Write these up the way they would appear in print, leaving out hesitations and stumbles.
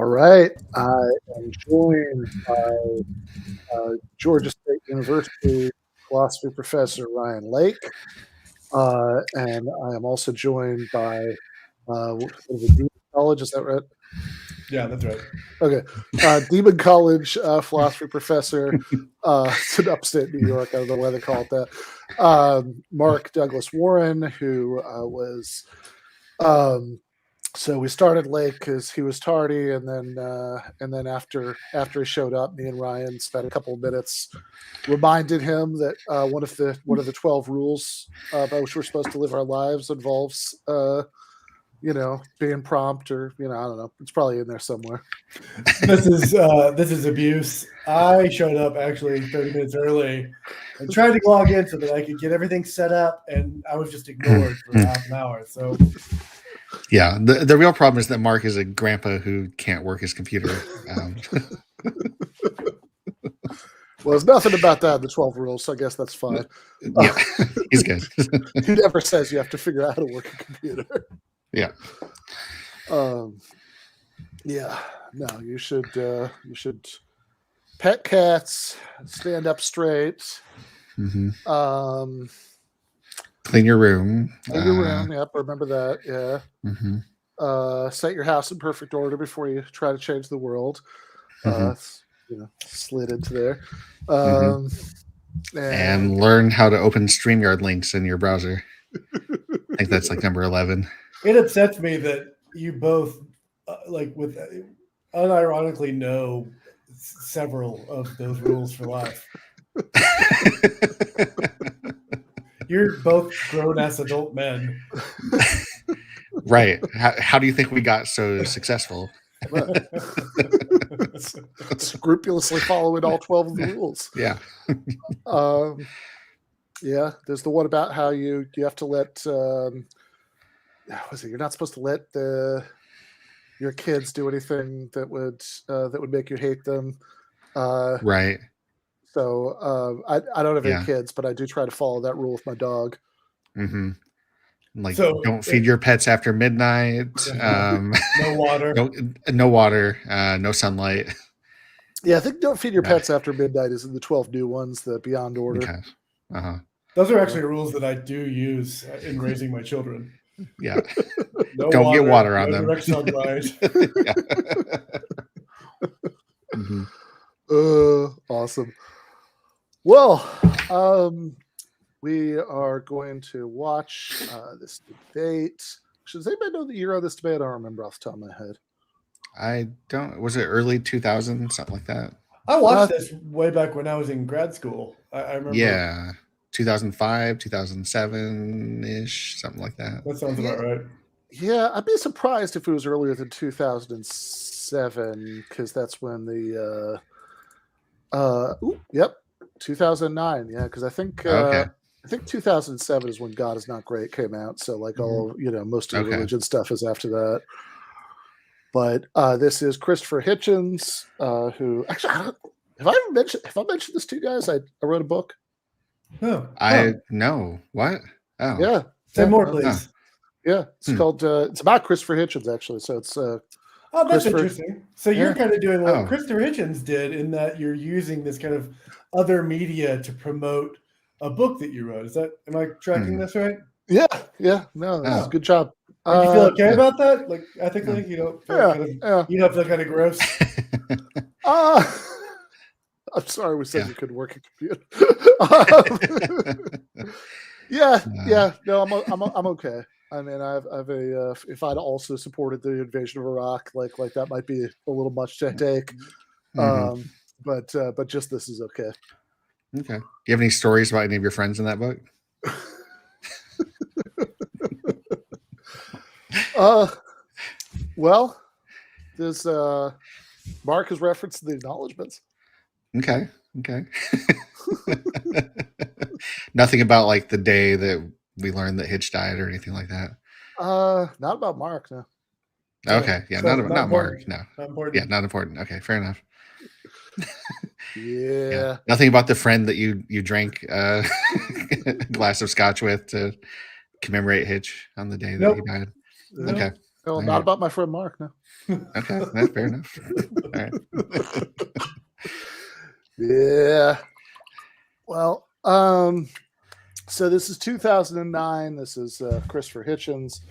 All right. I am joined by Georgia State University philosophy professor Ryan Lake. And I am also joined by Demon College. Is that right? Yeah, that's right. Okay. Demon College philosophy professor. It's in upstate New York. I don't know why they call it that. Mark Douglas Warren, who was. So we started late because he was tardy, and then after he showed up, me and Ryan spent a couple of minutes, reminded him that one of the 12 rules by which we're supposed to live our lives involves being prompt, or I don't know. It's probably in there somewhere. This is abuse. I showed up actually 30 minutes early and tried to log in so that I could get everything set up, and I was just ignored for half an hour. So. Yeah, the real problem is that Mark is a grandpa who can't work his computer. Well, there's nothing about that in the 12 rules, so I guess that's fine. Yeah, he's good. He never says you have to figure out how to work a computer. Yeah. Yeah. No, you should pet cats, stand up straight. Mm-hmm. Clean your room. Clean your room. Yep, remember that. Yeah. Mm-hmm. Set your house in perfect order before you try to change the world. Slid into there. And learn how to open StreamYard links in your browser. I think that's like number 11. It upsets me that you both, unironically know several of those rules for life. You're both grown-ass adult men. Right. How do you think we got so successful? Scrupulously following all 12 of the rules. Yeah. Yeah. There's the one about how you have to let you're not supposed to let your kids do anything that would make you hate them. Right. So I don't have any kids, but I do try to follow that rule with my dog. Mm-hmm. Don't feed your pets after midnight. No water. No water. No sunlight. Yeah, I think don't feed your pets after midnight is in the 12 new ones, the Beyond Order. Okay. Uh-huh. Those are actually rules that I do use in raising my children. Yeah. Don't get water on them. Direct sunlight. Yeah. Mm-hmm. Awesome. Well, we are going to watch this debate. Does anybody know the year of this debate? I don't remember off the top of my head. I don't. Was it early 2000, something like that? I watched this way back when I was in grad school. I remember. Yeah, 2005, 2007-ish, something like that. That sounds about right. Yeah, I'd be surprised if it was earlier than 2007, because that's when the 2009. Yeah, because I think 2007 is when God Is Not Great came out. So all most of the religion stuff is after that. But this is Christopher Hitchens, who actually have I mentioned this to you guys? I wrote a book. I know what. Oh yeah. Say more, please. Yeah, it's called. It's about Christopher Hitchens, actually. So it's. That's interesting. So you're kind of doing what Christopher Hitchens did, in that you're using this kind of other media to promote a book that you wrote. Am I tracking this right? Yeah. No, that's a good job. Do you feel okay about that? Like ethically, you don't feel you don't feel kind of gross. I'm sorry we said you couldn't work a computer. No, I'm okay. I mean, I've a if I'd also supported the invasion of Iraq, like that might be a little much to take. But just this is okay. Okay. Do you have any stories about any of your friends in that book? Well, there's Mark has referenced the acknowledgments. Okay. Nothing about like the day that we learned that Hitch died or anything like that. Not about Mark, no. Okay, yeah, so not Mark, no. Not important. Yeah, not important. Okay, fair enough. Yeah. Nothing about the friend that you drank a glass of scotch with to commemorate Hitch on the day that he died. Nope. Okay. Well, not about my friend Mark. No. Okay, that's fair enough. All right. Yeah. Well, so this is 2009. This is Christopher Hitchens,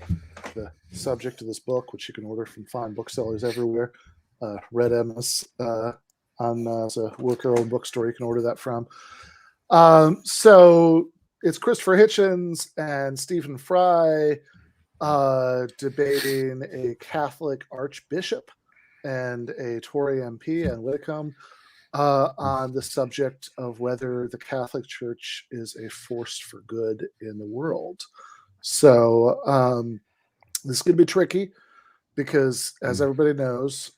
the subject of this book, which you can order from fine booksellers everywhere. Red Emma's on a worker-owned bookstore you can order that from. So it's Christopher Hitchens and Stephen Fry debating a Catholic Archbishop and a Tory MP and Whitcomb on the subject of whether the Catholic Church is a force for good in the world. So this is going to be tricky because, as everybody knows,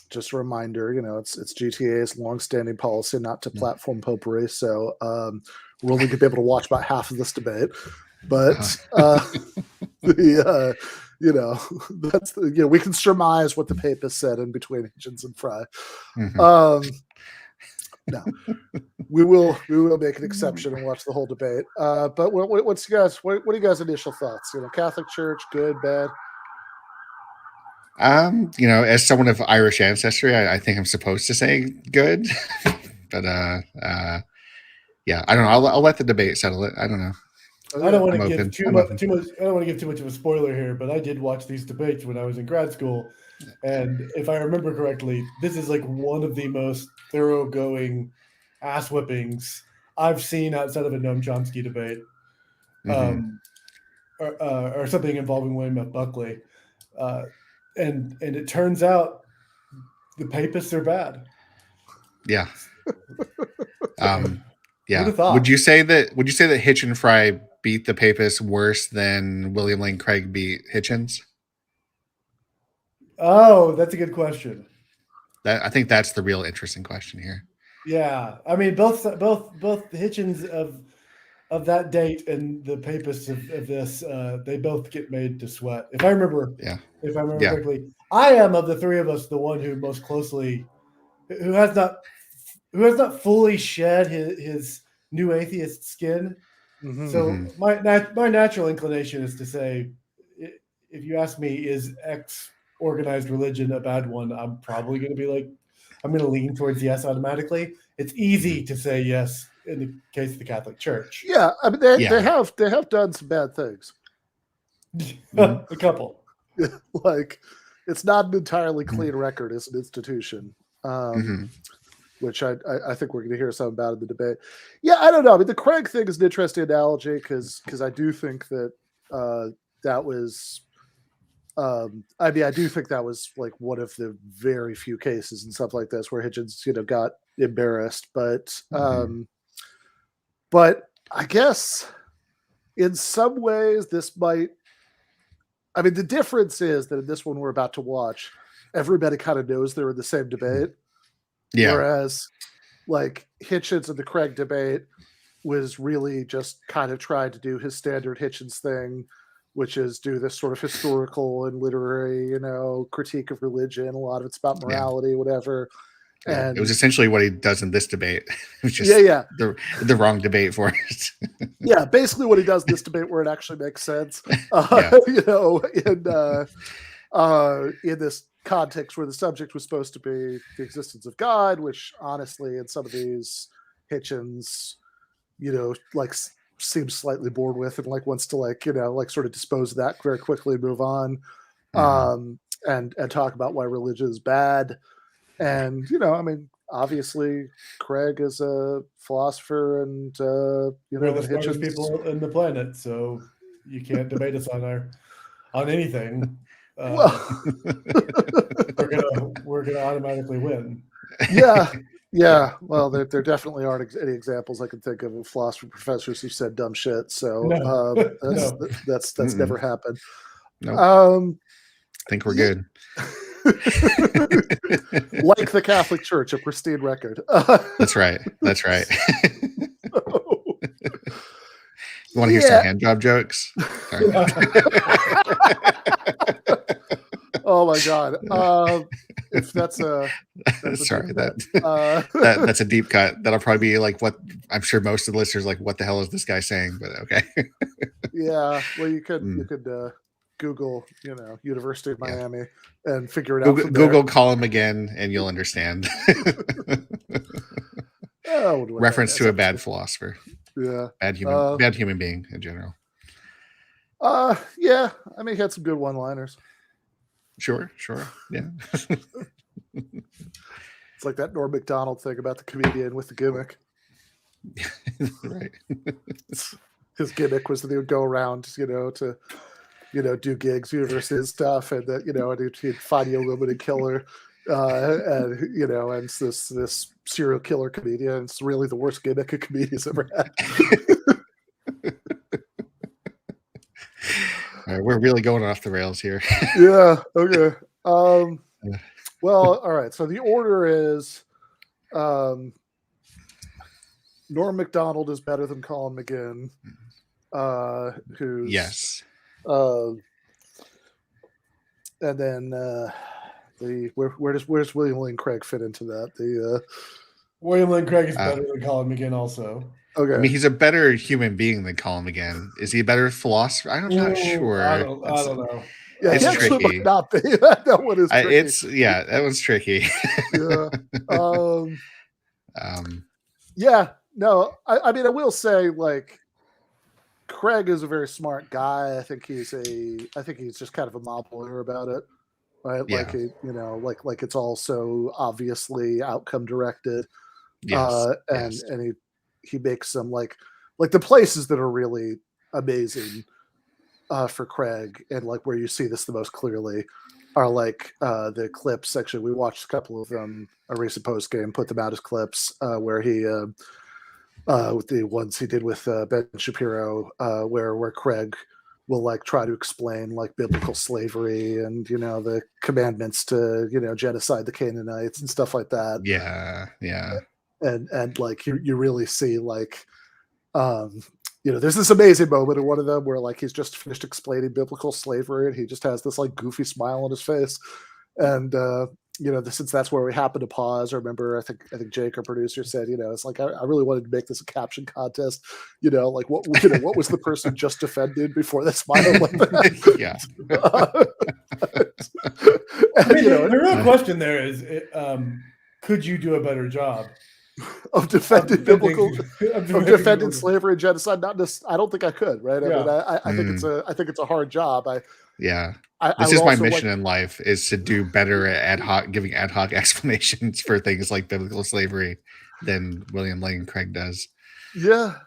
just a reminder, it's GTA's longstanding policy not to platform popery. So we're only going to be able to watch about half of this debate. But that's we can surmise what the papists said in between Hitchens and Fry. No, we will make an exception and watch the whole debate. But what's you guys? What are you guys' initial thoughts? Catholic Church, good, bad? As someone of Irish ancestry, I think I'm supposed to say good, but yeah, I don't know. I'll let the debate settle it. I don't know. I don't want to give too much. I don't want to give too much of a spoiler here, but I did watch these debates when I was in grad school, and if I remember correctly, this is like one of the most thoroughgoing ass whippings I've seen outside of a Noam Chomsky debate, or something involving William F. Buckley, and it turns out the papists are bad. Yeah. Yeah. Would you say that Hitch and Fry beat the papists worse than William Lane Craig beat Hitchens? Oh, that's a good question. I think that's the real interesting question here. Yeah, I mean both Hitchens of that date and the papists of this, they both get made to sweat. If I remember correctly, I am of the three of us the one who most closely, who has not fully shed his new atheist skin. So my natural inclination is to say, if you ask me, is X organized religion a bad one? I'm probably going to be like, I'm going to lean towards yes automatically. It's easy to say yes in the case of the Catholic Church. Yeah, I mean they have done some bad things. A couple. Like it's not an entirely clean record as an institution. Which I think we're going to hear something about in the debate. Yeah, I don't know. I mean, the Craig thing is an interesting analogy because I do think that that was. I do think that was like one of the very few cases and stuff like this where Hitchens, got embarrassed. But I guess in some ways this might. I mean, the difference is that in this one we're about to watch, everybody kind of knows they're in the same debate. Yeah. Whereas, like Hitchens and the Craig debate was really just kind of trying to do his standard Hitchens thing, which is do this sort of historical and literary, critique of religion. A lot of it's about morality, whatever. Yeah. And it was essentially what he does in this debate. It was just the wrong debate for it. Yeah, basically what he does in this debate where it actually makes sense. In this context where the subject was supposed to be the existence of God, which honestly in some of these Hitchens, seems slightly bored with and wants to sort of dispose of that very quickly and move on, and talk about why religion is bad. And I mean, obviously Craig is a philosopher and we're the smartest people in the planet, so you can't debate us on anything. We're gonna automatically win. Yeah. Well, there definitely aren't any examples I can think of philosophy professors who said dumb shit. So that's never happened. Nope. I think we're good. Like the Catholic Church, a pristine record. That's right. You want to hear some hand job jokes? Oh my God! If that's a sorry, that's a deep cut. That'll probably be like what I'm sure most of the listeners like. What the hell is this guy saying? But okay. Yeah, well, you could Google, University of Miami, and figure it out. Google call him again, and you'll understand. Reference to a bad philosopher. Yeah, bad human being in general. Yeah. I mean, he had some good one-liners. Sure. Yeah. It's like that Norm Macdonald thing about the comedian with the gimmick. Right. His gimmick was that he would go around, to, do gigs, university and stuff, and that, and he'd find a woman and kill her. And it's this serial killer comedian. It's really the worst gimmick a comedian's ever had. All right, we're really going off the rails here. Yeah. Okay. Well, all right. So the order is Norm Macdonald is better than Colin McGinn. Who's yes. And then where does William Lane Craig fit into that? William Lane Craig is better than Colin McGinn also. Okay. I mean, he's a better human being than Colin McGinn. Is he a better philosopher? I'm not sure. I don't know. Yeah, it's tricky. Might not be. That one is tricky. That one's tricky. Yeah. No, I mean, I will say, like, Craig is a very smart guy. I think he's just kind of a mob lawyer about it, right? Yeah. Like, like it's all so obviously outcome directed. Yes. And he makes some like the places that are really amazing for Craig, and like where you see this the most clearly are like the clips. Actually, we watched a couple of them, a recent post game, put them out as clips where he with the ones he did with Ben Shapiro, where Craig will like try to explain like biblical slavery and the commandments to genocide the Canaanites and stuff like that. Yeah. And like you really see like there's this amazing moment in one of them where like he's just finished explaining biblical slavery and he just has this like goofy smile on his face, and since that's where we happen to pause. I remember I think Jake, our producer, said it's like I really wanted to make this a caption contest. Like what was the person just defended before the smile went there? Yeah. The real question there is, could you do a better job of defending defending slavery and genocide? I don't think I could, right? I mean, I think it's a hard job. This is my mission in life, is to do better at giving ad hoc explanations for things like biblical slavery than William Lane Craig does. Yeah.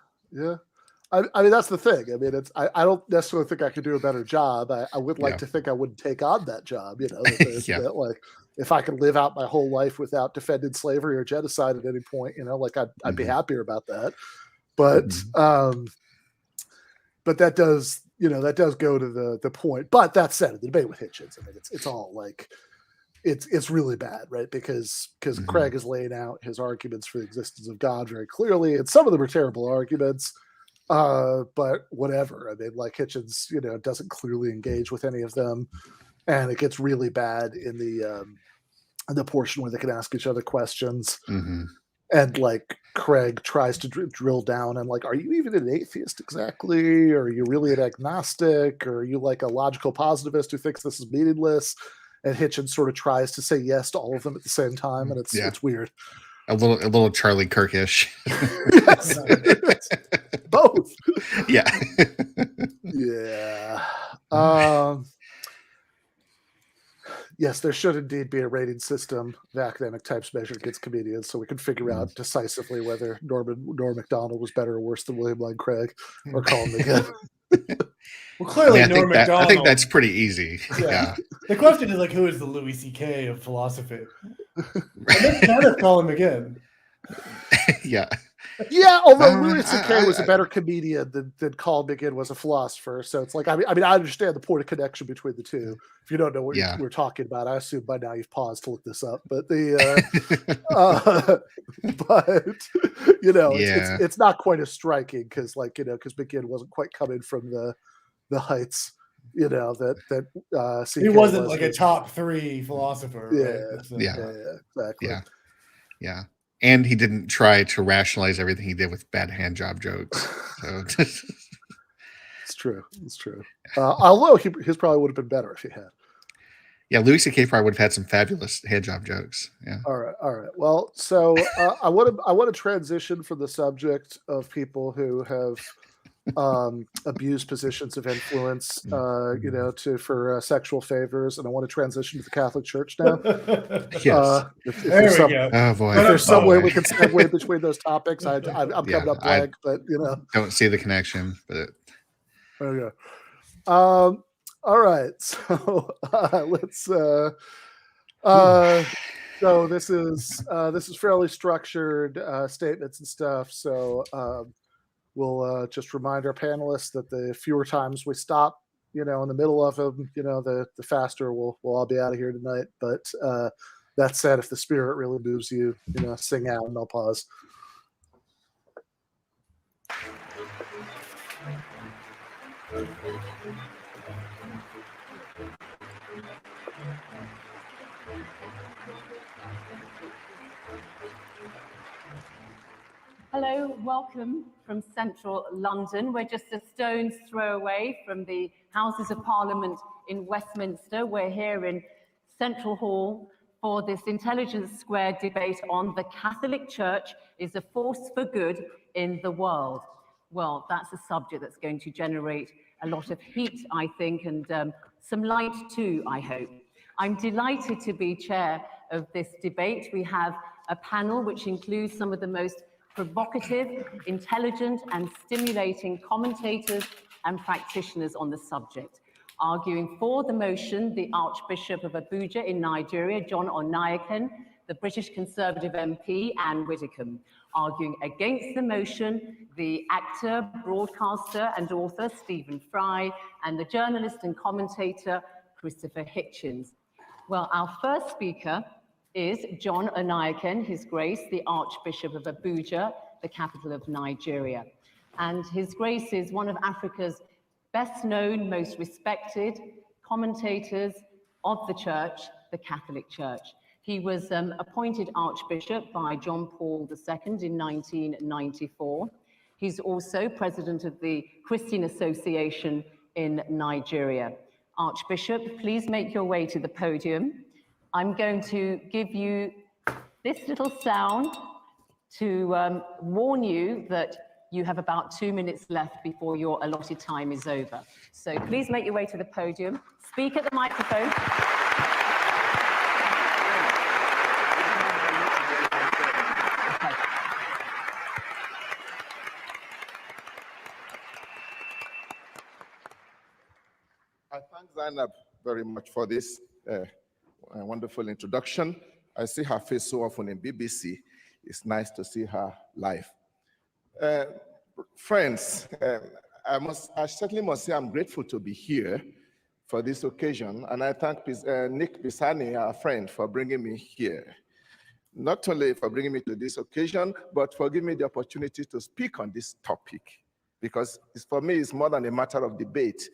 I mean, that's the thing. I mean, I don't necessarily think I could do a better job. I would like to think I wouldn't take on that job. That, like, if I could live out my whole life without defending slavery or genocide at any point, like I'd be happier about that. But but that does go to the point. But that said, the debate with Hitchens, I mean, it's all like it's really bad, right? Because Craig is laying out his arguments for the existence of God very clearly, and some of them are terrible arguments. But whatever. I mean, like Hitchens, doesn't clearly engage with any of them, and it gets really bad in the portion where they can ask each other questions. And like Craig tries to drill down and like, are you even an atheist exactly? Or are you really an agnostic? Or are you like a logical positivist who thinks this is meaningless? And Hitchens sort of tries to say yes to all of them at the same time, and it's weird. A little Charlie Kirkish. Yes. Both. Yeah. Yeah. Yes, there should indeed be a rating system of academic types measured against comedians, so we can figure out decisively whether Norm Macdonald was better or worse than William Lane Craig or Colin McGinn. Well, clearly, I think that's pretty easy. Yeah. The question is like, who is the Louis C.K. of philosophy? That's kind of Colin McGinn. Yeah. Yeah, although Louis C.K. was a better comedian than Colin McGinn was a philosopher. So it's like, I mean, I understand the point of connection between the two. If you don't know what we're talking about, I assume by now you've paused to look this up. But it's not quite as striking because McGinn wasn't quite coming from the heights, that CK he wasn't like a top 3 philosopher. Yeah, right? So, exactly. Yeah. And he didn't try to rationalize everything he did with bad hand job jokes. So. It's true. It's true. Although his probably would have been better if he had. Yeah, Louis C.K. probably would have had some fabulous hand job jokes. Yeah. All right. Well, so I want to transition from the subject of people who have abused positions of influence, for sexual favors, and I want to transition to the Catholic Church now. Yes. If there's some, oh boy. if there's some way we can segue between those topics, I'm coming up blank, but don't see the connection. But okay. All right. So let's. So this is fairly structured statements and stuff. So we'll just remind our panelists that the fewer times we stop, in the middle of them, the faster we'll all be out of here tonight. But that said, if the spirit really moves you, sing out and I'll pause. Hello, welcome from central London. We're just a stone's throw away from the Houses of Parliament in Westminster. We're here in Central Hall for this Intelligence Squared debate on the Catholic Church is a force for good in the world. Well, that's a subject that's going to generate a lot of heat, I think, and some light too, I hope. I'm delighted to be chair of this debate. We have a panel which includes some of the most provocative, intelligent, and stimulating commentators and practitioners on the subject. Arguing for the motion, the Archbishop of Abuja in Nigeria, John Onaiyekan, the British Conservative MP, Anne Widdecombe. Arguing against the motion, the actor, broadcaster, and author, Stephen Fry, and the journalist and commentator, Christopher Hitchens. Well, our first speaker is John Onaiyekan, His Grace, the Archbishop of Abuja, the capital of Nigeria. And His Grace is one of Africa's best known, most respected commentators of the Church, the Catholic Church. He was appointed Archbishop by John Paul II in 1994. He's also president of the Christian Association in Nigeria. Archbishop, please make your way to the podium. I'm going to give you this little sound to warn you that you have about 2 minutes left before your allotted time is over. So please make your way to the podium. Speak at the microphone. Okay. I thank Zainab very much for this a wonderful introduction. I see her face so often in BBC. It's nice to see her live. Friends, I certainly must say I'm grateful to be here for this occasion, and I thank Nick Pisani, our friend, for bringing me here. Not only for bringing me to this occasion, but for giving me the opportunity to speak on this topic, because for me, it's more than a matter of debate,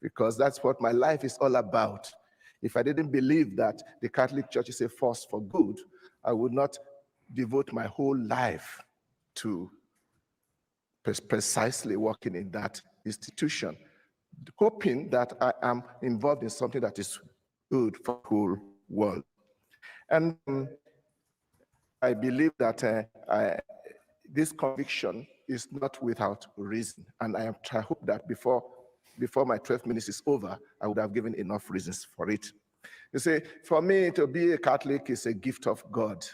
because that's what my life is all about. If I didn't believe that the Catholic Church is a force for good, I would not devote my whole life to precisely working in that institution, hoping that I am involved in something that is good for the whole world. And I believe that this conviction is not without reason. And I hope that before my 12 minutes is over, I would have given enough reasons for it. You see, for me, to be a Catholic is a gift of God,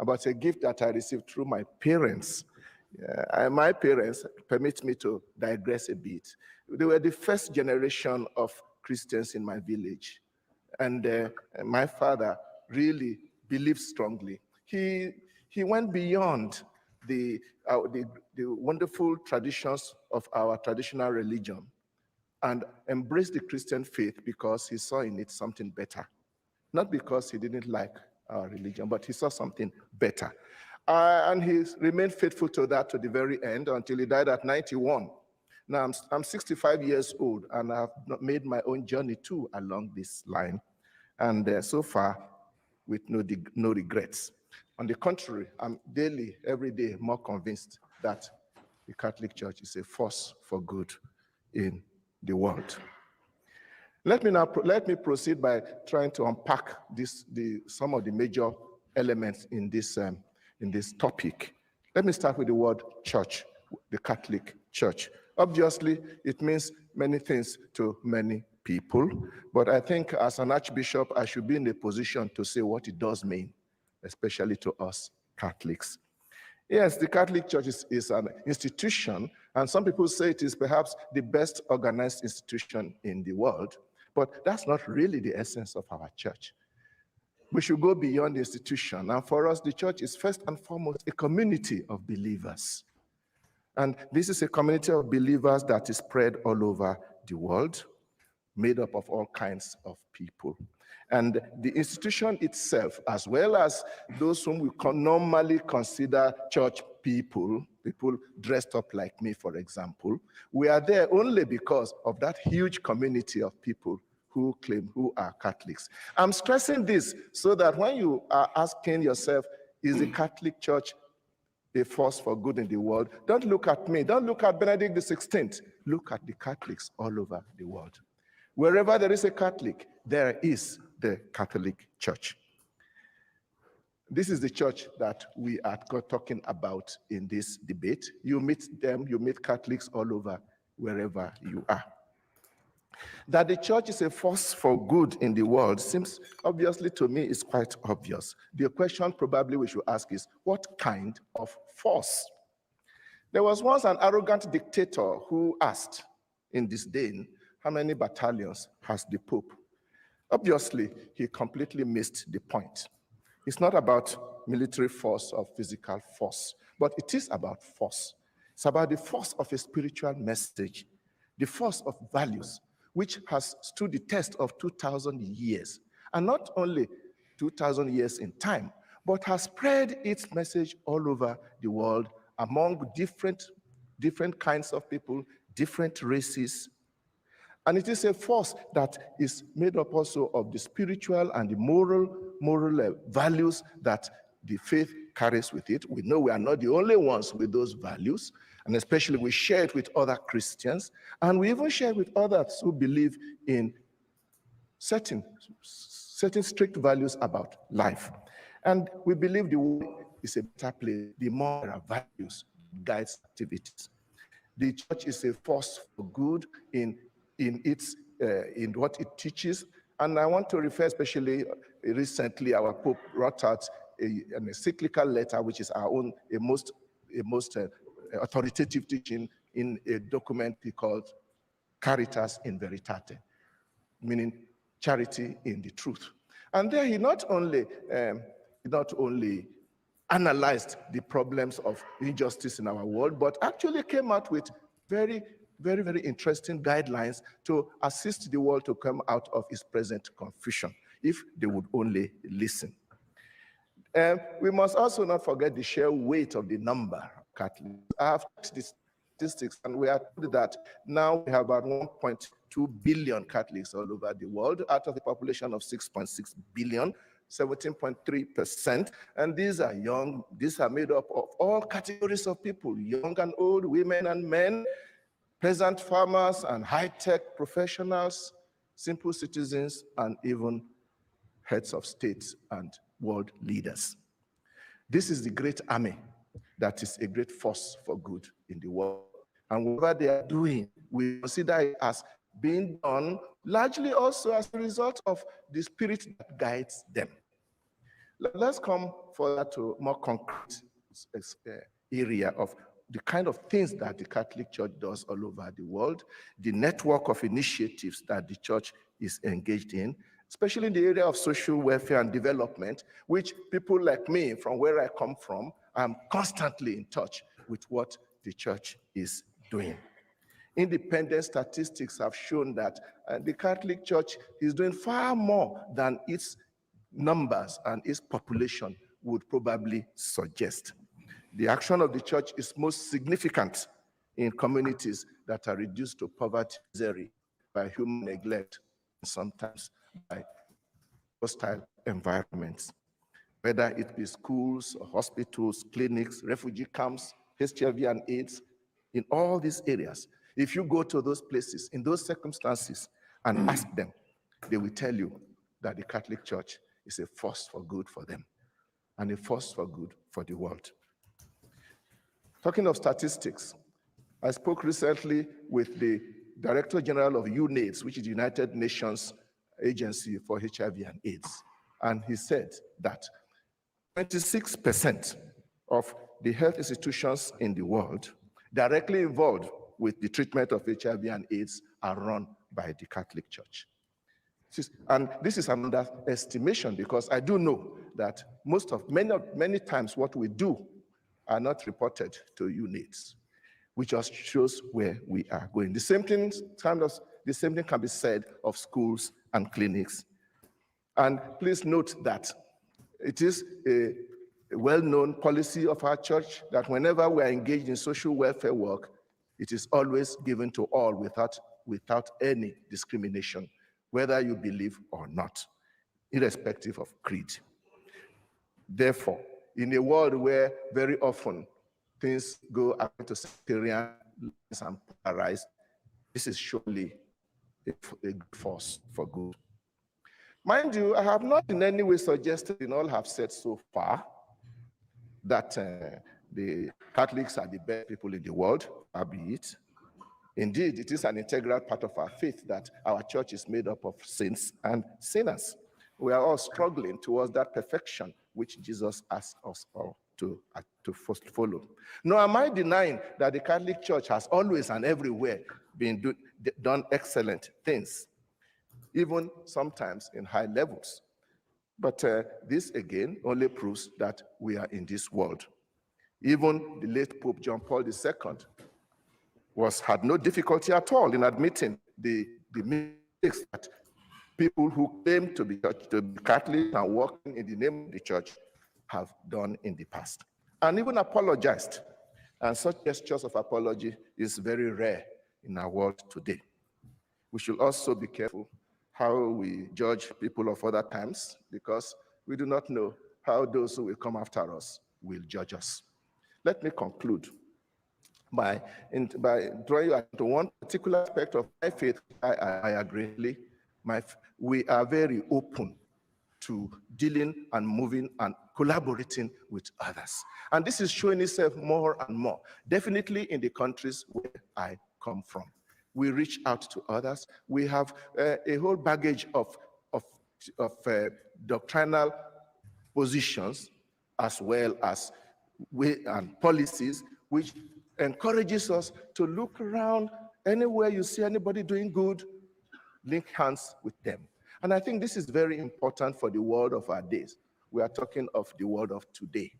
but a gift that I received through my parents. My parents, permit me to digress a bit. They were the first generation of Christians in my village. And my father really believed strongly. He went beyond the wonderful traditions of our traditional religion and embraced the Christian faith because he saw in it something better. Not because he didn't like our religion, but he saw something better. And he remained faithful to that to the very end until he died at 91. Now, I'm 65 years old, and I've made my own journey too along this line. And so far, with no regrets. On the contrary, I'm daily, every day, more convinced that the Catholic Church is a force for good in the world. Let me proceed by trying to unpack some of the major elements in this topic. Let me start with the word church, the Catholic Church. Obviously, it means many things to many people, but I think as an archbishop, I should be in a position to say what it does mean, especially to us Catholics. Yes, the Catholic Church is an institution, and some people say it is perhaps the best organized institution in the world, but that's not really the essence of our church. We should go beyond the institution, and for us, the church is first and foremost a community of believers. And this is a community of believers that is spread all over the world, made up of all kinds of people. And the institution itself, as well as those whom we normally consider church people dressed up like me, for example, we are there only because of that huge community of people who are Catholics. I'm stressing this so that when you are asking yourself, is the Catholic Church a force for good in the world? Don't look at me. Don't look at Benedict XVI. Look at the Catholics all over the world. Wherever there is a Catholic, there is the Catholic Church. This is the church that we are talking about in this debate. You meet them, you meet Catholics all over, wherever you are. That the church is a force for good in the world seems obviously to me is quite obvious. The question probably we should ask is, what kind of force? There was once an arrogant dictator who asked in disdain, how many battalions has the Pope? Obviously, he completely missed the point. It's not about military force or physical force, but it is about force. It's about the force of a spiritual message, the force of values, which has stood the test of 2,000 years. And not only 2,000 years in time, but has spread its message all over the world among different kinds of people, different races. And it is a force that is made up also of the spiritual and the moral values that the faith carries with it. We know we are not the only ones with those values, and especially we share it with other Christians, and we even share it with others who believe in certain strict values about life. And we believe the world is a better place, the more there are values guides activities. The church is a force for good in what it teaches. And I want to refer especially recently, our Pope wrote out an encyclical letter, which is our own, a most authoritative teaching in a document he called Caritas in Veritate, meaning charity in the truth. And there he not only analyzed the problems of injustice in our world, but actually came out with very, very, very interesting guidelines to assist the world to come out of its present confusion, if they would only listen. We must also not forget the sheer weight of the number of Catholics. I have checked the statistics, and we are told that now we have about 1.2 billion Catholics all over the world, out of a population of 6.6 billion, 17.3%. And these are young, these are made up of all categories of people, young and old, women and men, peasant farmers and high-tech professionals, simple citizens, and even heads of states and world leaders. This is the great army that is a great force for good in the world. And whatever they are doing, we consider it as being done largely also as a result of the spirit that guides them. Let's come further to more concrete area of the kind of things that the Catholic Church does all over the world, the network of initiatives that the Church is engaged in, especially in the area of social welfare and development, which people like me, from where I come from, I'm constantly in touch with what the Church is doing. Independent statistics have shown that the Catholic Church is doing far more than its numbers and its population would probably suggest. The action of the Church is most significant in communities that are reduced to poverty, misery, by human neglect, and sometimes by hostile environments, whether it be schools, hospitals, clinics, refugee camps, HIV and AIDS. In all these areas, If you go to those places, in those circumstances, and ask them, they will tell you that the Catholic Church is a force for good for them and a force for good for the world. Talking of statistics, I spoke recently with the Director General of UNAIDS, which is the United Nations Agency for HIV and AIDS. And he said that 26% of the health institutions in the world directly involved with the treatment of HIV and AIDS are run by the Catholic Church. And this is an underestimation, because I do know that many times what we do are not reported to UNAIDS, which just shows where we are going. The same thing can be said of schools and clinics. And please note that it is a well-known policy of our church that whenever we are engaged in social welfare work, it is always given to all without any discrimination, whether you believe or not, irrespective of creed. Therefore, in a world where very often things go according to sectarian lines and polarize, this is surely a good force for good. Mind you, I have not in any way suggested, in all I have said so far, that the Catholics are the best people in the world, far be it. Indeed, it is an integral part of our faith that our church is made up of saints and sinners. We are all struggling towards that perfection which Jesus asked us all to follow. Nor am I denying that the Catholic Church has always and everywhere been done excellent things, even sometimes in high levels. But this again only proves that we are in this world. Even the late Pope John Paul II had no difficulty at all in admitting the mistakes that people who claim to be Catholic and working in the name of the church have done in the past, and even apologized. And such gestures of apology is very rare in our world today. We should also be careful how we judge people of other times, because we do not know how those who will come after us will judge us. Let me conclude by drawing you to one particular aspect of my faith. I agree. We are very open to dealing and moving and collaborating with others. And this is showing itself more and more, definitely in the countries where I come from. We reach out to others. We have a whole baggage of doctrinal positions, as well as and policies, which encourages us to look around. Anywhere you see anybody doing good, link hands with them. And I think this is very important for the world of our days. We are talking of the world of today.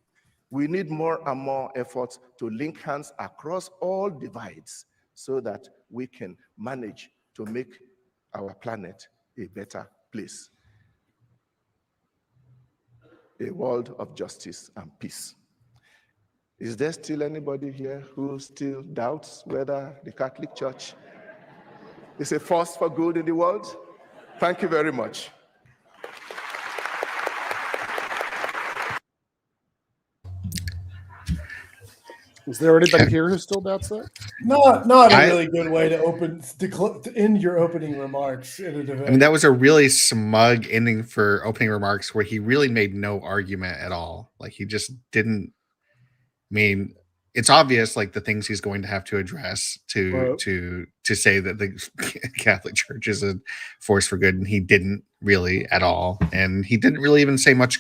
We need more and more efforts to link hands across all divides so that we can manage to make our planet a better place, a world of justice and peace. Is there still anybody here who still doubts whether the Catholic Church is a force for good in the world? Thank you very much. Is there anybody here who still doubts that? Not a really good way to end your opening remarks in a debate. I mean, that was a really smug ending for opening remarks, where he really made no argument at all. Like, he just didn't. I mean, it's obvious, like, the things he's going to have to address to say that the Catholic Church is a force for good, and he didn't really at all. And he didn't really even say much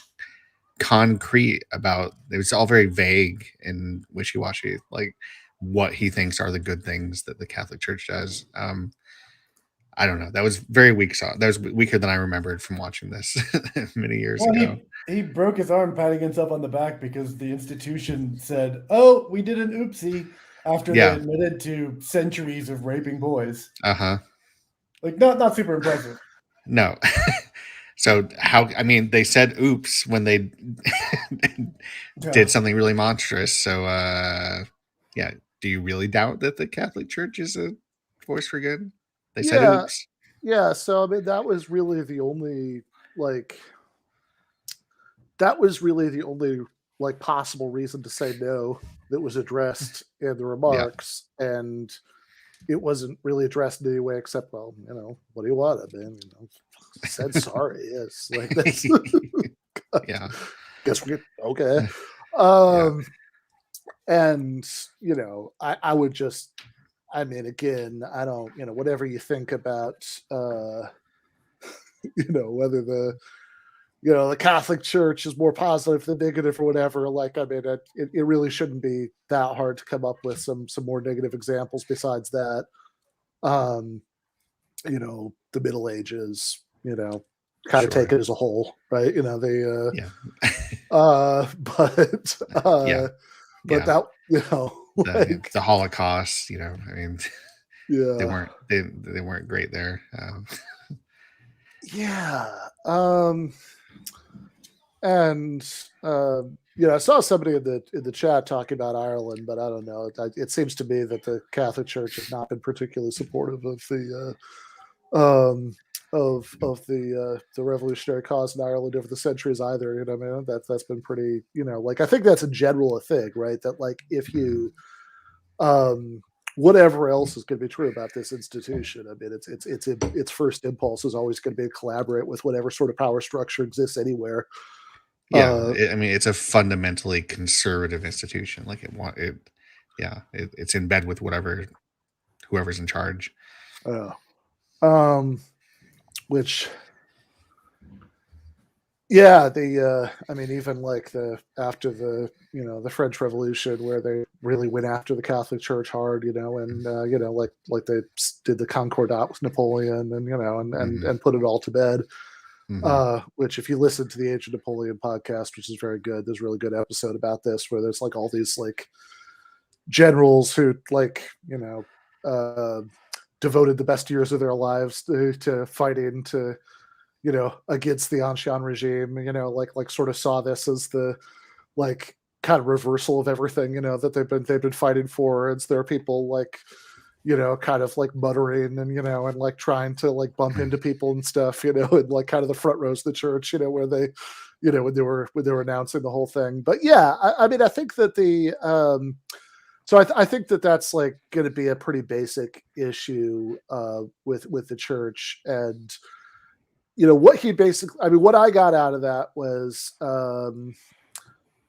concrete about it. Was all very vague and wishy-washy, like what he thinks are the good things that the Catholic Church does. I don't know. That was very weak. That was weaker than I remembered from watching this many years ago. He broke his arm patting himself on the back because the institution said, "Oh, we did an oopsie," after they admitted to centuries of raping boys. Like, not super impressive. No. So they said oops when they did something really monstrous. So do you really doubt that the Catholic Church is a force for good? They said oops. Yeah, so I mean, that was really the only possible reason to say no that was addressed in the remarks. And it wasn't really addressed in any way except, well, what do you want? I mean, said sorry. Yes, like that's yeah. Guess we okay. And I would just, I mean, again, I don't, whatever you think about, whether the Catholic Church is more positive than negative or whatever. Like, I mean, it really shouldn't be that hard to come up with some more negative examples besides that. The Middle Ages, kind of take it as a whole, right? But that, the Holocaust, I mean, yeah, they weren't great there. And I saw somebody in the chat talking about Ireland, but I don't know. It seems to me that the Catholic Church has not been particularly supportive of the revolutionary cause in Ireland over the centuries either. I mean, that's been pretty. I think that's in general a thing, right? That like if you whatever else is going to be true about this institution, I mean, its first impulse is always going to be to collaborate with whatever sort of power structure exists anywhere. Yeah, I mean, it's a fundamentally conservative institution. Like it's in bed with whoever's in charge. Which, yeah, I mean, even like after the French Revolution, where they really went after the Catholic Church hard, and like they did the Concordat with Napoleon, and and put it all to bed. Which, if you listen to the Age of Napoleon podcast, which is very good, there's a really good episode about this, where there's like all these like generals who devoted the best years of their lives to fighting against the Ancien regime, like sort of saw this as the like kind of reversal of everything, that they've been fighting for. And there are people like, kind of like muttering and like trying to like bump into people and stuff, in like kind of the front rows of the church, where they, when they were announcing the whole thing. But yeah, I mean, I think that so I think that that's like going to be a pretty basic issue with the church. And what I got out of that was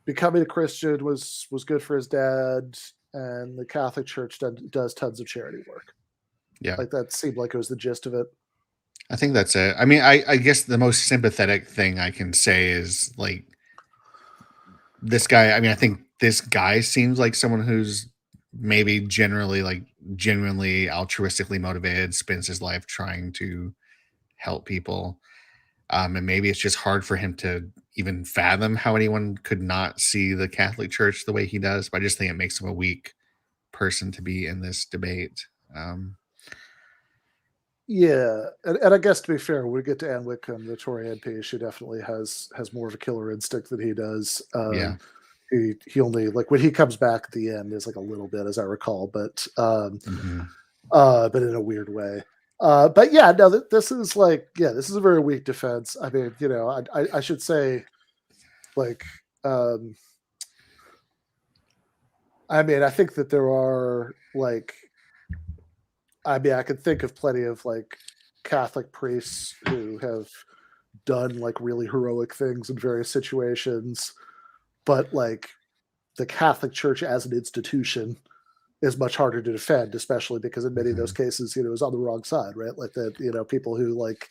becoming a Christian was good for his dad, and the Catholic Church does tons of charity work. Yeah, like that seemed like it was the gist of it. I think that's it. I mean, I guess the most sympathetic thing I can say is like this guy. I mean, I think this guy seems like someone who's maybe genuinely altruistically motivated, spends his life trying to help people. And maybe it's just hard for him to even fathom how anyone could not see the Catholic Church the way he does. But I just think it makes him a weak person to be in this debate. Yeah, and I guess to be fair, when we get to Ann Whitcomb, the Tory MP, she definitely has more of a killer instinct than he does. He only, like, when he comes back at the end, is like a little bit, as I recall, but but in a weird way. But yeah, no, this is a very weak defense. I mean, I should say, like, I mean, I think that there are like, I mean, I could think of plenty of like Catholic priests who have done like really heroic things in various situations, but like the Catholic Church as an institution is much harder to defend, especially because in many of those cases, it was on the wrong side, right? Like that, people who like,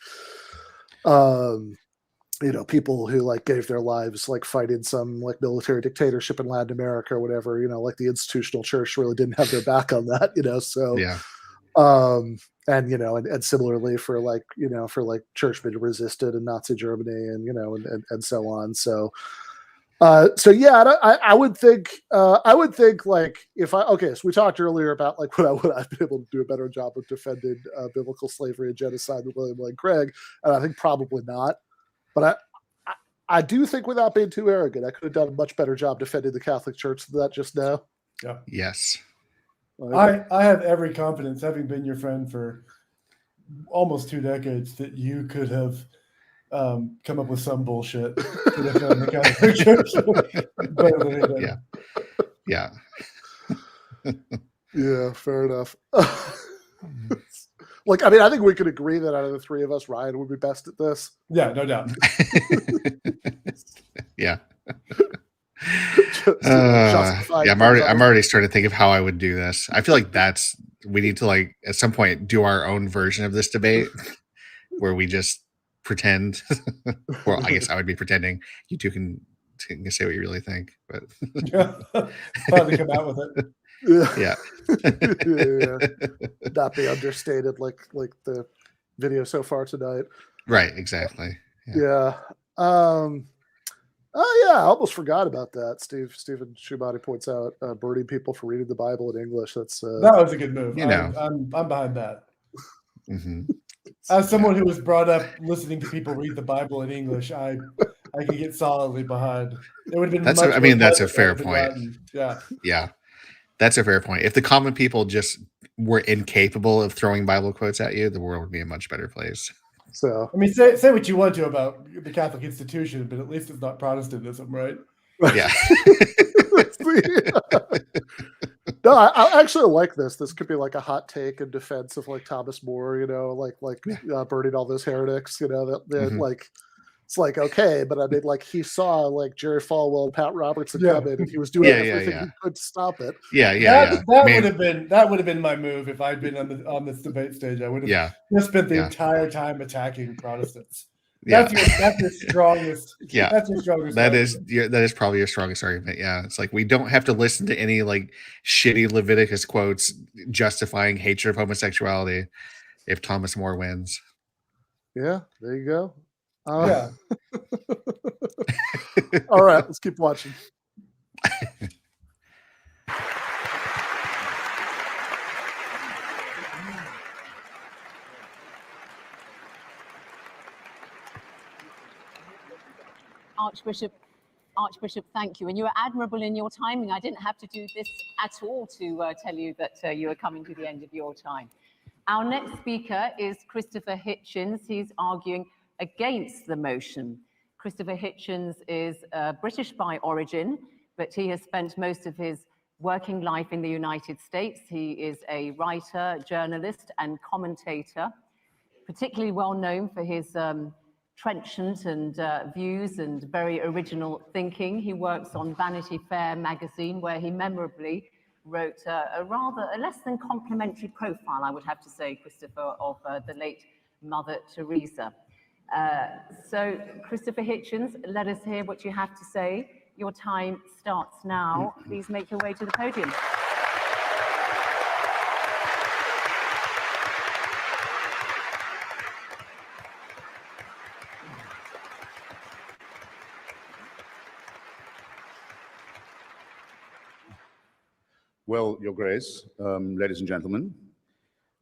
people who like gave their lives like fighting some like military dictatorship in Latin America or whatever, like the institutional church really didn't have their back on that, so yeah. And similarly for like, for like churchmen who resisted in Nazi Germany and so on. So yeah, I would think like so we talked earlier about like would I've been able to do a better job of defending biblical slavery and genocide than William Lane Craig, and I think probably not. But I do think, without being too arrogant, I could have done a much better job defending the Catholic Church than that just now. Yeah. Yes. I have every confidence, having been your friend for almost 2 decades, that you could have come up with some bullshit to defend the Catholic Church better than he did. Yeah. Yeah, fair enough. Like, I mean, I think we could agree that out of the three of us, Ryan would be best at this. Yeah, no doubt. Yeah. Yeah, I'm already starting to think of how I would do this. I feel like we need to, like, at some point do our own version of this debate where we just pretend. Well, I guess I would be pretending. You two can say what you really think, but finally come out with it. Yeah. Not be understated like the video so far tonight. Right, exactly. Yeah. Oh yeah, I almost forgot about that. Stephen Schumati points out burning people for reading the Bible in English. That was a good move. I'm behind that. Mm-hmm. As someone who was brought up listening to people read the Bible in English, I can get solidly behind. It would have been. That's a fair point. Yeah. That's a fair point. If the common people just were incapable of throwing Bible quotes at you, the world would be a much better place. So, I mean, say what you want to about the Catholic institution, but at least it's not Protestantism, right? Yeah. No, I actually like this. This could be like a hot take in defense of like Thomas More, burning all those heretics. That like. It's like, okay, but I mean, like, he saw like Jerry Falwell and Pat Robertson come in, and he was doing everything he could to stop it. That would have been my move if I'd been on this debate stage. I would have just spent the entire time attacking Protestants. That's your strongest. Yeah, that's your strongest. That is probably your strongest argument. Yeah, it's like we don't have to listen to any like shitty Leviticus quotes justifying hatred of homosexuality if Thomas More wins. Yeah, there you go. Yeah. All right, let's keep watching. Archbishop, thank you. And you were admirable in your timing. I didn't have to do this at all to tell you that you were coming to the end of your time. Our next speaker is Christopher Hitchens. He's arguing against the motion. Christopher Hitchens is British by origin, but he has spent most of his working life in the United States. He is a writer, journalist, and commentator, particularly well known for his trenchant and views and very original thinking. He works on Vanity Fair magazine, where he memorably wrote a less than complimentary profile, I would have to say, Christopher, of the late Mother Teresa. So, Christopher Hitchens, let us hear what you have to say. Your time starts now. Please make your way to the podium. Well, Your Grace, ladies and gentlemen,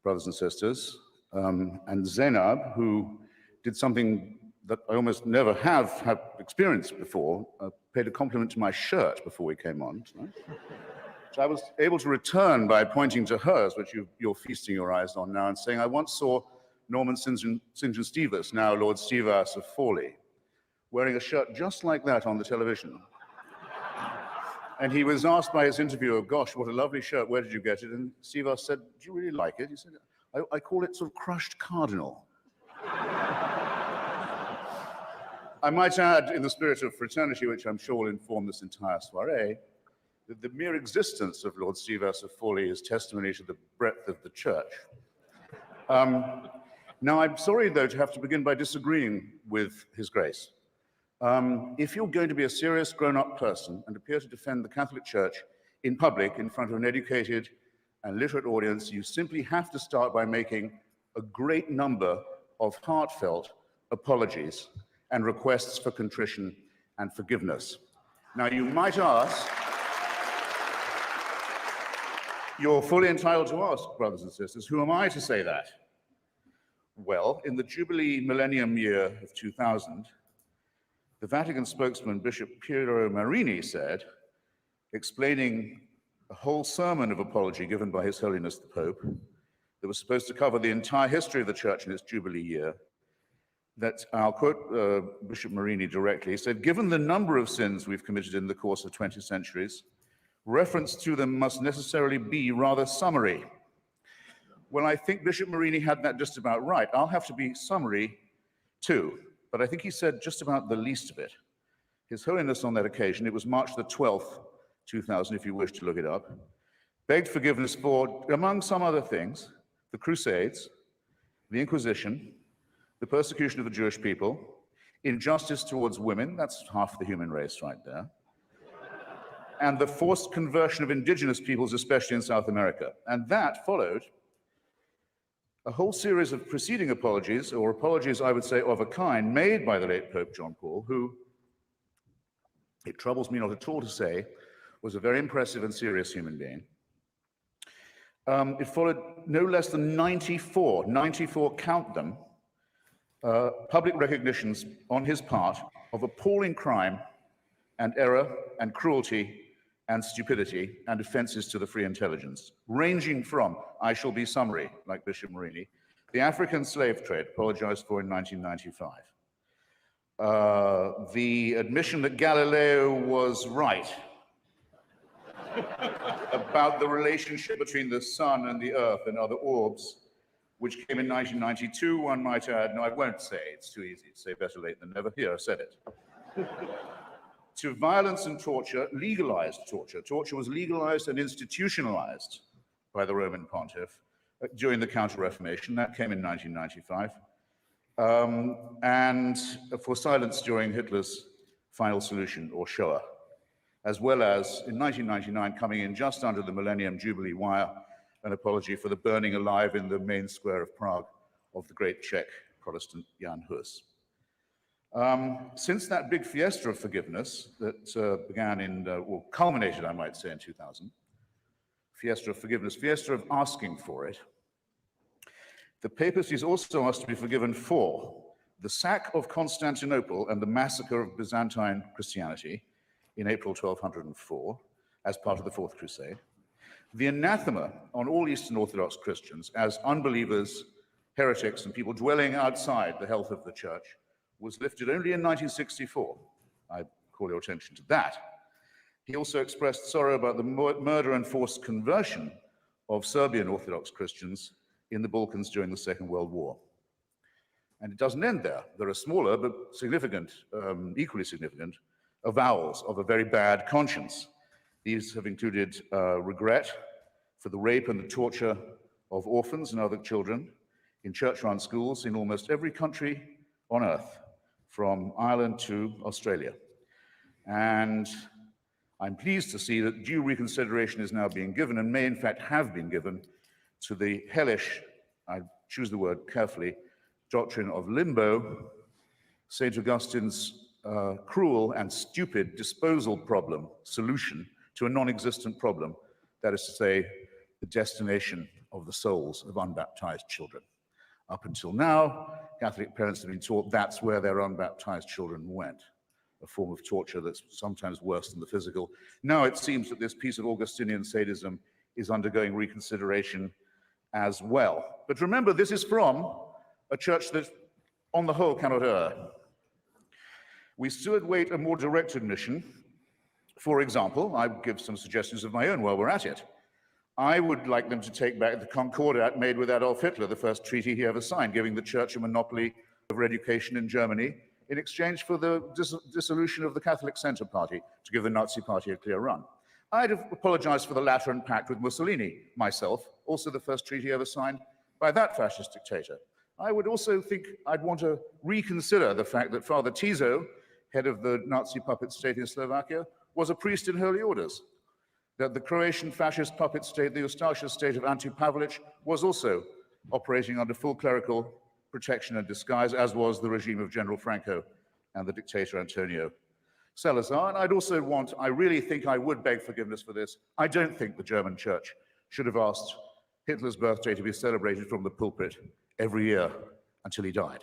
brothers and sisters, and Zainab, who did something that I almost never have had experienced before, paid a compliment to my shirt before we came on tonight, which I was able to return by pointing to hers, which you're feasting your eyes on now, and saying, I once saw Norman St. John Stevas, now Lord Stevas of Fawley, wearing a shirt just like that on the television. And he was asked by his interviewer, gosh, what a lovely shirt, where did you get it? And Stevas said, do you really like it? He said, I call it sort of crushed cardinal. I might add, in the spirit of fraternity, which I'm sure will inform this entire soiree, that the mere existence of Lord Stevas of Fawley is testimony to the breadth of the church. Now, I'm sorry, though, to have to begin by disagreeing with His Grace. If you're going to be a serious grown-up person and appear to defend the Catholic Church in public in front of an educated and literate audience, you simply have to start by making a great number of heartfelt apologies and requests for contrition and forgiveness. Now, you might ask, you're fully entitled to ask, brothers and sisters, who am I to say that? Well, in the Jubilee Millennium year of 2000, the Vatican spokesman, Bishop Piero Marini, said, explaining a whole sermon of apology given by His Holiness the Pope, that was supposed to cover the entire history of the Church in its Jubilee year, that, I'll quote Bishop Marini directly, said, given the number of sins we've committed in the course of 20 centuries, reference to them must necessarily be rather summary. Well, I think Bishop Marini had that just about right. I'll have to be summary too, but I think he said just about the least of it. His Holiness on that occasion, it was March the 12th, 2000, if you wish to look it up, begged forgiveness for, among some other things, the Crusades, the Inquisition, the persecution of the Jewish people, injustice towards women, that's half the human race right there, and the forced conversion of indigenous peoples, especially in South America. And that followed a whole series of preceding apologies, or apologies, I would say, of a kind, made by the late Pope John Paul, who, it troubles me not at all to say, was a very impressive and serious human being. It followed no less than 94, count them, public recognitions on his part of appalling crime and error and cruelty and stupidity and offenses to the free intelligence, ranging from, I shall be summary, like Bishop Marini, the African slave trade, apologized for in 1995. The admission that Galileo was right about the relationship between the sun and the earth and other orbs, which came in 1992, one might add. No, I won't say, it's too easy to say better late than never. Here, I said it. To violence and torture, legalized torture. Torture was legalized and institutionalized by the Roman pontiff during the Counter-Reformation. That came in 1995. And for silence during Hitler's final solution, or Shoah, as well as in 1999, coming in just under the Millennium Jubilee wire, an apology for the burning alive in the main square of Prague of the great Czech Protestant Jan Hus. Since that big fiesta of forgiveness that began in, or culminated, I might say, in 2000, fiesta of forgiveness, fiesta of asking for it, the papacy is also asked to be forgiven for the sack of Constantinople and the massacre of Byzantine Christianity in April 1204 as part of the Fourth Crusade, the anathema on all Eastern Orthodox Christians as unbelievers, heretics, and people dwelling outside the health of the church was lifted only in 1964. I call your attention to that. He also expressed sorrow about the murder and forced conversion of Serbian Orthodox Christians in the Balkans during the Second World War. And it doesn't end there. There are smaller but significant, equally significant, avowals of a very bad conscience. These have included regret for the rape and the torture of orphans and other children in church-run schools in almost every country on earth, from Ireland to Australia. And I'm pleased to see that due reconsideration is now being given, and may in fact have been given, to the hellish, I choose the word carefully, Doctrine of Limbo, St. Augustine's cruel and stupid disposal solution to a non-existent problem, that is to say, the destination of the souls of unbaptized children. Up until now, Catholic parents have been taught that's where their unbaptized children went, a form of torture that's sometimes worse than the physical. Now it seems that this piece of Augustinian sadism is undergoing reconsideration as well. But remember, this is from a church that, on the whole, cannot err. We still await a more direct admission. For example, I give some suggestions of my own while we're at it. I would like them to take back the Concordat made with Adolf Hitler, the first treaty he ever signed, giving the church a monopoly over education in Germany in exchange for the dissolution of the Catholic Centre Party to give the Nazi Party a clear run. I'd have apologized for the Lateran Pact with Mussolini, myself, also the first treaty ever signed by that fascist dictator. I would also think I'd want to reconsider the fact that Father Tiso, head of the Nazi puppet state in Slovakia, was a priest in holy orders, that the Croatian fascist puppet state, the Ustaša state of Ante Pavelić, was also operating under full clerical protection and disguise, as was the regime of General Franco and the dictator Antonio Salazar. And I'd also want, I really think I would beg forgiveness for this. I don't think the German church should have asked Hitler's birthday to be celebrated from the pulpit every year until he died.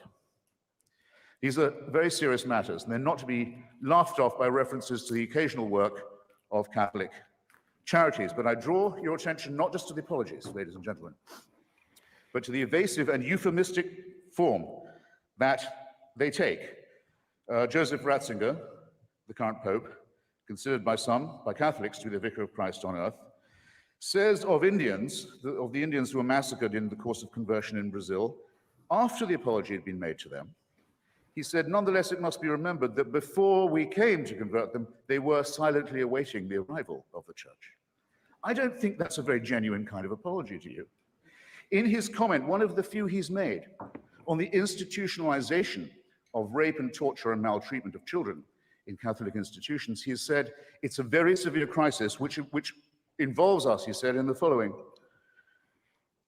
These are very serious matters, and they're not to be laughed off by references to the occasional work of Catholic charities. But I draw your attention not just to the apologies, ladies and gentlemen, but to the evasive and euphemistic form that they take. Joseph Ratzinger, the current Pope, considered by some, by Catholics, to be the Vicar of Christ on earth, says of Indians, of the Indians who were massacred in the course of conversion in Brazil, after the apology had been made to them, he said, nonetheless, it must be remembered that before we came to convert them, they were silently awaiting the arrival of the church. I don't think that's a very genuine kind of apology to you. In his comment, one of the few he's made on the institutionalization of rape and torture and maltreatment of children in Catholic institutions, he has said, it's a very severe crisis which involves us, he said, in the following: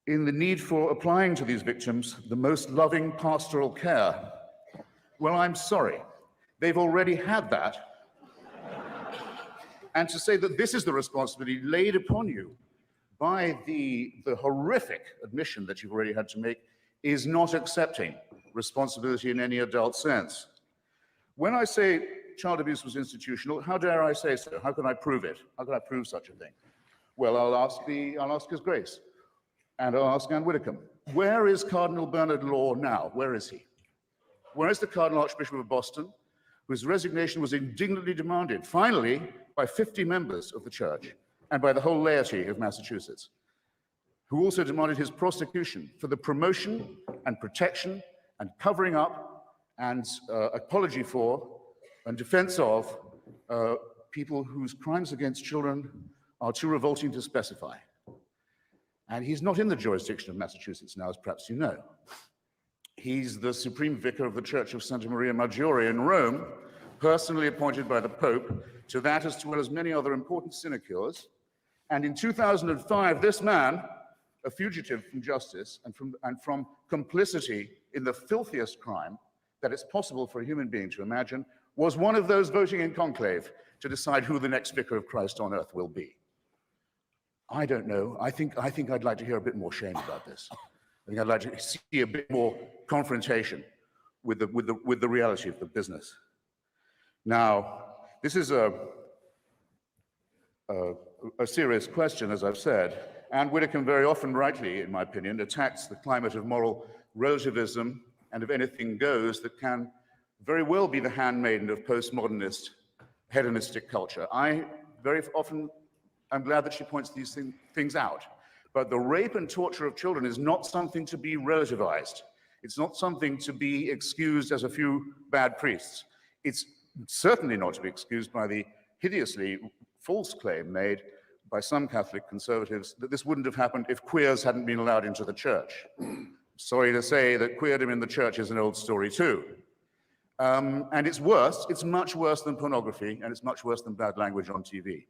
in the need for applying to these victims the most loving pastoral care. Well, I'm sorry, they've already had that. And to say that this is the responsibility laid upon you by the horrific admission that you've already had to make is not accepting responsibility in any adult sense. When I say child abuse was institutional, how dare I say so? How can I prove it? How can I prove such a thing? Well, I'll ask His Grace, and I'll ask Anne Widdecombe. Where is Cardinal Bernard Law now? Where is he? Where is the Cardinal Archbishop of Boston, whose resignation was indignantly demanded, finally, by 50 members of the church and by the whole laity of Massachusetts, who also demanded his prosecution for the promotion and protection and covering up and apology for and defense of people whose crimes against children are too revolting to specify. And he's not in the jurisdiction of Massachusetts now, as perhaps you know. He's the Supreme Vicar of the Church of Santa Maria Maggiore in Rome, personally appointed by the Pope to that as well as many other important sinecures. And in 2005, this man, a fugitive from justice and from complicity in the filthiest crime that it's possible for a human being to imagine, was one of those voting in conclave to decide who the next Vicar of Christ on earth will be. I don't know. I think I'd like to hear a bit more shame about this. I think I'd like to see a bit more confrontation with the reality of the business. Now, this is a serious question, as I've said. Anne Widdecombe very often, rightly, in my opinion, attacks the climate of moral relativism and of anything goes that can very well be the handmaiden of postmodernist hedonistic culture. I very often am glad that she points these things out. But the rape and torture of children is not something to be relativized. It's not something to be excused as a few bad priests. It's certainly not to be excused by the hideously false claim made by some Catholic conservatives that this wouldn't have happened if queers hadn't been allowed into the church. Sorry to say that queerdom in the church is an old story too. And it's worse, it's much worse than pornography, and it's much worse than bad language on TV.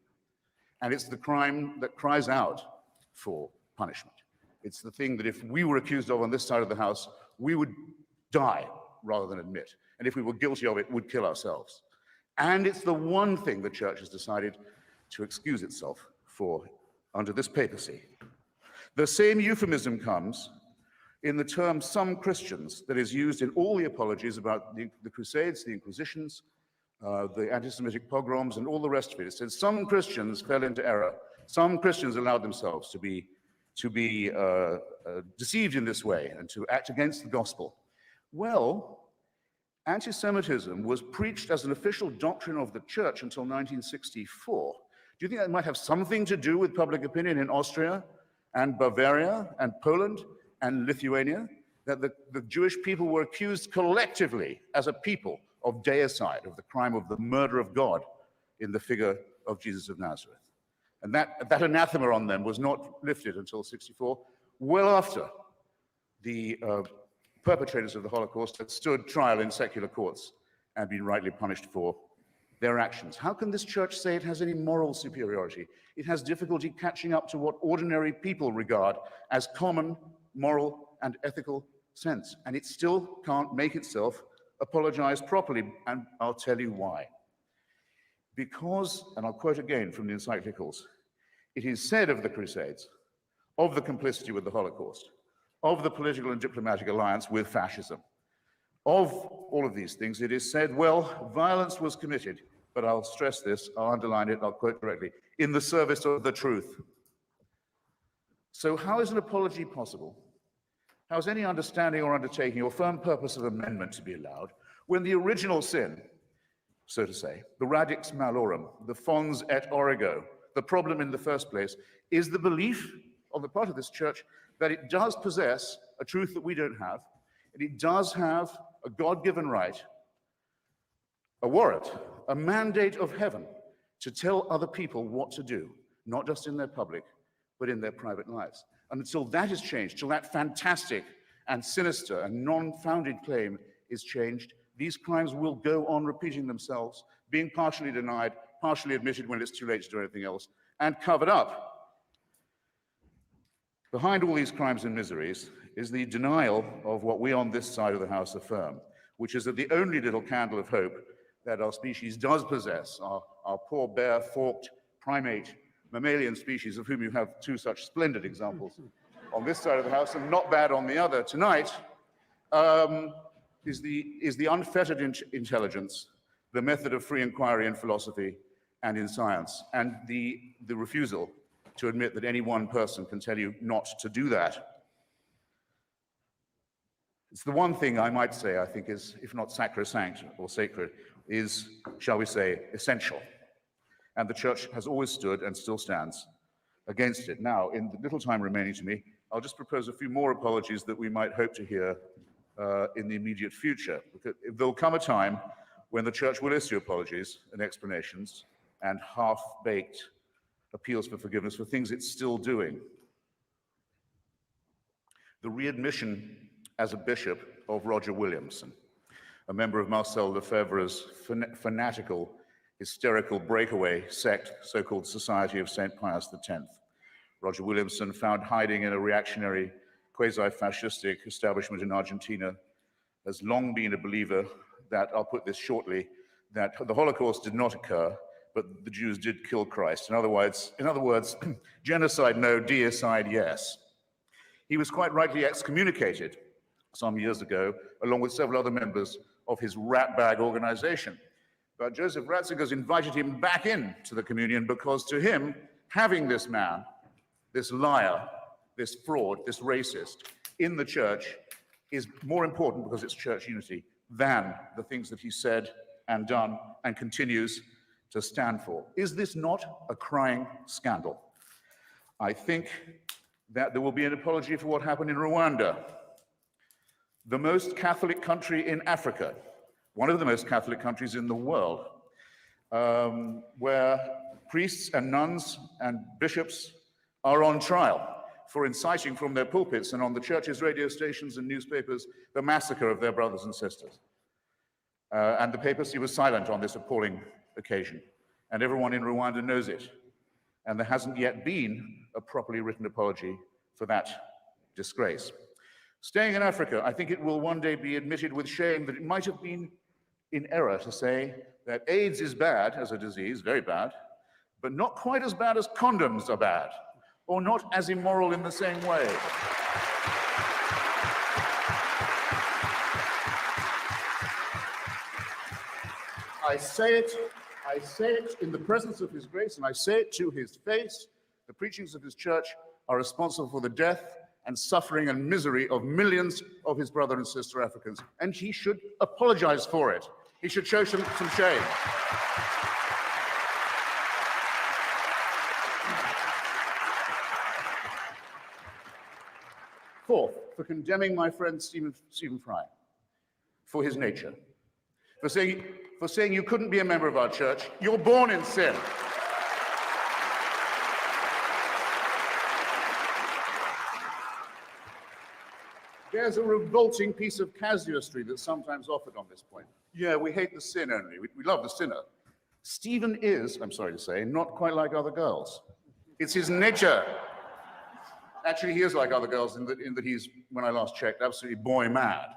And it's the crime that cries out for punishment. It's the thing that if we were accused of on this side of the house, we would die rather than admit. And if we were guilty of it, would kill ourselves. And it's the one thing the church has decided to excuse itself for under this papacy. The same euphemism comes in the term some Christians that is used in all the apologies about the Crusades, the Inquisitions, the anti-Semitic pogroms, and all the rest of it. It says some Christians fell into error. Some Christians allowed themselves to be deceived in this way and to act against the gospel. Well, anti-Semitism was preached as an official doctrine of the church until 1964. Do you think that might have something to do with public opinion in Austria and Bavaria and Poland and Lithuania? That the Jewish people were accused collectively as a people of deicide, of the crime of the murder of God in the figure of Jesus of Nazareth. And that anathema on them was not lifted until 64, well after the perpetrators of the Holocaust had stood trial in secular courts and been rightly punished for their actions. How can this church say it has any moral superiority? It has difficulty catching up to what ordinary people regard as common moral and ethical sense, and it still can't make itself apologize properly, and I'll tell you why. Because, and I'll quote again from the encyclicals, it is said of the Crusades, of the complicity with the Holocaust, of the political and diplomatic alliance with fascism, of all of these things, it is said, well, violence was committed, but I'll stress this, I'll underline it, I'll quote directly, in the service of the truth. So how is an apology possible? How is any understanding or undertaking or firm purpose of amendment to be allowed when the original sin, so to say, the radix malorum, the fons et origo, the problem in the first place, is the belief on the part of this church that it does possess a truth that we don't have, and it does have a God-given right, a warrant, a mandate of heaven to tell other people what to do, not just in their public, but in their private lives. And until that is changed, till that fantastic and sinister and non-founded claim is changed, these crimes will go on repeating themselves, being partially denied, partially admitted when it's too late to do anything else, and covered up. Behind all these crimes and miseries is the denial of what we on this side of the House affirm, which is that the only little candle of hope that our species does possess, our poor, bare, forked, primate, mammalian species, of whom you have two such splendid examples on this side of the House and not bad on the other tonight, is the unfettered intelligence, the method of free inquiry in philosophy and in science, and the refusal to admit that any one person can tell you not to do that. It's the one thing I might say, I think, is, if not sacrosanct or sacred, is, shall we say, essential. And the church has always stood and still stands against it. Now, in the little time remaining to me, I'll just propose a few more apologies that we might hope to hear in the immediate future. Because there'll come a time when the church will issue apologies and explanations and half-baked appeals for forgiveness for things it's still doing. The readmission as a bishop of Roger Williamson, a member of Marcel Lefebvre's fanatical, hysterical breakaway sect, so-called Society of St. Pius X. Roger Williamson, found hiding in a reactionary, quasi-fascistic establishment in Argentina, has long been a believer that, I'll put this shortly, that the Holocaust did not occur, but the Jews did kill Christ. In other words, genocide no, deicide yes. He was quite rightly excommunicated some years ago, along with several other members of his ratbag organization. But Joseph Ratzinger's invited him back in to the communion because to him, having this man, this liar, this fraud, this racist in the church is more important because it's church unity than the things that he said and done and continues to stand for. Is this not a crying scandal? I think that there will be an apology for what happened in Rwanda, the most Catholic country in Africa, one of the most Catholic countries in the world, where priests and nuns and bishops are on trial for inciting from their pulpits and on the church's radio stations and newspapers the massacre of their brothers and sisters. And the papacy was silent on this appalling occasion, and everyone in Rwanda knows it. And there hasn't yet been a properly written apology for that disgrace. Staying in Africa, I think it will one day be admitted with shame that it might have been in error to say that AIDS is bad as a disease, very bad, but not quite as bad as condoms are bad, or not as immoral in the same way. I say it in the presence of His grace, and I say it to His face. The preachings of His church are responsible for the death and suffering and misery of millions of His brother and sister Africans, and He should apologize for it. He should show some shame. Fourth, for condemning my friend Stephen Fry for his nature, for saying you couldn't be a member of our church, you're born in sin. There's a revolting piece of casuistry that's sometimes offered on this point. Yeah, we hate the sin only. We love the sinner. Stephen is, I'm sorry to say, not quite like other girls. It's his nature. Actually, he is like other girls in that he's, when I last checked, absolutely boy mad.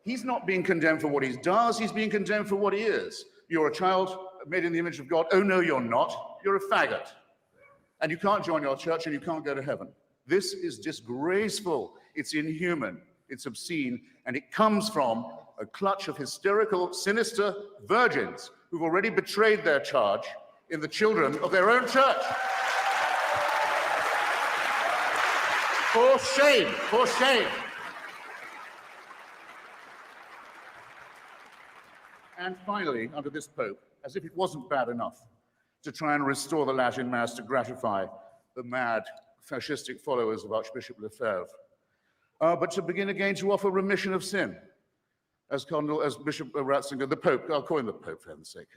He's not being condemned for what he does, he's being condemned for what he is. You're a child made in the image of God. Oh, no, you're not. You're a faggot. And you can't join your church and you can't go to heaven. This is disgraceful. It's inhuman. It's obscene. And it comes from a clutch of hysterical, sinister virgins who've already betrayed their charge in the children of their own church. For shame, for shame. And finally, under this Pope, as if it wasn't bad enough, to try and restore the Latin Mass to gratify the mad fascistic followers of Archbishop Lefebvre, but to begin again to offer remission of sin, as Bishop Ratzinger, the Pope, I'll call him the Pope for heaven's sake,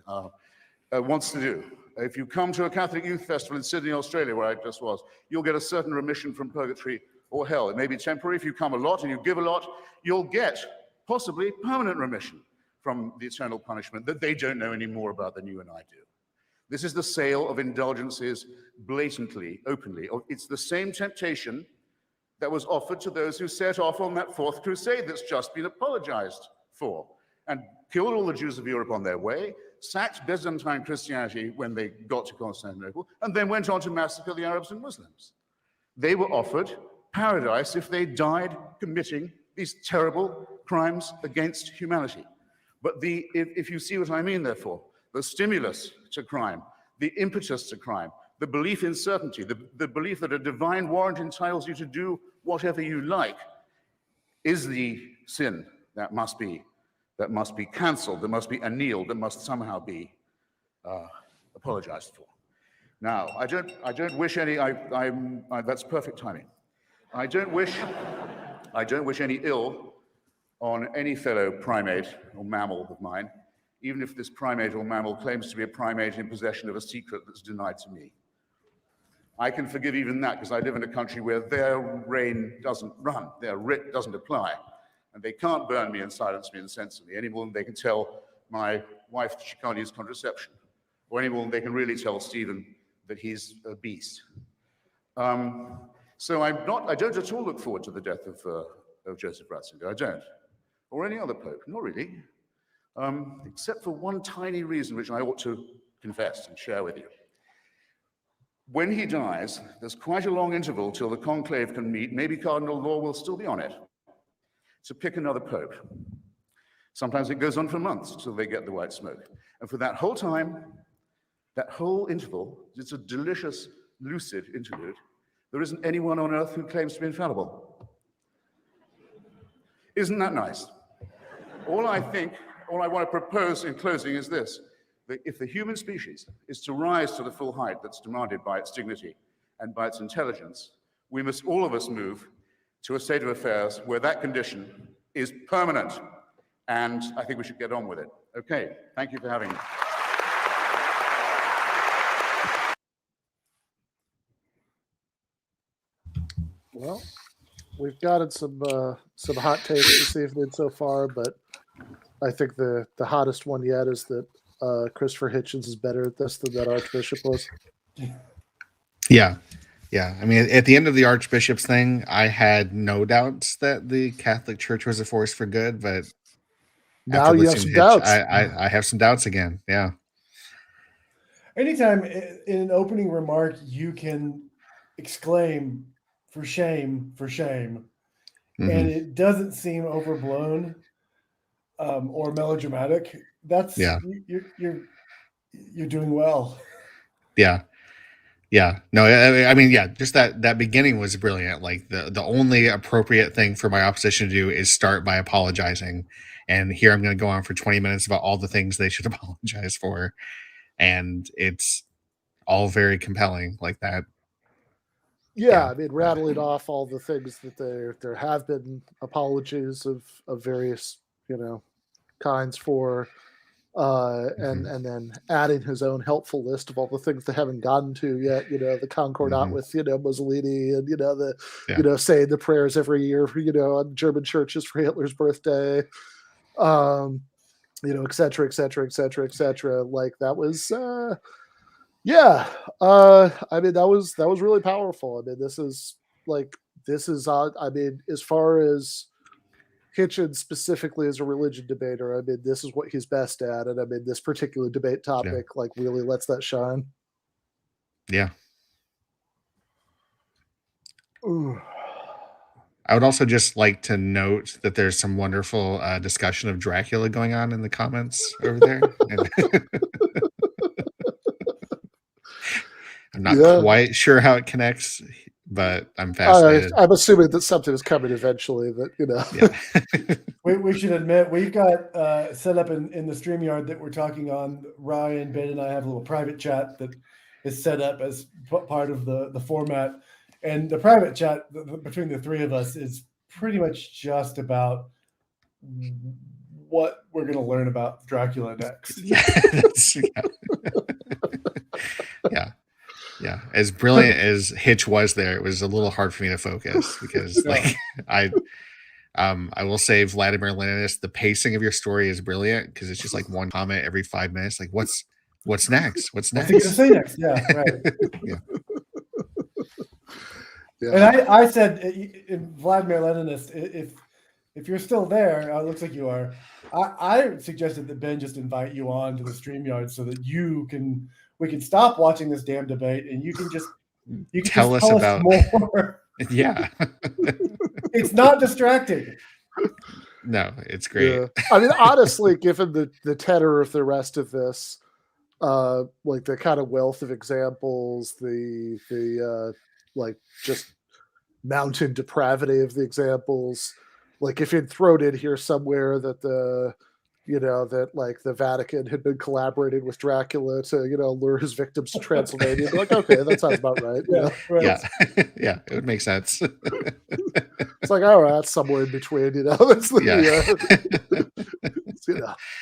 wants to do. If you come to a Catholic youth festival in Sydney, Australia, where I just was, you'll get a certain remission from purgatory or hell. It may be temporary. If you come a lot and you give a lot, you'll get possibly permanent remission from the eternal punishment that they don't know any more about than you and I do. This is the sale of indulgences blatantly, openly. It's the same temptation that was offered to those who set off on that fourth crusade that's just been apologized for and killed all the Jews of Europe on their way, sacked Byzantine Christianity when they got to Constantinople, and then went on to massacre the Arabs and Muslims. They were offered paradise if they died committing these terrible crimes against humanity. But if you see what I mean, therefore, the stimulus to crime, the impetus to crime, the belief in certainty, the belief that a divine warrant entitles you to do whatever you like, is the sin that must be cancelled, that must be annealed, that must somehow be apologized for. Now, I don't wish any. That's perfect timing. I don't wish any ill on any fellow primate or mammal of mine, even if this primate or mammal claims to be a primate in possession of a secret that's denied to me. I can forgive even that because I live in a country where their reign doesn't run, their writ doesn't apply, and they can't burn me and silence me and censor me any more than they can tell my wife that she can't use contraception, or any more than they can really tell Stephen that he's a beast. So I don't at all look forward to the death of Joseph Ratzinger. I don't, or any other pope, not really, except for one tiny reason which I ought to confess and share with you. When he dies, there's quite a long interval till the conclave can meet. Maybe Cardinal Law will still be on it to pick another pope. Sometimes it goes on for months till they get the white smoke. And for that whole time, that whole interval, it's a delicious, lucid interlude, there isn't anyone on earth who claims to be infallible. Isn't that nice? All I want to propose in closing is this, that if the human species is to rise to the full height that's demanded by its dignity and by its intelligence, we must all of us move to a state of affairs where that condition is permanent. And I think we should get on with it. Okay, thank you for having me. Well, we've gotten some hot takes this evening so far, but I think the hottest one yet is that Christopher Hitchens is better at this than that Archbishop was. Yeah. I mean, at the end of the Archbishop's thing, I had no doubts that the Catholic Church was a force for good, but now you have some doubts. I have some doubts again. Yeah. Anytime in an opening remark you can exclaim for shame, mm-hmm. and it doesn't seem overblown or melodramatic, that's you're doing well. Yeah. No, I mean, just that beginning was brilliant. Like the only appropriate thing for my opposition to do is start by apologizing. And here I'm going to go on for 20 minutes about all the things they should apologize for. And it's all very compelling like that. Yeah, I mean, rattling off all the things that there have been apologies of various, kinds for, and then adding his own helpful list of all the things they haven't gotten to yet. The Concordat with Mussolini, and saying the prayers every year for on German churches for Hitler's birthday, et cetera, et cetera, et cetera, et cetera. Like that was. I mean, that was really powerful. I mean, this is I mean, as far as Hitchens specifically as a religion debater, I mean, this is what he's best at. And I mean, this particular debate topic, really lets that shine. Yeah. Ooh. I would also just like to note that there's some wonderful discussion of Dracula going on in the comments over there. I'm not quite sure how it connects, but I'm fascinated. I'm assuming that something is coming eventually. That Yeah. We should admit we've got set up in the StreamYard that we're talking on. Ryan, Ben, and I have a little private chat that is set up as part of the format, and the private chat between the three of us is pretty much just about what we're going to learn about Dracula next. Yeah. As brilliant as Hitch was there, it was a little hard for me to focus because I will say, Vladimir Leninist, the pacing of your story is brilliant because it's just like one comment every 5 minutes. Like, what's next? What's next? What's he going to say next? Yeah, right. Yeah. And I said, in Vladimir Leninist, if you're still there, it looks like you are. I suggested that Ben just invite you on to the StreamYard so that we can stop watching this damn debate and you can tell us about more. Yeah. It's not distracting. No, it's great. Yeah. I mean, honestly, given the tenor of the rest of this, like the kind of wealth of examples, the like just mountain depravity of the examples, like if you'd thrown in here somewhere that that like the Vatican had been collaborating with Dracula to lure his victims to Transylvania, like, okay, that sounds about right. Right. Yeah, it would make sense. It's like, all right, that's somewhere in between, It's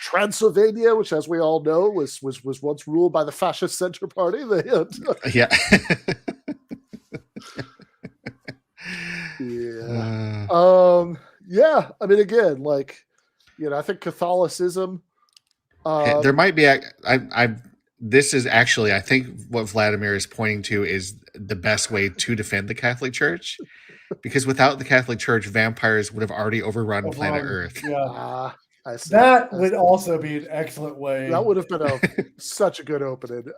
Transylvania, which, as we all know, was once ruled by the fascist Center Party. Yeah. Yeah. I mean, again, like, I think Catholicism. There might be. This is actually, I think, what Vladimir is pointing to is the best way to defend the Catholic Church, because without the Catholic Church, vampires would have already overrun planet Earth. Yeah. I see. That would also be an excellent way. That would have been such a good opening. They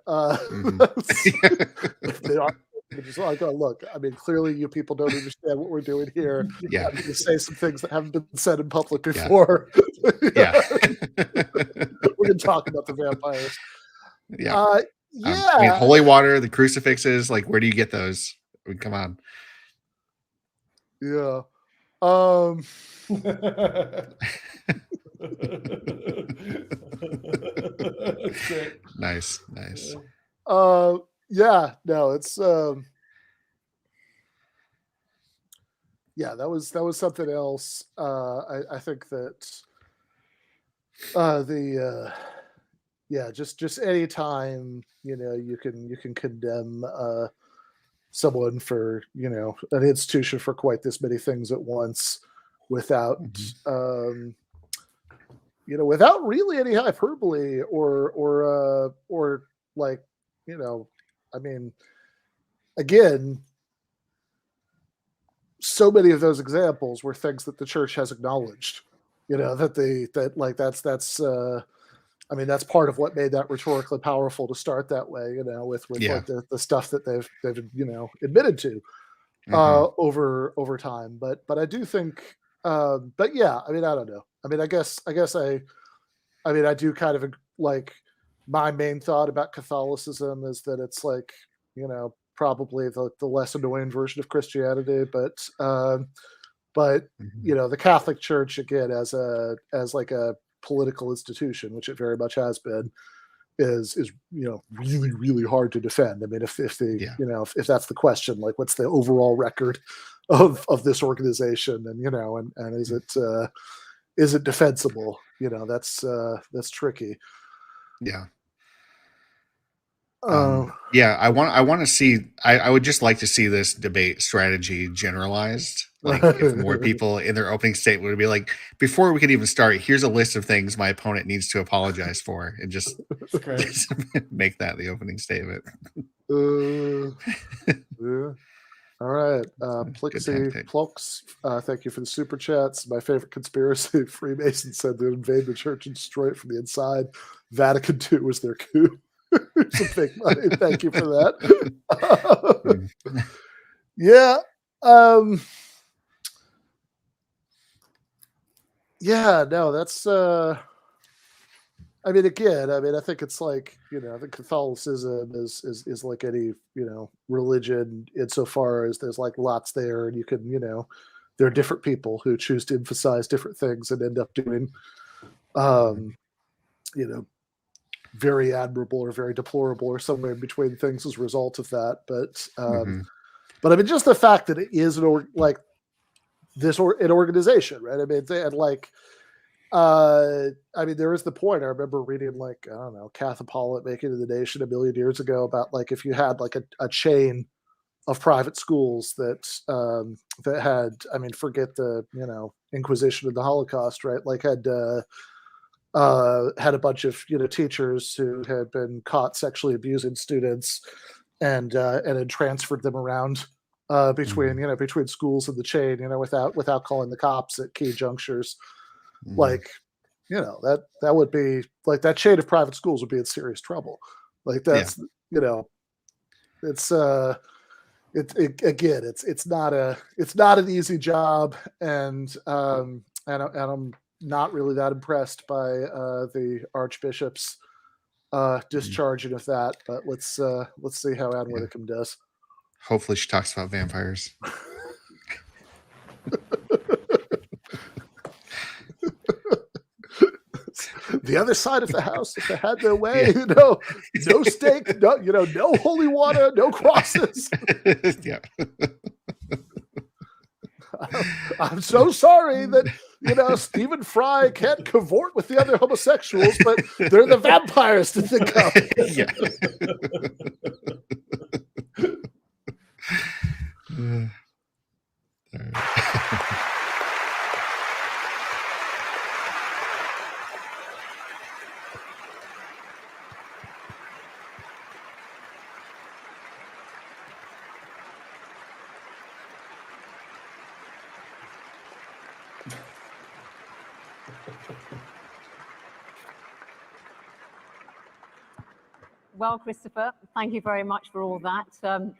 are just like, oh, look, I mean, clearly you people don't understand what we're doing here. Yeah. I'm going to say some things that haven't been said in public before. Yeah. We're going to talk about the vampires. Yeah. I mean, holy water, the crucifixes, like, where do you get those? I mean, come on. Yeah. Nice. Yeah, no, it's that was something else. I think that just any time you can condemn someone for an institution for quite this many things at once without without really any hyperbole or like I mean, again, so many of those examples were things that the church has acknowledged, I mean, that's part of what made that rhetorically powerful to start that way, with like the stuff that they've admitted to over time. But I do think, but yeah, I mean, I don't know. I mean, I guess I do kind of like, my main thought about Catholicism is that it's like, probably the less annoying version of Christianity, but the Catholic Church, again, as like a political institution, which it very much has been, is really, really hard to defend. I mean, if that's the question, like, what's the overall record of this organization, and and is it defensible? That's tricky. Yeah. I want to see. I would just like to see this debate strategy generalized. Like, if more people in their opening statement would be like, before we could even start, here's a list of things my opponent needs to apologize for, and just make that the opening statement. Yeah. All right. Plixie Plux, thank you for the super chats. My favorite conspiracy, Freemasons said they'd invade the church and destroy it from the inside. Vatican II was their coup. Some fake money. Thank you for that. Yeah. Yeah, no, that's I mean, again, I think it's like, I think Catholicism is like any, religion insofar as there's like lots there, and you can, there are different people who choose to emphasize different things and end up doing, very admirable or very deplorable or somewhere in between things as a result of that. But I mean, just the fact that it is an organization, right? I mean, and like, I mean, there is the point. I remember reading, like, I don't know, Catholic Pollitt making in the Nation a million years ago about, like, if you had like a chain of private schools that had, I mean, forget the Inquisition and the Holocaust, right? Like had a bunch of teachers who had been caught sexually abusing students, and had transferred them around between schools in the chain, without calling the cops at key junctures. Like, that would be like, that chain of private schools would be in serious trouble. Like, that's it's it's not an easy job, and I'm not really that impressed by the Archbishop's discharging of that. But let's see how Anne Widdecombe does. Hopefully, she talks about vampires. The other side of the house, if they had their way, no stake, no holy water, no crosses. Yeah. I'm so sorry that Stephen Fry can't cavort with the other homosexuals, but they're the vampires to think of. Well, Christopher, thank you very much for all that.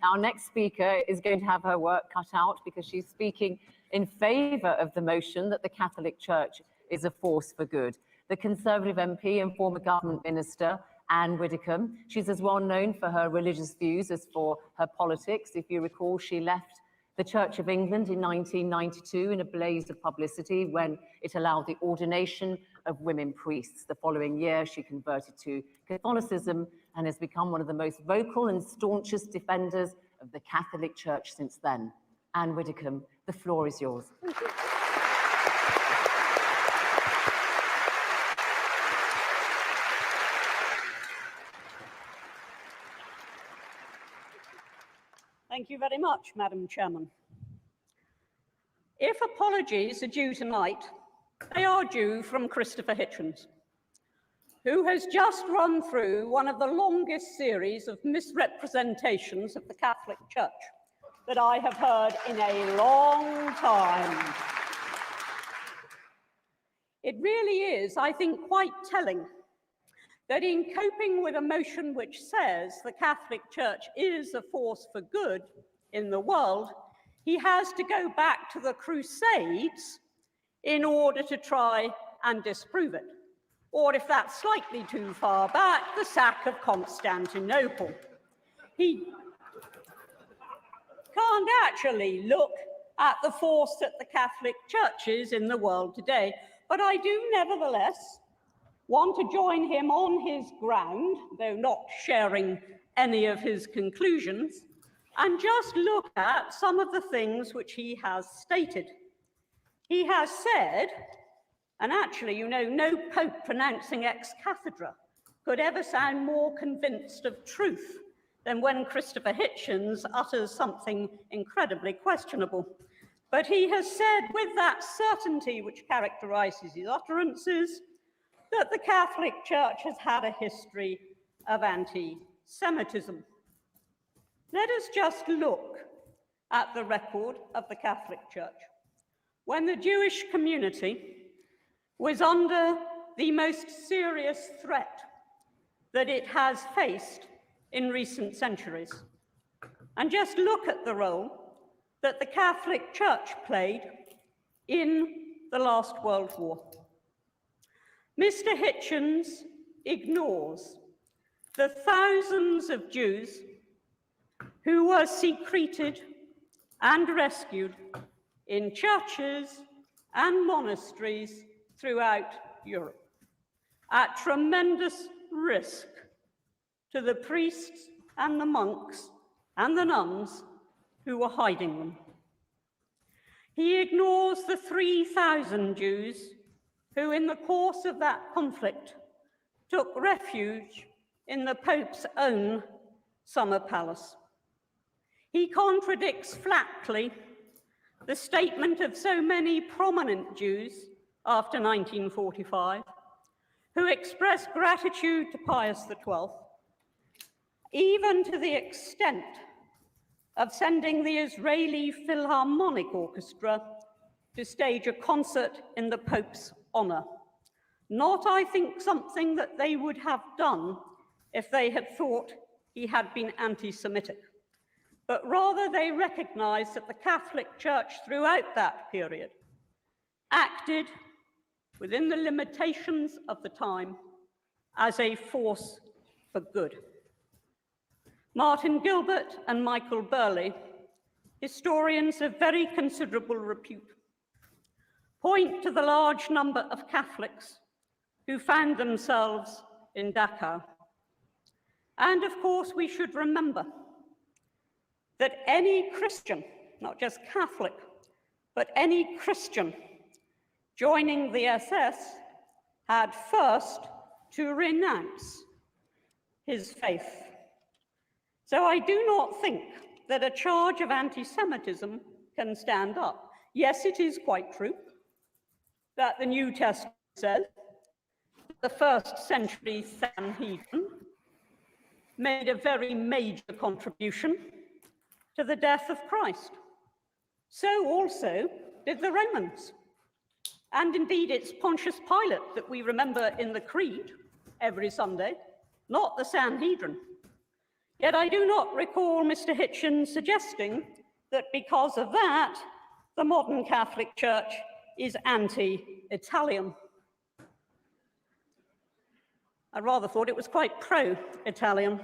Our next speaker is going to have her work cut out because she's speaking in favor of the motion that the Catholic Church is a force for good. The Conservative MP and former government minister, Anne Widdecombe, she's as well known for her religious views as for her politics. If you recall, she left the Church of England in 1992 in a blaze of publicity when it allowed the ordination of women priests. The following year, she converted to Catholicism and has become one of the most vocal and staunchest defenders of the Catholic Church since then. Anne Widdecombe, the floor is yours. Thank you very much, Madam Chairman. If apologies are due tonight, they are due from Christopher Hitchens, who has just run through one of the longest series of misrepresentations of the Catholic Church that I have heard in a long time. It really is, I think, quite telling that in coping with a motion which says the Catholic Church is a force for good in the world, he has to go back to the Crusades in order to try and disprove it. Or if that's slightly too far back, the sack of Constantinople. He can't actually look at the force that the Catholic Church is in the world today, but I do nevertheless want to join him on his ground, though not sharing any of his conclusions, and just look at some of the things which he has stated. He has said, and actually, no pope pronouncing ex cathedra could ever sound more convinced of truth than when Christopher Hitchens utters something incredibly questionable. But he has said with that certainty which characterizes his utterances that the Catholic Church has had a history of anti-Semitism. Let us just look at the record of the Catholic Church. When the Jewish community was under the most serious threat that it has faced in recent centuries, and just look at the role that the Catholic Church played in the last World War. Mr. Hitchens ignores the thousands of Jews who were secreted and rescued in churches and monasteries throughout Europe, at tremendous risk to the priests and the monks and the nuns who were hiding them. He ignores the 3,000 Jews who, in the course of that conflict, took refuge in the Pope's own summer palace. He contradicts flatly the statement of so many prominent Jews after 1945 who expressed gratitude to Pius XII, even to the extent of sending the Israeli Philharmonic Orchestra to stage a concert in the Pope's honor. Not, I think, something that they would have done if they had thought he had been anti-Semitic, but rather they recognized that the Catholic Church throughout that period acted within the limitations of the time as a force for good. Martin Gilbert and Michael Burley, historians of very considerable repute, point to the large number of Catholics who found themselves in Dachau. And of course, we should remember that any Christian, not just Catholic, but any Christian joining the SS had first to renounce his faith. So I do not think that a charge of anti-Semitism can stand up. Yes, it is quite true that the New Testament says the first century Sanhedrin made a very major contribution to the death of Christ. So also did the Romans. And indeed, it's Pontius Pilate that we remember in the Creed every Sunday, not the Sanhedrin. Yet I do not recall Mr. Hitchens suggesting that because of that, the modern Catholic Church is anti-Italian. I rather thought it was quite pro-Italian.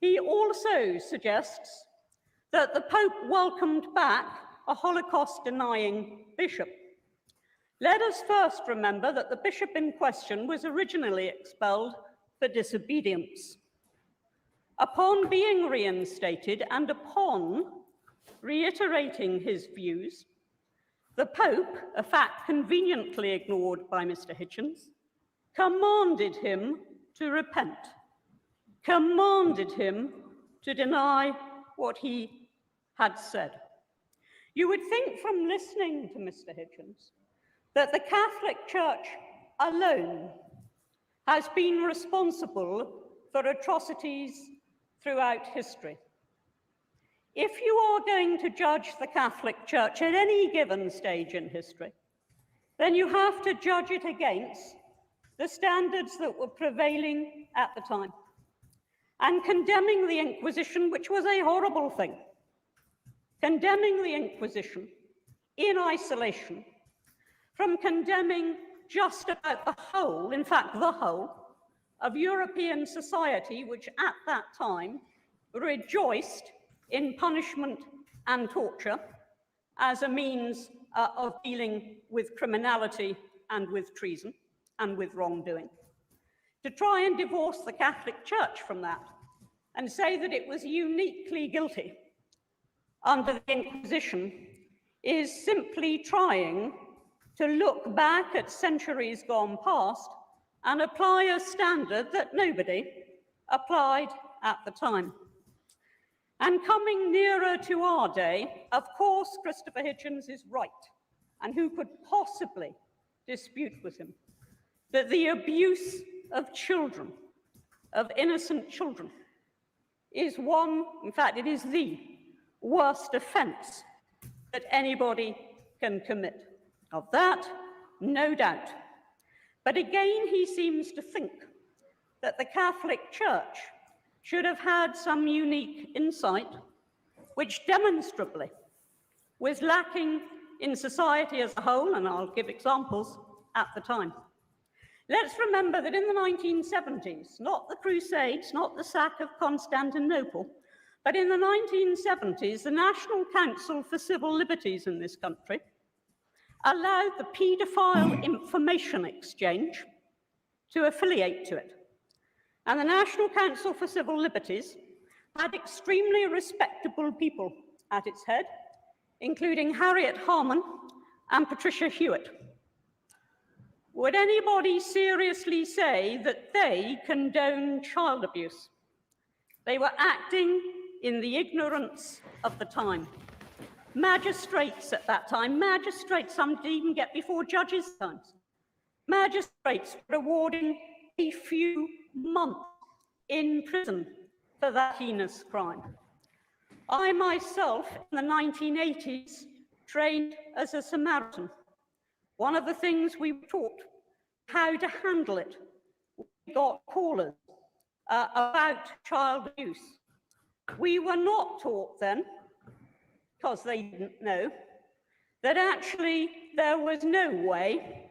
He also suggests that the Pope welcomed back a Holocaust-denying bishop. Let us first remember that the bishop in question was originally expelled for disobedience. Upon being reinstated and upon reiterating his views, the Pope, a fact conveniently ignored by Mr. Hitchens, commanded him to repent, commanded him to deny what he had said. You would think from listening to Mr. Hitchens that the Catholic Church alone has been responsible for atrocities throughout history. If you are going to judge the Catholic Church at any given stage in history, then you have to judge it against the standards that were prevailing at the time. And condemning the Inquisition, which was a horrible thing, condemning the Inquisition in isolation from condemning just about the whole, in fact, the whole, of European society, which at that time rejoiced in punishment and torture as a means of dealing with criminality and with treason and with wrongdoing. To try and divorce the Catholic Church from that and say that it was uniquely guilty under the Inquisition is simply trying to look back at centuries gone past and apply a standard that nobody applied at the time. And coming nearer to our day, of course, Christopher Hitchens is right, and who could possibly dispute with him, that the abuse of children, of innocent children, is one, in fact, it is the worst offense that anybody can commit. Of that, no doubt. But again, he seems to think that the Catholic Church should have had some unique insight, which demonstrably was lacking in society as a whole, and I'll give examples at the time. Let's remember that in the 1970s, not the Crusades, not the sack of Constantinople, but in the 1970s, the National Council for Civil Liberties in this country allowed the paedophile information exchange to affiliate to it. And the National Council for Civil Liberties had extremely respectable people at its head, including Harriet Harman and Patricia Hewitt. Would anybody seriously say that they condone child abuse? They were acting in the ignorance of the time. Magistrates at that time, magistrates, some didn't even get before judges' times. Magistrates were awarding a few months in prison for that heinous crime. I myself, in the 1980s, trained as a Samaritan. One of the things we were taught, how to handle it. We got callers about child abuse. We were not taught then, because they didn't know, that actually there was no way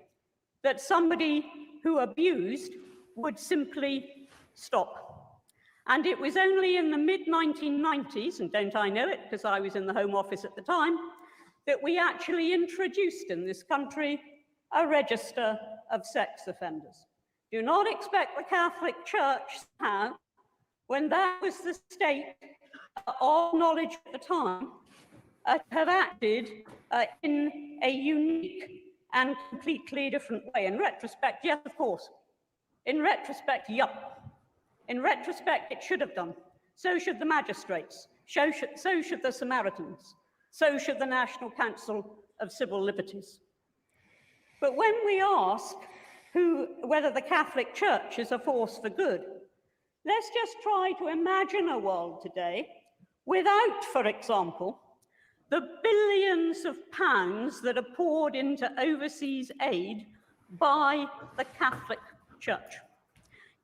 that somebody who abused would simply stop. And it was only in the mid-1990s, and don't I know it because I was in the Home Office at the time, that we actually introduced in this country a register of sex offenders. Do not expect the Catholic Church somehow, when that was the state of knowledge at the time, have acted in a unique and completely different way. In retrospect, yes, of course. In retrospect, yup. In retrospect, it should have done. So should the magistrates. So should the Samaritans. So should the National Council of Civil Liberties. But when we ask whether the Catholic Church is a force for good, let's just try to imagine a world today without, for example, the billions of pounds that are poured into overseas aid by the Catholic Church,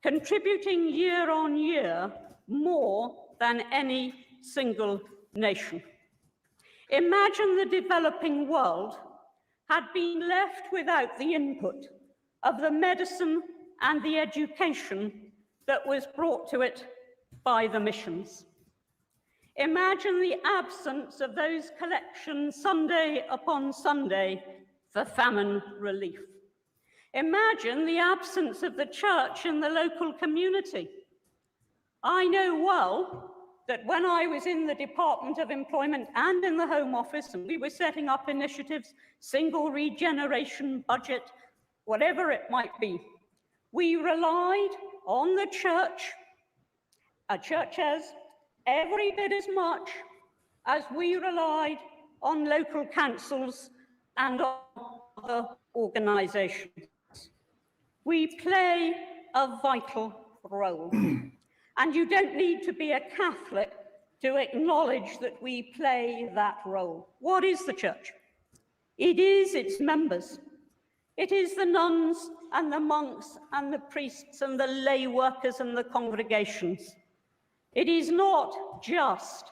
contributing year on year more than any single nation. Imagine the developing world had been left without the input of the medicine and the education that was brought to it by the missions. Imagine the absence of those collections Sunday upon Sunday for famine relief. Imagine the absence of the church in the local community. I know well that when I was in the Department of Employment and in the Home Office, and we were setting up initiatives, single regeneration budget, whatever it might be, we relied on the church, churches, every bit as much as we relied on local councils and on other organisations. We play a vital role. And you don't need to be a Catholic to acknowledge that we play that role. What is the church? It is its members. It is the nuns and the monks and the priests and the lay workers and the congregations. It is not just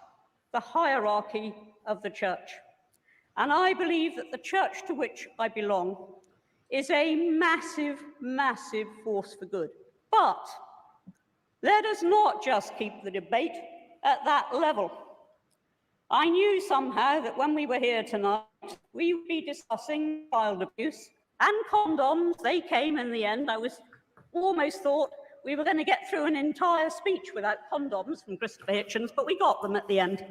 the hierarchy of the church. And I believe that the church to which I belong is a massive, massive force for good. But let us not just keep the debate at that level. I knew somehow that when we were here tonight, we would be discussing child abuse and condoms. They came in the end. I almost thought we were going to get through an entire speech without condoms from Christopher Hitchens, but we got them at the end.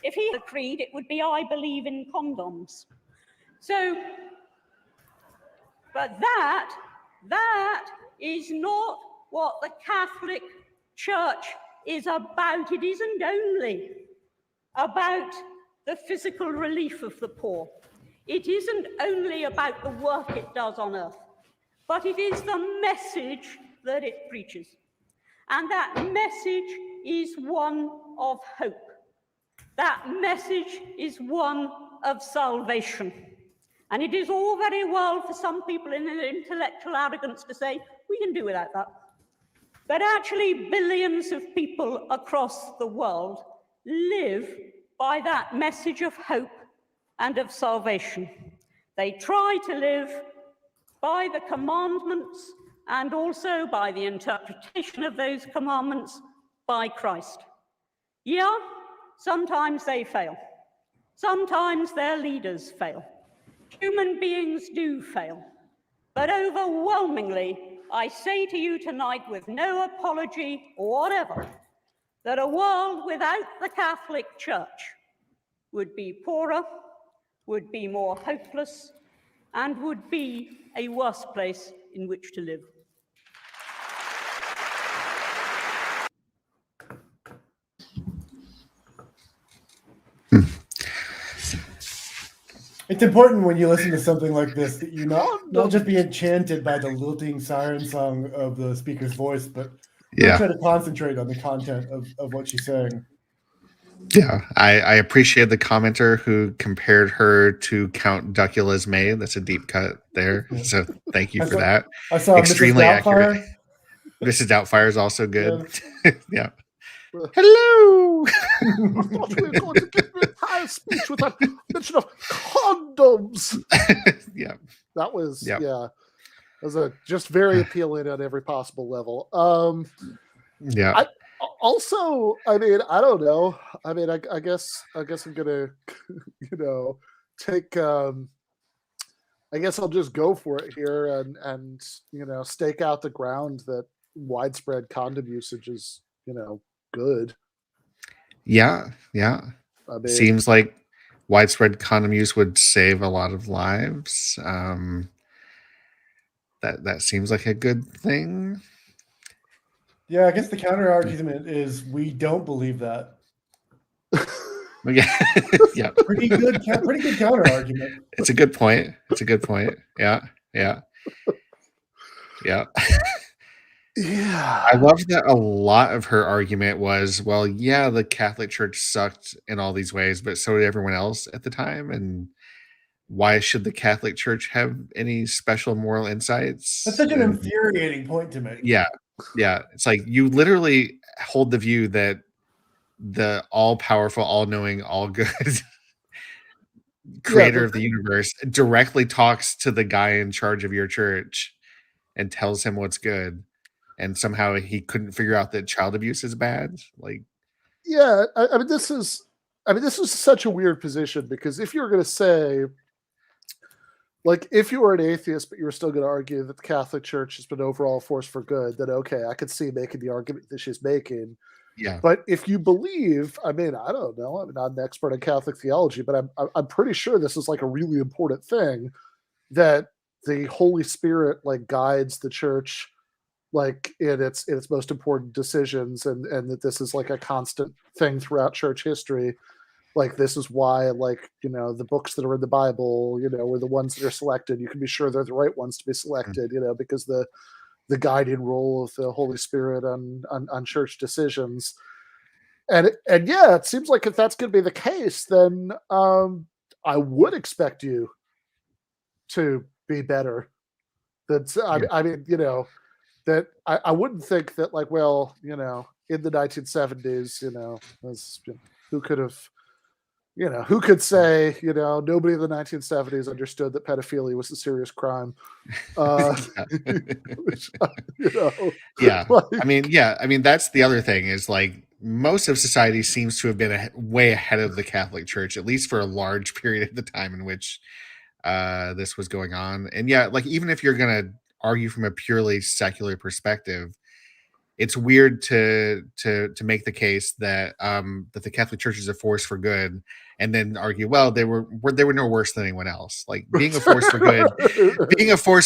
If he had a creed, it would be, I believe in condoms. So, but that is not what the Catholic Church is about. It isn't only about the physical relief of the poor. It isn't only about the work it does on earth, but it is the message that it preaches. And that message is one of hope. That message is one of salvation. And it is all very well for some people in their intellectual arrogance to say, we can do without that. But actually, billions of people across the world live by that message of hope and of salvation. They try to live by the commandments and also by the interpretation of those commandments by Christ. Yeah, sometimes they fail. Sometimes their leaders fail. Human beings do fail. But overwhelmingly, I say to you tonight with no apology or whatever, that a world without the Catholic Church would be poorer, would be more hopeless, and would be a worse place in which to live. It's important when you listen to something like this that you not just be enchanted by the lilting siren song of the speaker's voice, but try to concentrate on the content of what she's saying. Yeah, I appreciate the commenter who compared her to Count Duckula's maid. That's a deep cut there. So thank you for that. I saw extremely accurate. Mrs. Doubtfire is also good. Yeah. Hello. I thought we were going to get an entire speech with a mention of condoms. Yeah. That was That was just very appealing on every possible level. I mean, I don't know. I mean, I guess I'm gonna, take. I guess I'll just go for it here and stake out the ground that widespread condom usage is good. Yeah. I mean, seems like widespread condom use would save a lot of lives. That seems like a good thing. Yeah, I guess the counter argument is we don't believe that. Yeah. Pretty good counter argument. It's a good point. Yeah. Yeah. I love that a lot of her argument was, well, yeah, the Catholic Church sucked in all these ways, but so did everyone else at the time. And why should the Catholic Church have any special moral insights? That's such an infuriating point to make. Yeah. It's like you literally hold the view that the all-powerful, all-knowing, all-good creator of the universe directly talks to the guy in charge of your church and tells him what's good. And somehow he couldn't figure out that child abuse is bad. Like, yeah, I mean, this is such a weird position, because if you're going to say, like, if you were an atheist, but you were still going to argue that the Catholic Church has been overall a force for good, then okay, I could see making the argument that she's making. Yeah. But if you believe, I mean, I don't know, I'm not an expert in Catholic theology, but I'm pretty sure this is like a really important thing, that the Holy Spirit like guides the church like in its most important decisions, and that this is like a constant thing throughout church history. Like, this is why, like, the books that are in the Bible, were the ones that are selected. You can be sure they're the right ones to be selected, because the guiding role of the Holy Spirit on church decisions. And yeah, it seems like if that's going to be the case, then I would expect you to be better. I mean, that I wouldn't think that, like, well, in the 1970s, who could have, who could say, nobody in the 1970s understood that pedophilia was a serious crime. Which, yeah. Like, I mean, that's the other thing is, like, most of society seems to have been way ahead of the Catholic Church, at least for a large period of the time in which this was going on. And yeah, like, even if you're going to argue from a purely secular perspective, it's weird to make the case that that the Catholic Church is a force for good, and then argue, well, they were no worse than anyone else. Like, being a force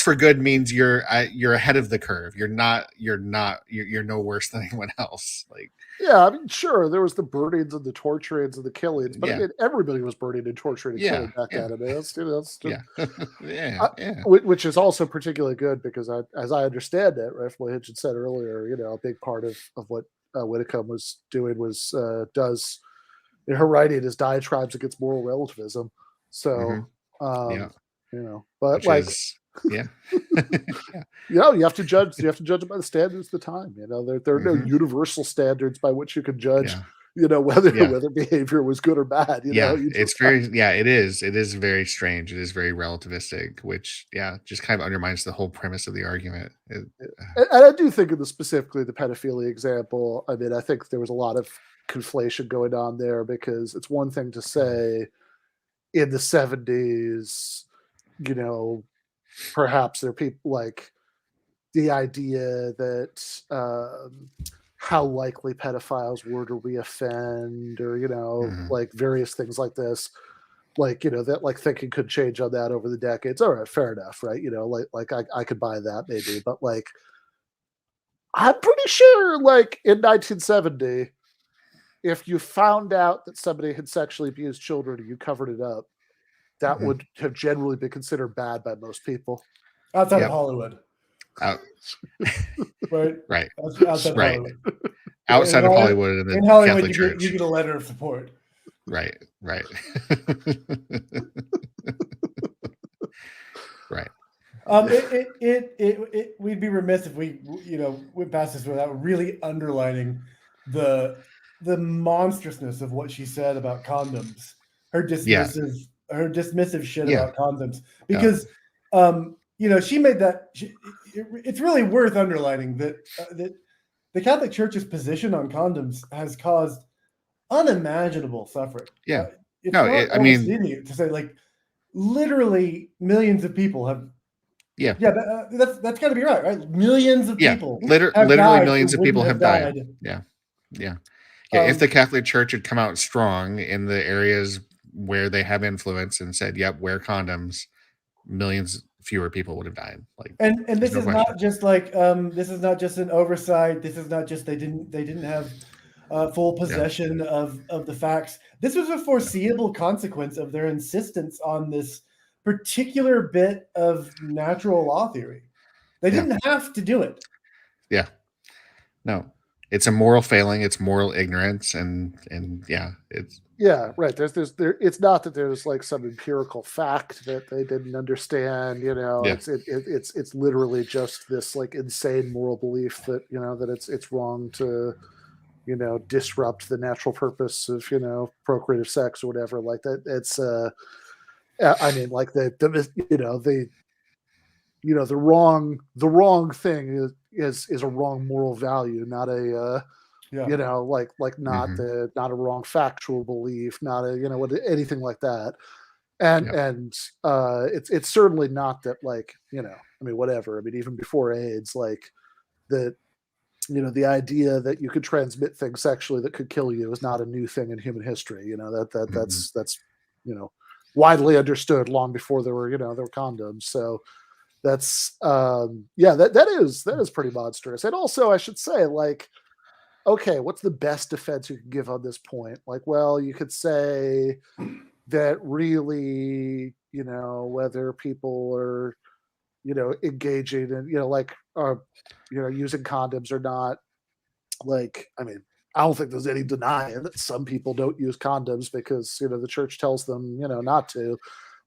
for good means you're ahead of the curve. You're no worse than anyone else. Like, yeah, I mean, sure, there was the burnings and the torturings and the killings, but I mean, everybody was burning and torturing and killing back then. I mean, that's just, which is also particularly good, because as I understand it, right, from what Hitchens said earlier, a big part of what Whitcomb was doing was her writing is diatribes against moral relativism. So, but which like, you have to judge it by the standards of the time. There are no universal standards by which you can judge whether behavior was good or bad. It's very it is very strange. It is very relativistic, which just kind of undermines the whole premise of the argument. And I do think specifically the pedophilia example, I mean, I think there was a lot of conflation going on there, because it's one thing to say in the 70s, perhaps there are people like the idea that how likely pedophiles were to reoffend, or like various things like this, that like thinking could change on that over the decades. All right, fair enough, right? Like I could buy that maybe, but like I'm pretty sure like in 1970, if you found out that somebody had sexually abused children and you covered it up, that would have generally been considered bad by most people. Outside of Hollywood. Right. Outside right. Hollywood. Outside of Hollywood and the in Hollywood, Catholic Church. You get a letter of support. Right. Right. We'd be remiss if we went past this without really underlining the monstrousness of what she said about condoms. Her dismissive shit about condoms, because she made that. It's really worth underlining that the Catholic Church's position on condoms has caused unimaginable suffering. Yeah, I mean, to say like literally millions of people have. That's got to be right? Millions of people. Literally millions of people have died. Yeah. If the Catholic Church had come out strong in the areas where they have influence and said, "Yep, wear condoms," millions fewer people would have died. Like, and this is not just like this is not just an oversight. This is not just they didn't have full possession of the facts. This was a foreseeable consequence of their insistence on this particular bit of natural law theory. They didn't have to do it. Yeah. No. It's a moral failing, it's moral ignorance, and it's right. It's not that there's like some empirical fact that they didn't understand, it's literally just this like insane moral belief that that it's wrong to disrupt the natural purpose of procreative sex or whatever like that. It's I mean, like the wrong thing is a wrong moral value, not a not a wrong factual belief, not a anything like that. And it's certainly not that like I mean whatever. I mean even before AIDS, like that the idea that you could transmit things sexually that could kill you is not a new thing in human history. That's widely understood long before there were condoms. So that's that is pretty monstrous. And also I should say, like, okay, what's the best defense you can give on this point? Like, well, you could say that really, whether people are, engaging in, using condoms or not, like, I mean, I don't think there's any denying that some people don't use condoms because, the church tells them, not to.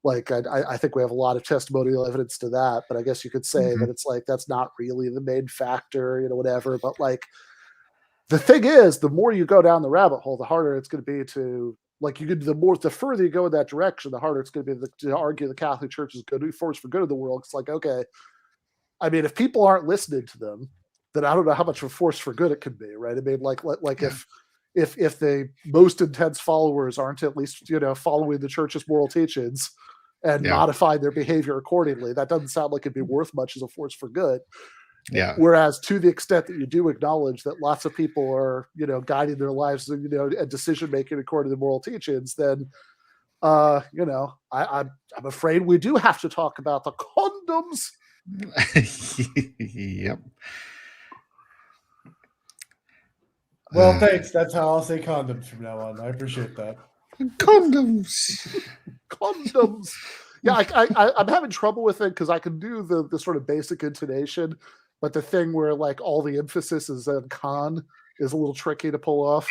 Like, I think we have a lot of testimonial evidence to that, but I guess you could say that it's like, that's not really the main factor, whatever. But like, the thing is, the more you go down the rabbit hole, the harder it's going to be to, like, the further you go in that direction, the harder it's going to be to argue the Catholic Church is good, force for good of the world. It's like, okay, I mean, if people aren't listening to them, then I don't know how much of a force for good it can be, right? I mean, like if the most intense followers aren't at least following the church's moral teachings and modifying their behavior accordingly, that doesn't sound like it'd be worth much as a force for good. Yeah. Whereas to the extent that you do acknowledge that lots of people are guiding their lives and decision making according to moral teachings, then I'm afraid we do have to talk about the condoms. Yep. Well, thanks. That's how I'll say condoms from now on. I appreciate that. Condoms. Yeah, I'm having trouble with it because I can do the sort of basic intonation, but the thing where like all the emphasis is on con is a little tricky to pull off.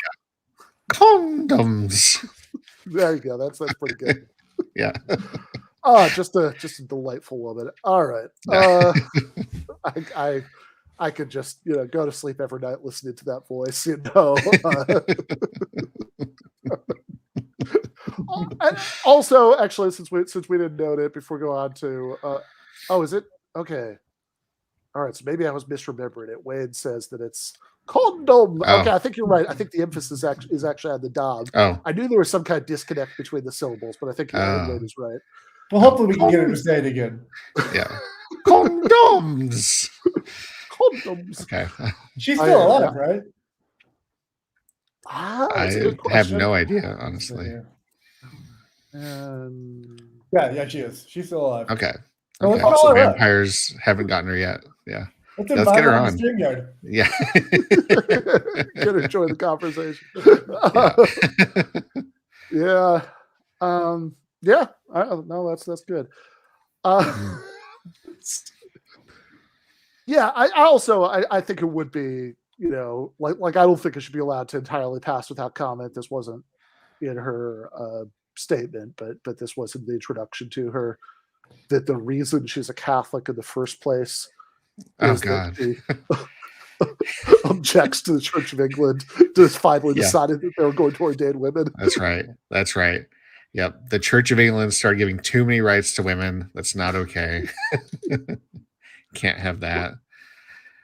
Condoms. There you go. That's pretty good. Yeah. Just a delightful woman. All right. I could just, go to sleep every night listening to that voice, And also, actually, since we didn't note it, before we go on to, is it okay? All right, so maybe I was misremembering it. Wade says that it's condom. Oh. Okay, I think you're right. I think the emphasis is actually on the dom. Oh, I knew there was some kind of disconnect between the syllables, but I think Wade is right. Well, hopefully we can get her to say it again. Yeah. Condoms. Condoms. Okay. She's still alive, right? That's a good I have question. no idea, honestly. Yeah, she is. She's still alive. Okay. Well, Okay. let's call So her up. vampires haven't gotten her yet. Yeah. Let's get her on. StreamYard. Yeah. Get her join the conversation. Yeah. No, that's good. Yeah, I think it would be, like I don't think it should be allowed to entirely pass without comment. This wasn't in her statement, but this was in the introduction to her, that the reason she's a Catholic in the first place is that she objects to the Church of England, just finally decided that they were going to ordain women. That's right. Yep. The Church of England started giving too many rights to women. That's not okay. Can't have that.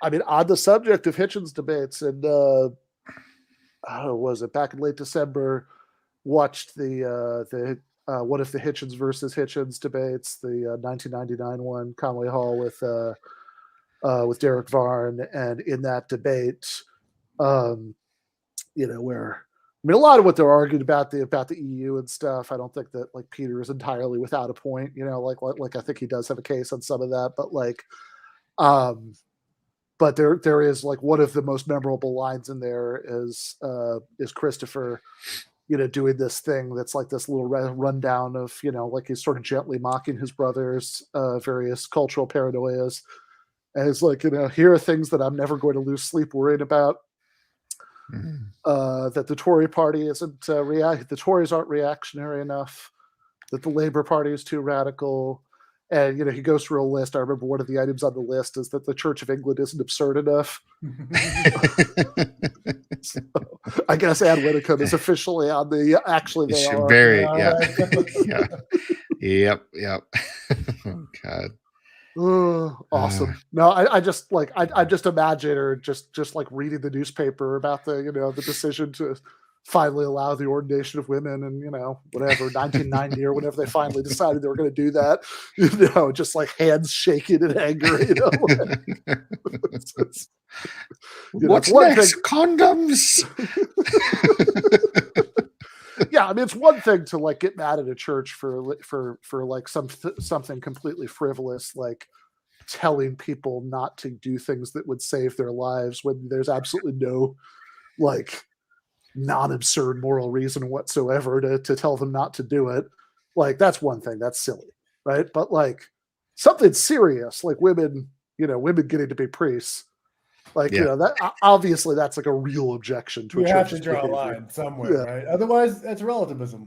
I mean, on the subject of Hitchens debates, and was it back in late December? Watched the what if the Hitchens versus Hitchens debates, the 1999 one, Conway Hall with Derek Varn, and in that debate, where a lot of what they're arguing about the EU and stuff, I don't think that like Peter is entirely without a point. Like I think he does have a case on some of that, but but there is like one of the most memorable lines in there is Christopher, doing this thing that's like this little rundown of, like he's sort of gently mocking his brother's various cultural paranoias. And it's like, here are things that I'm never going to lose sleep worrying about. That the Tory party isn't the Tories aren't reactionary enough, that the Labour Party is too radical. And, he goes through a list. I remember one of the items on the list is that the Church of England isn't absurd enough. So, I guess Anne Widdecombe is officially on the actually they are. Very, yeah. Yep. Oh, God. Awesome. No, I just I just imagine her just like reading the newspaper about the the decision to finally allow the ordination of women, and whatever 1990 or whenever they finally decided they were going to do that, just like hands shaking in anger. What's next? Condoms. Yeah, I mean, it's one thing to like get mad at a church for like something completely frivolous, like telling people not to do things that would save their lives when there's absolutely no like non-absurd moral reason whatsoever to tell them not to do it. Like that's one thing, that's silly, right? But like something serious, like women getting to be priests, like that obviously that's like a real objection to. You have to draw a line somewhere, right? Otherwise, that's relativism.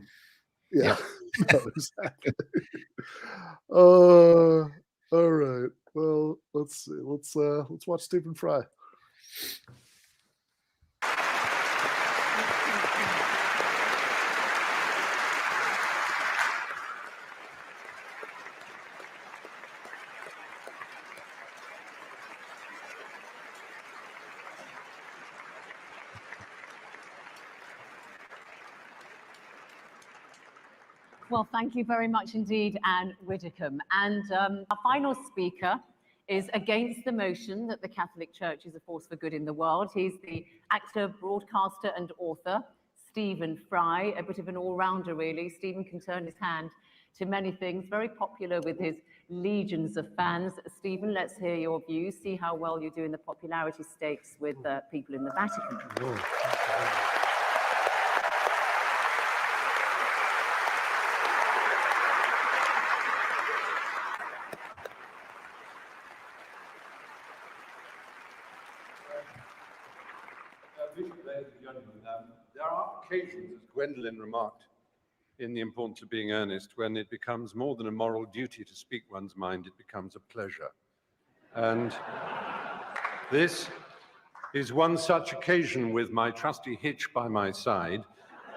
Yeah, no, exactly. All right. Well, let's see. Let's watch Stephen Fry. Well, thank you very much indeed, Anne Widdecombe. And our final speaker is against the motion that the Catholic Church is a force for good in the world. He's the actor, broadcaster, and author, Stephen Fry, a bit of an all-rounder, really. Stephen can turn his hand to many things, very popular with his legions of fans. Stephen, let's hear your views, see how well you do in the popularity stakes with people in the Vatican. Whoa. Ladies and gentlemen, there are occasions, as Gwendolyn remarked, in The Importance of Being Earnest, when it becomes more than a moral duty to speak one's mind, it becomes a pleasure. And This is one such occasion with my trusty Hitch by my side.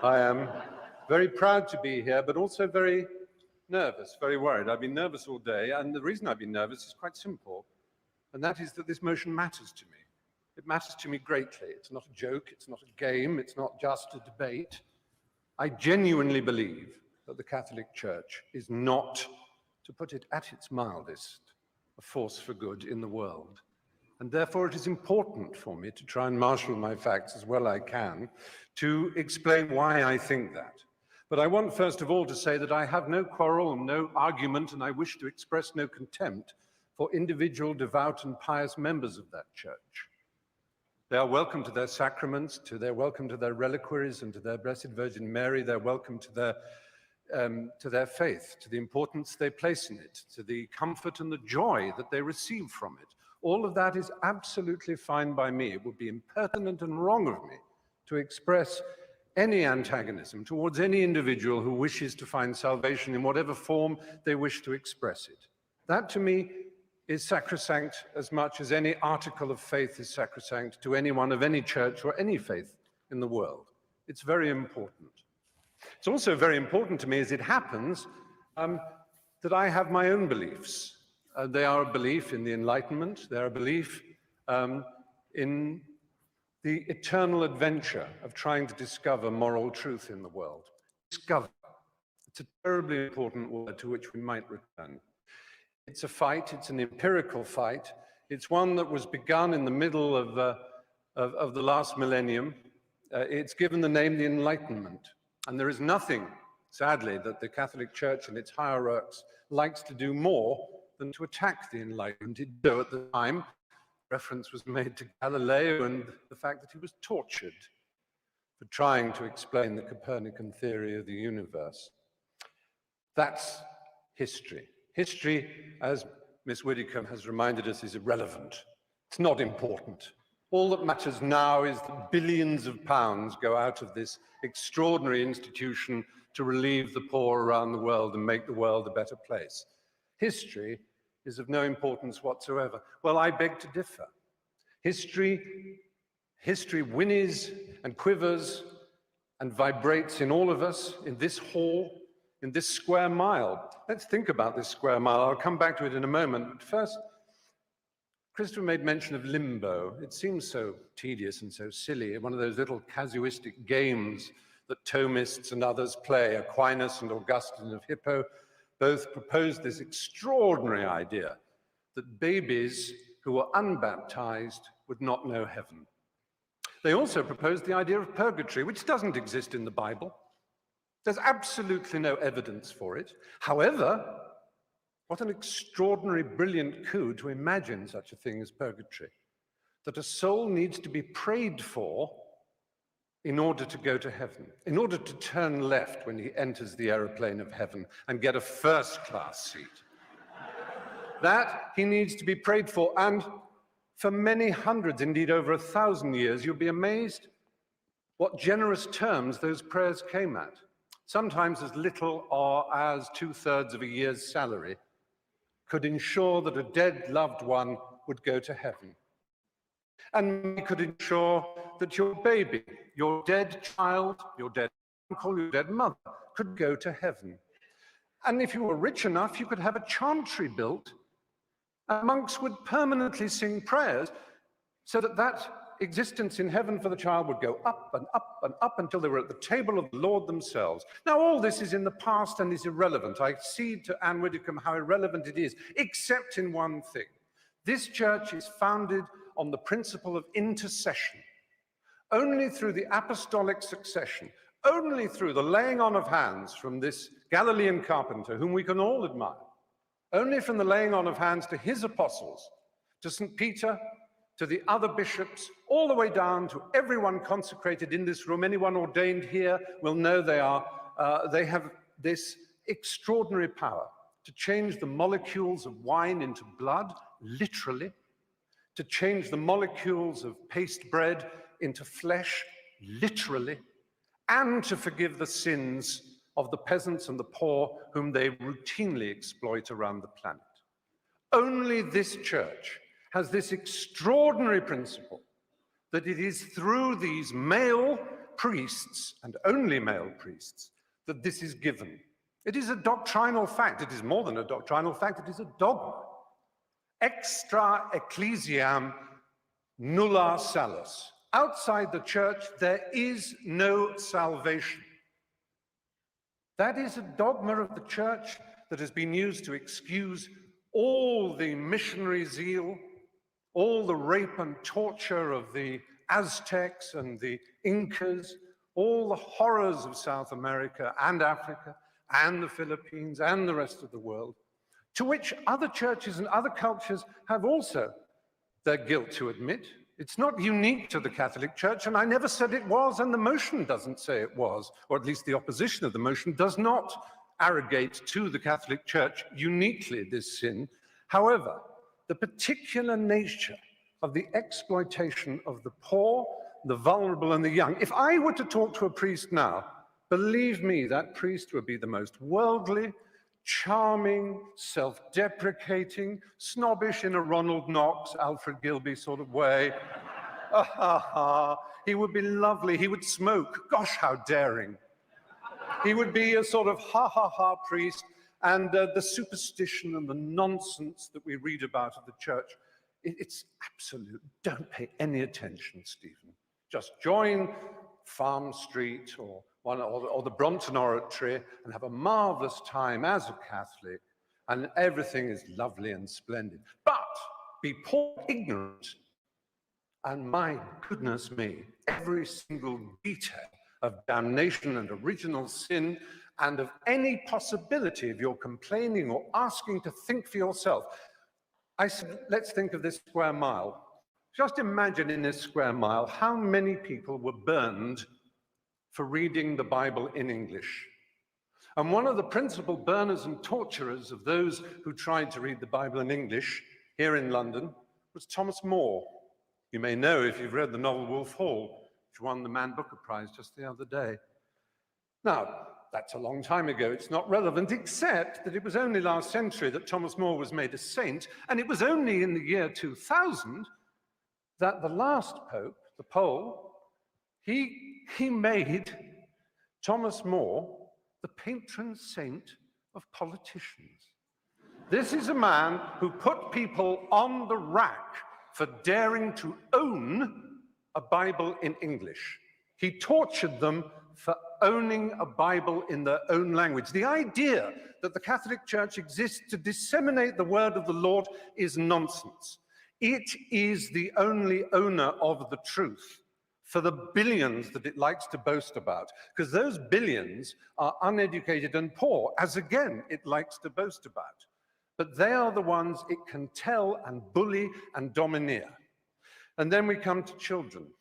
I am very proud to be here, but also very nervous, very worried. I've been nervous all day, and the reason I've been nervous is quite simple, and that is that this motion matters to me. It matters to me greatly. It's not a joke, it's not a game, it's not just a debate. I genuinely believe that the Catholic Church is not, to put it at its mildest, a force for good in the world. And therefore it is important for me to try and marshal my facts as well I can to explain why I think that. But I want first of all to say that I have no quarrel and no argument, and I wish to express no contempt for individual devout and pious members of that church. They are welcome to their sacraments, they're welcome to their reliquaries and to their Blessed Virgin Mary. They're welcome to their faith, to the importance they place in it, to the comfort and the joy that they receive from it. All of that is absolutely fine by me. It would be impertinent and wrong of me to express any antagonism towards any individual who wishes to find salvation in whatever form they wish to express it. That, to me, is sacrosanct as much as any article of faith is sacrosanct to anyone of any church or any faith in the world. It's very important. It's also very important to me, as it happens, that I have my own beliefs. They are a belief in the Enlightenment. They are a belief in the eternal adventure of trying to discover moral truth in the world. Discover. It's a terribly important word to which we might return. It's a fight. It's an empirical fight. It's one that was begun in the middle of the last millennium. It's given the name the Enlightenment. And there is nothing, sadly, that the Catholic Church and its hierarchs likes to do more than to attack the Enlightenment. It did so at the time. Reference was made to Galileo and the fact that he was tortured for trying to explain the Copernican theory of the universe. That's history. History, as Miss Widdicombe has reminded us, is irrelevant. It's not important. All that matters now is that billions of pounds go out of this extraordinary institution to relieve the poor around the world and make the world a better place. History is of no importance whatsoever. Well, I beg to differ. History whinnies and quivers and vibrates in all of us, in this hall, in this square mile. Let's think about this square mile. I'll come back to it in a moment. But first, Christopher made mention of limbo. It seems so tedious and so silly, one of those little casuistic games that Thomists and others play. Aquinas and Augustine of Hippo both proposed this extraordinary idea that babies who were unbaptized would not know heaven. They also proposed the idea of purgatory, which doesn't exist in the Bible. There's absolutely no evidence for it. However, what an extraordinary, brilliant coup to imagine such a thing as purgatory, that a soul needs to be prayed for in order to go to heaven, in order to turn left when he enters the aeroplane of heaven and get a first-class seat. That he needs to be prayed for, and for many hundreds, indeed over 1,000 years, you'll be amazed what generous terms those prayers came at. Sometimes as little or as 2/3 of a year's salary could ensure that a dead loved one would go to heaven. And could ensure that your baby, your dead child, your dead uncle, your dead mother could go to heaven. And if you were rich enough, you could have a chantry built, and monks would permanently sing prayers so that that existence in heaven for the child would go up and up and up until they were at the table of the Lord themselves. Now, all this is in the past and is irrelevant. I cede to Anne Widdicombe how irrelevant it is, except in one thing. This church is founded on the principle of intercession. Only through the apostolic succession, only through the laying on of hands from this Galilean carpenter, whom we can all admire, only from the laying on of hands to his apostles, to St. Peter, to the other bishops, all the way down to everyone consecrated in this room. Anyone ordained here will know they have this extraordinary power to change the molecules of wine into blood, literally, to change the molecules of paste bread into flesh, literally, and to forgive the sins of the peasants and the poor whom they routinely exploit around the planet. Only this church has this extraordinary principle that it is through these male priests, and only male priests, that this is given. It is a doctrinal fact. It is more than a doctrinal fact, it is a dogma. Extra ecclesiam nulla salus. Outside the church, there is no salvation. That is a dogma of the church that has been used to excuse all the missionary zeal, all the rape and torture of the Aztecs and the Incas, all the horrors of South America and Africa and the Philippines and the rest of the world, to which other churches and other cultures have also their guilt to admit. It's not unique to the Catholic Church, and I never said it was, and the motion doesn't say it was, or at least the opposition of the motion does not arrogate to the Catholic Church uniquely this sin. However, the particular nature of the exploitation of the poor, the vulnerable, and the young. If I were to talk to a priest now, believe me, that priest would be the most worldly, charming, self-deprecating, snobbish in a Ronald Knox, Alfred Gilby sort of way. He would be lovely. He would smoke. Gosh, how daring. He would be a sort of ha-ha-ha priest, and the superstition and the nonsense that we read about of the church, it's absolute. Don't pay any attention, Stephen. Just join Farm Street or the Brompton Oratory and have a marvelous time as a Catholic, and everything is lovely and splendid. But be poor ignorant, and my goodness me, every single detail of damnation and original sin and of any possibility of your complaining or asking to think for yourself. I said, let's think of this square mile. Just imagine in this square mile how many people were burned for reading the Bible in English. And one of the principal burners and torturers of those who tried to read the Bible in English here in London was Thomas More. You may know if you've read the novel Wolf Hall, which won the Man Booker Prize just the other day. Now, that's a long time ago. It's not relevant, except that it was only last century that Thomas More was made a saint, and it was only in the year 2000 that the last pope, the Pole, he made Thomas More the patron saint of politicians. This is a man who put people on the rack for daring to own a Bible in English. He tortured them for owning a Bible in their own language. The idea that the Catholic Church exists to disseminate the word of the Lord is nonsense. It is the only owner of the truth for the billions that it likes to boast about, because those billions are uneducated and poor, as again it likes to boast about. But they are the ones it can tell and bully and domineer. And then we come to children.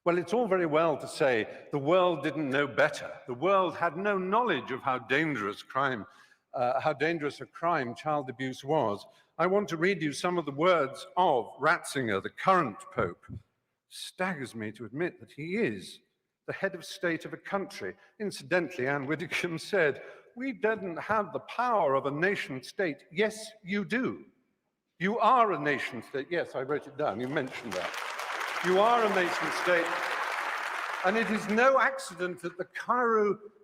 Well, it's all very well to say the world didn't know better. The world had no knowledge of how dangerous a crime child abuse was. I want to read you some of the words of Ratzinger, the current Pope. Staggers me to admit that he is the head of state of a country. Incidentally, Anne Widdecombe said, "We didn't have the power of a nation state." Yes, you do. You are a nation state. Yes, I wrote it down. You mentioned that. You are a nation state. And it is no accident that the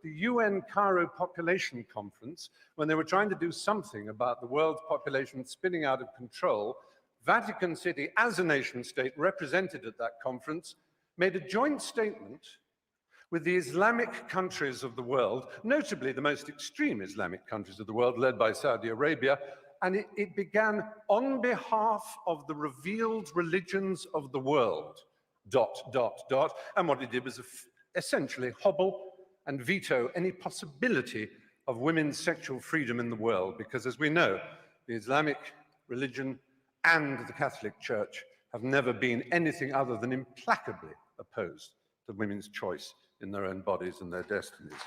UN Cairo Population Conference, when they were trying to do something about the world's population spinning out of control, Vatican City, as a nation state represented at that conference, made a joint statement with the Islamic countries of the world, notably the most extreme Islamic countries of the world, led by Saudi Arabia, and it began on behalf of the revealed religions of the world, ... And what it did was essentially hobble and veto any possibility of women's sexual freedom in the world, because as we know, the Islamic religion and the Catholic Church have never been anything other than implacably opposed to women's choice in their own bodies and their destinies.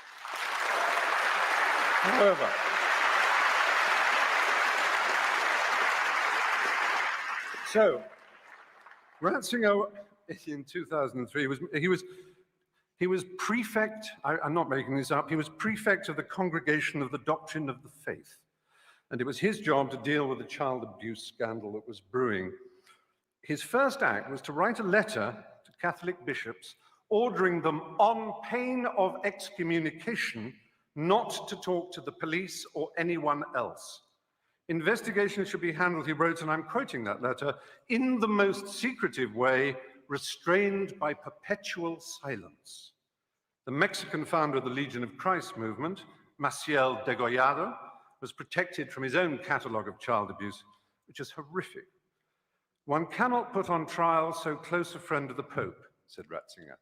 However, so Ratzinger in 2003 he was prefect. I'm not making this up. He was prefect of the Congregation of the Doctrine of the Faith, and it was his job to deal with the child abuse scandal that was brewing. his first act was to write a letter to Catholic bishops ordering them on pain of excommunication not to talk to the police or anyone else. Investigations should be handled, he wrote, and I'm quoting that letter, in the most secretive way, restrained by perpetual silence. The Mexican founder of the Legion of Christ movement, Maciel Degollado, was protected from his own catalogue of child abuse, which is horrific. One cannot put on trial so close a friend of the Pope, said Ratzinger.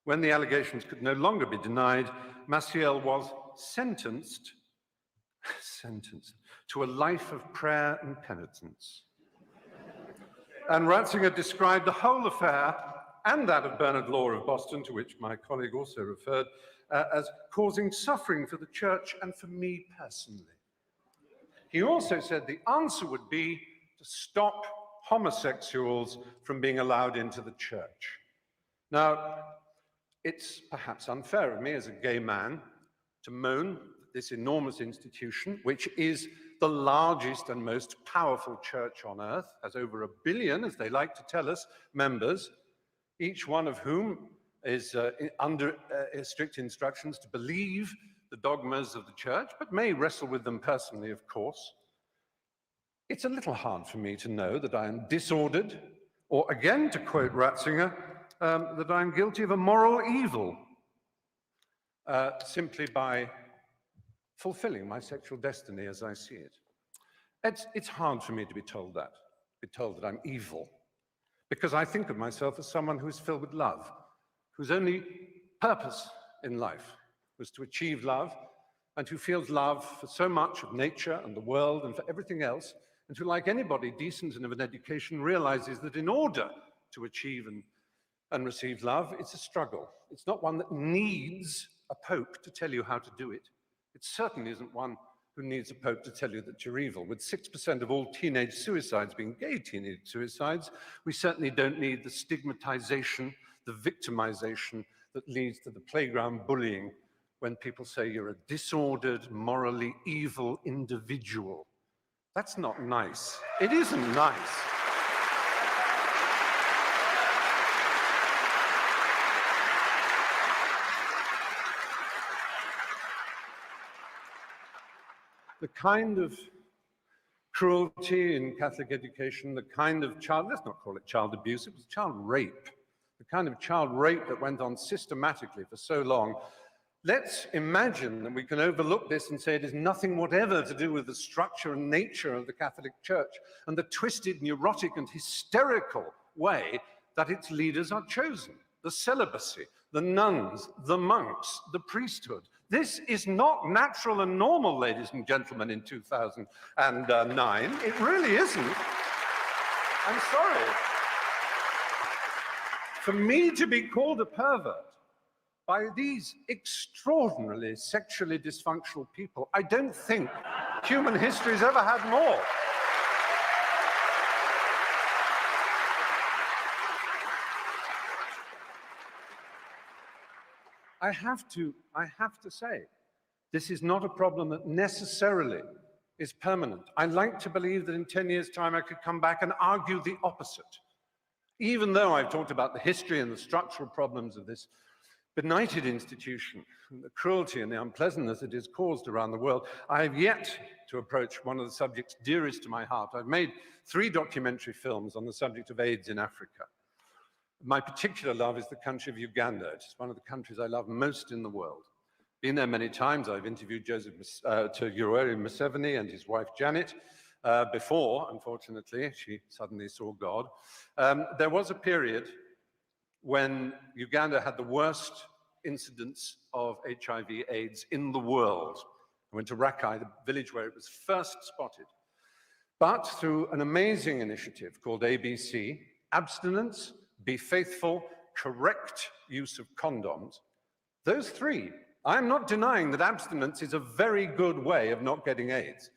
When the allegations could no longer be denied, Maciel was sentenced to a life of prayer and penitence. And Ratzinger described the whole affair and that of Bernard Law of Boston, to which my colleague also referred, as causing suffering for the church and for me personally. He also said the answer would be to stop homosexuals from being allowed into the church. Now, it's perhaps unfair of me as a gay man to moan that this enormous institution, which is the largest and most powerful church on earth, has over 1 billion, as they like to tell us, members, each one of whom is under strict instructions to believe the dogmas of the church, but may wrestle with them personally, of course. It's a little hard for me to know that I am disordered, or again, to quote Ratzinger, that I'm guilty of a moral evil simply by fulfilling my sexual destiny as I see it. It's hard for me to be told that I'm evil, because I think of myself as someone who is filled with love, whose only purpose in life was to achieve love, and who feels love for so much of nature and the world and for everything else, and who, like anybody decent and of an education, realizes that in order to achieve and receive love, it's a struggle. It's not one that needs a pope to tell you how to do it. It certainly isn't one who needs a pope to tell you that you're evil. With 6% of all teenage suicides being gay teenage suicides, we certainly don't need the stigmatization, the victimization that leads to the playground bullying when people say you're a disordered, morally evil individual. That's not nice. It isn't nice. The kind of cruelty in Catholic education, the kind of let's not call it child abuse, it was child rape. The kind of child rape that went on systematically for so long. Let's imagine that we can overlook this and say it is nothing whatever to do with the structure and nature of the Catholic Church and the twisted, neurotic, and hysterical way that its leaders are chosen. The celibacy, the nuns, the monks, the priesthood. This is not natural and normal, ladies and gentlemen, in 2009. It really isn't. I'm sorry. For me to be called a pervert by these extraordinarily sexually dysfunctional people, I don't think human history's ever had more. I have to say, this is not a problem that necessarily is permanent. I like to believe that in 10 years' time I could come back and argue the opposite. Even though I've talked about the history and the structural problems of this benighted institution, and the cruelty and the unpleasantness it has caused around the world, I have yet to approach one of the subjects dearest to my heart. I've made 3 documentary films on the subject of AIDS in Africa. My particular love is the country of Uganda. It's one of the countries I love most in the world. Been there many times. I've interviewed Yoweri Museveni and his wife Janet before, unfortunately, she suddenly saw God. There was a period when Uganda had the worst incidence of HIV/AIDS in the world. I went to Rakai, the village where it was first spotted. But through an amazing initiative called ABC, abstinence, be faithful, correct use of condoms, those 3, I'm not denying that abstinence is a very good way of not getting AIDS.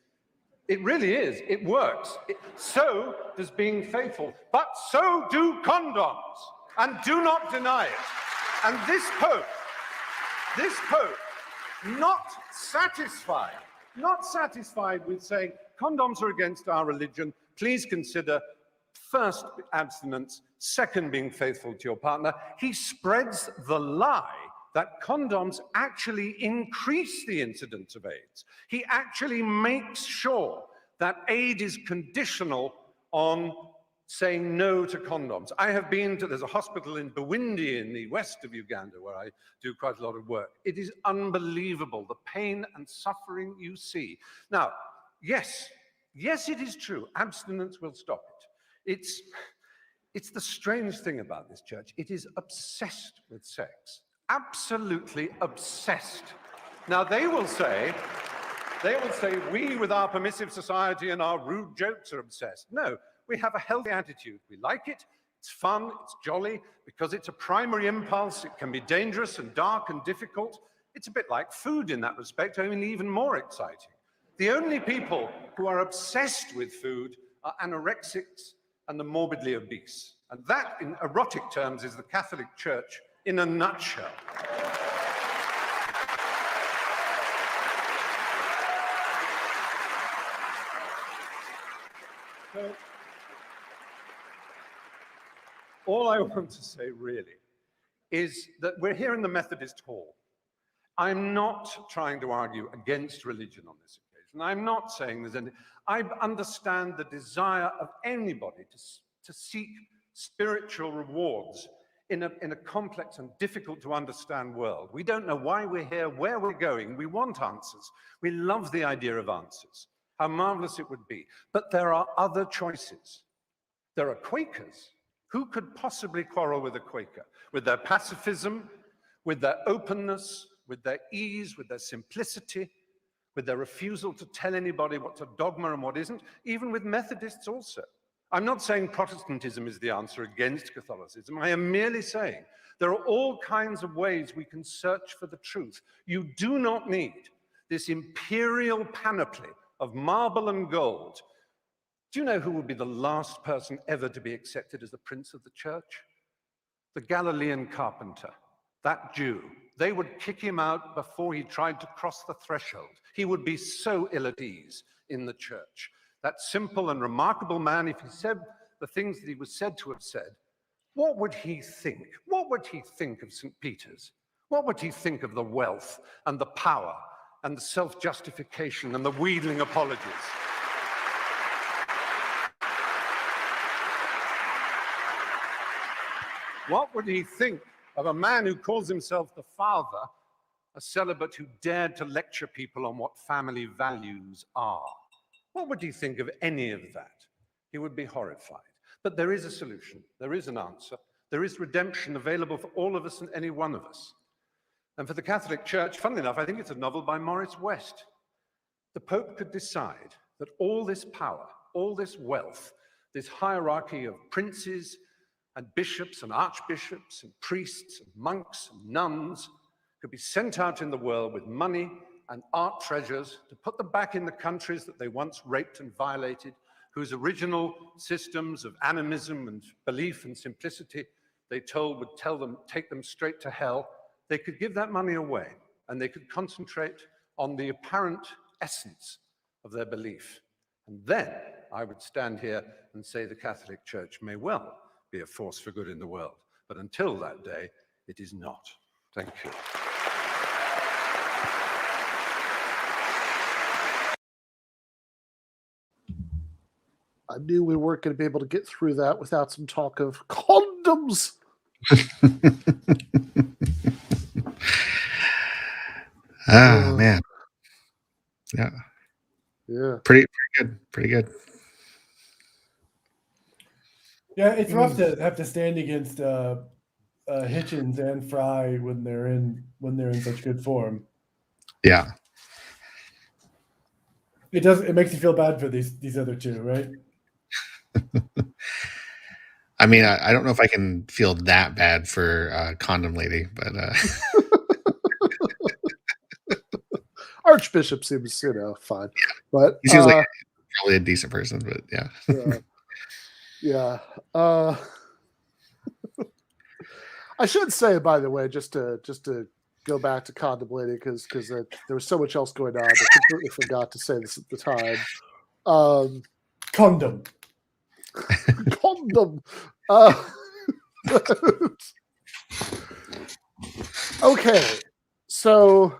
It really is, it works. So does being faithful, but so do condoms, and do not deny it. And this Pope, not satisfied with saying condoms are against our religion, please consider First, abstinence. Second, being faithful to your partner. He spreads the lie that condoms actually increase the incidence of AIDS. He actually makes sure that aid is conditional on saying no to condoms. I have been to, there's a hospital in Bwindi in the west of Uganda where I do quite a lot of work. It is unbelievable, the pain and suffering you see. Now, yes, it is true, abstinence will stop it. It's the strange thing about this church. It is obsessed with sex, absolutely obsessed. Now, they will say, we with our permissive society and our rude jokes are obsessed. No, we have a healthy attitude. We like it, it's fun, it's jolly, because it's a primary impulse. It can be dangerous and dark and difficult. It's a bit like food in that respect, only even more exciting. The only people who are obsessed with food are anorexics and the morbidly obese. And that, in erotic terms, is the Catholic Church in a nutshell. So, all I want to say really is that we're here in the Methodist Hall. I'm not trying to argue against religion on this occasion. I'm not saying there's any, I understand the desire of anybody to seek spiritual rewards in a complex and difficult to understand world. We don't know why we're here, where we're going. We want answers. We love the idea of answers. How marvelous it would be. But there are other choices. There are Quakers. Who could possibly quarrel with a Quaker? With their pacifism, with their openness, with their ease, with their simplicity, with their refusal to tell anybody what's a dogma and what isn't, even with Methodists also. I'm not saying Protestantism is the answer against Catholicism. I am merely saying there are all kinds of ways we can search for the truth. You do not need this imperial panoply of marble and gold. Do you know who would be the last person ever to be accepted as the prince of the church? The Galilean carpenter, that Jew. They would kick him out before he tried to cross the threshold. He would be so ill at ease in the church. That simple and remarkable man, if he said the things that he was said to have said, what would he think? What would he think of St. Peter's? What would he think of the wealth and the power and the self-justification and the wheedling apologies? What would he think of a man who calls himself the father, a celibate who dared to lecture people on what family values are? What would he think of any of that? He would be horrified. But there is a solution. There is an answer. There is redemption available for all of us and any one of us. And for the Catholic Church, funnily enough, I think it's a novel by Morris West. The Pope could decide that all this power, all this wealth, this hierarchy of princes and bishops and archbishops and priests and monks and nuns could be sent out in the world with money and art treasures to put them back in the countries that they once raped and violated, whose original systems of animism and belief and simplicity they told would take them straight to hell. They could give that money away and they could concentrate on the apparent essence of their belief. And then I would stand here and say the Catholic Church may well be a force for good in the world. But until that day, it is not. Thank you. I knew we weren't going to be able to get through that without some talk of condoms. Man. Yeah. Yeah. Pretty good. Pretty good. Yeah, it's rough to have to stand against Hitchens and Fry when they're in such good form. Yeah. It makes you feel bad for these other two, right? I mean, I don't know if I can feel that bad for Condom Lady, but Archbishop seems, fine. But he seems like probably a decent person, but yeah. Yeah. I should say, by the way, just to go back to Condom Lady, because there was so much else going on. I completely forgot to say this at the time. Condom. Condom. Okay, so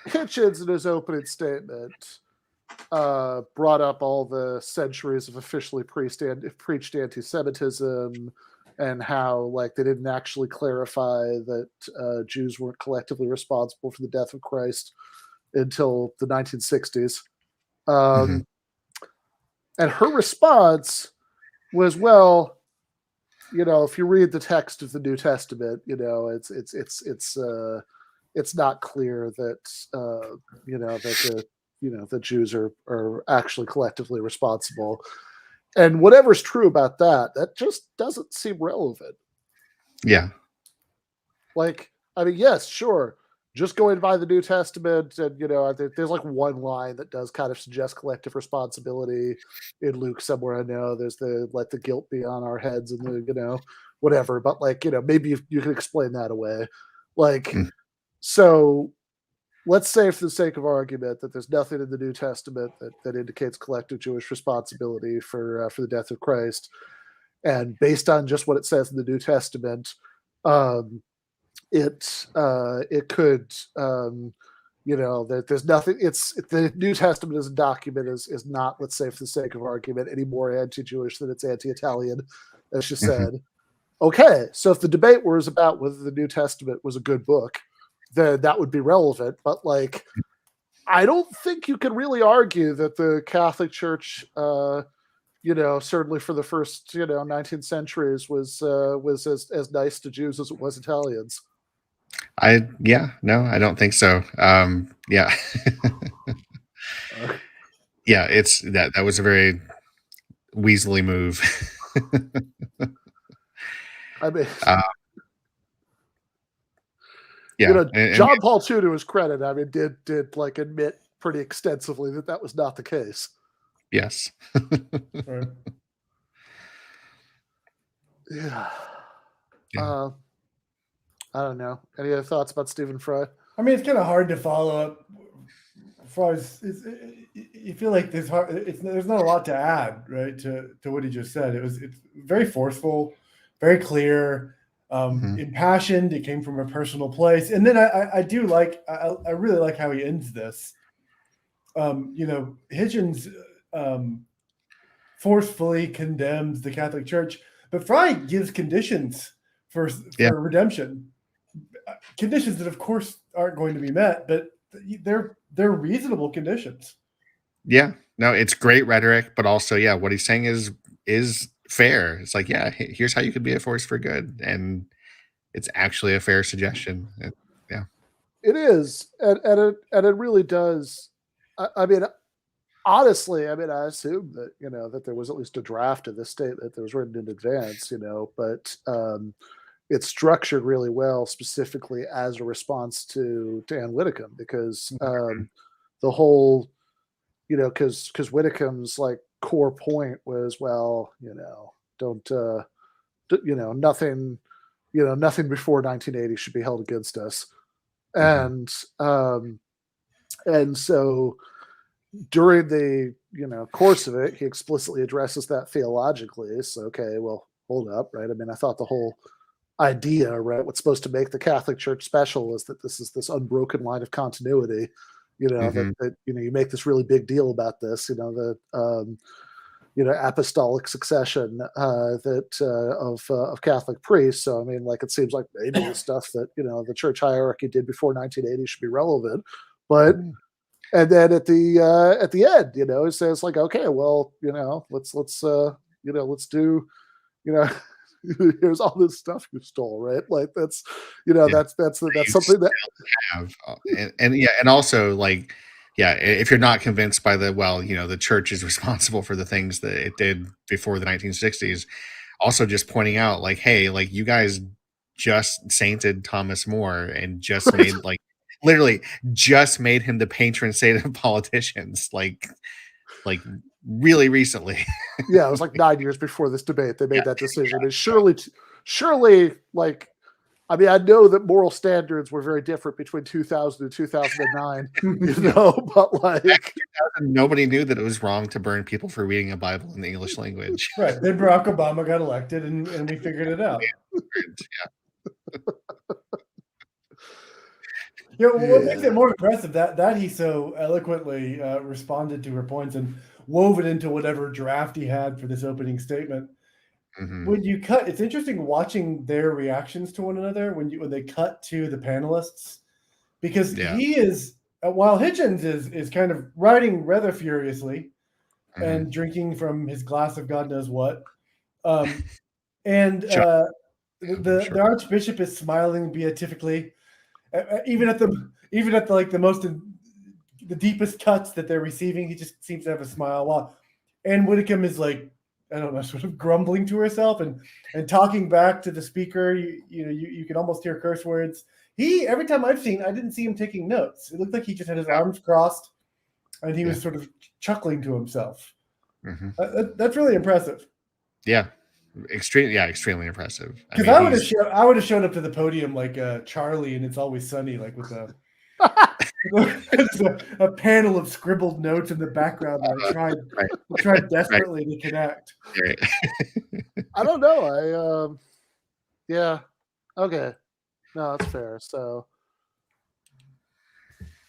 Hitchens in his opening statement brought up all the centuries of officially preached anti-Semitism and how like they didn't actually clarify that Jews weren't collectively responsible for the death of Christ until the 1960s. And her response was, well, if you read the text of the New Testament, it's not clear that the Jews are actually collectively responsible. And whatever's true about that just doesn't seem relevant. Yeah. Like, I mean, yes, sure. Just going by the New Testament, and there's like one line that does kind of suggest collective responsibility in Luke somewhere. I know there's the let the guilt be on our heads and the whatever, but like maybe you can explain that away. Like, so let's say for the sake of argument that there's nothing in the New Testament that indicates collective Jewish responsibility for the death of Christ, and based on just what it says in the New Testament, it could that there's nothing. It's the New Testament as a document is not, let's say for the sake of argument, any more anti-Jewish than it's anti-Italian, as she said. Okay, so if the debate was about whether the New Testament was a good book, then that would be relevant. But like, I don't think you can really argue that the Catholic Church, certainly for the first 19th centuries was as nice to Jews as it was Italians. I don't think so. Yeah. Yeah, it's that was a very weaselly move. I mean, yeah, John Paul II, to his credit, I mean, did like admit pretty extensively that was not the case. Yes. Right. Yeah. I don't know. Any other thoughts about Stephen Fry? I mean, it's kind of hard to follow up. You feel like there's not a lot to add, right, to what he just said. It's very forceful, very clear, impassioned. It came from a personal place, and then I really like how he ends this. Hitchens forcefully condemns the Catholic Church, but Fry gives conditions for redemption. Conditions that, of course, aren't going to be met, but they're reasonable conditions. Yeah, no, it's great rhetoric, but also, what he's saying is fair. It's like, here's how you could be a force for good, and it's actually a fair suggestion. Yeah, it is, and it really does. I mean, honestly, I assume that that there was at least a draft of this statement that was written in advance, but. It's structured really well, specifically as a response to Ann Widdecombe, because the whole, because Widdecombe's like core point was, well, don't, nothing before 1980 should be held against us, and so during the course of it, he explicitly addresses that theologically. So okay, well, hold up, right? I mean, I thought the whole idea, right, what's supposed to make the Catholic Church special is that this is this unbroken line of continuity, that you make this really big deal about this, the apostolic succession of Catholic priests. So I mean, like, it seems like maybe the stuff that the church hierarchy did before 1980 should be relevant, but and then at the end, it says like, okay, well, let's do, here's all this stuff you stole, right? Like that's something that have, and also like, if you're not convinced by the church is responsible for the things that it did before the 1960s, also just pointing out like, hey, like you guys just sainted Thomas More and just made literally just made him the patron saint of politicians, like really recently. Yeah, it was like 9 years before this debate they made that decision. And surely like I mean, I know that moral standards were very different between 2000 and 2009, but like nobody knew that it was wrong to burn people for reading a Bible in the English language. Right. Then Barack Obama got elected, and we figured it out. Yeah. What makes it more impressive that he so eloquently responded to her points and wove it into whatever draft he had for this opening statement. When you cut, it's interesting watching their reactions to one another when they cut to the panelists, because he is, while Hitchens is kind of writing rather furiously and drinking from his glass of God knows what, and the Archbishop is smiling beatifically, even at the deepest cuts that they're receiving. He just seems to have a smile, while Anne Widdecombe is like, I don't know, sort of grumbling to herself and talking back to the speaker. You can almost hear curse words. Every time I didn't see him taking notes. It looked like he just had his arms crossed and he was sort of chuckling to himself. That's really impressive. Yeah. Extremely impressive. Because I would have shown up to the podium like Charlie and It's Always Sunny, like with a panel of scribbled notes in the background that I tried desperately to connect. I don't know. Okay. No, that's fair. So,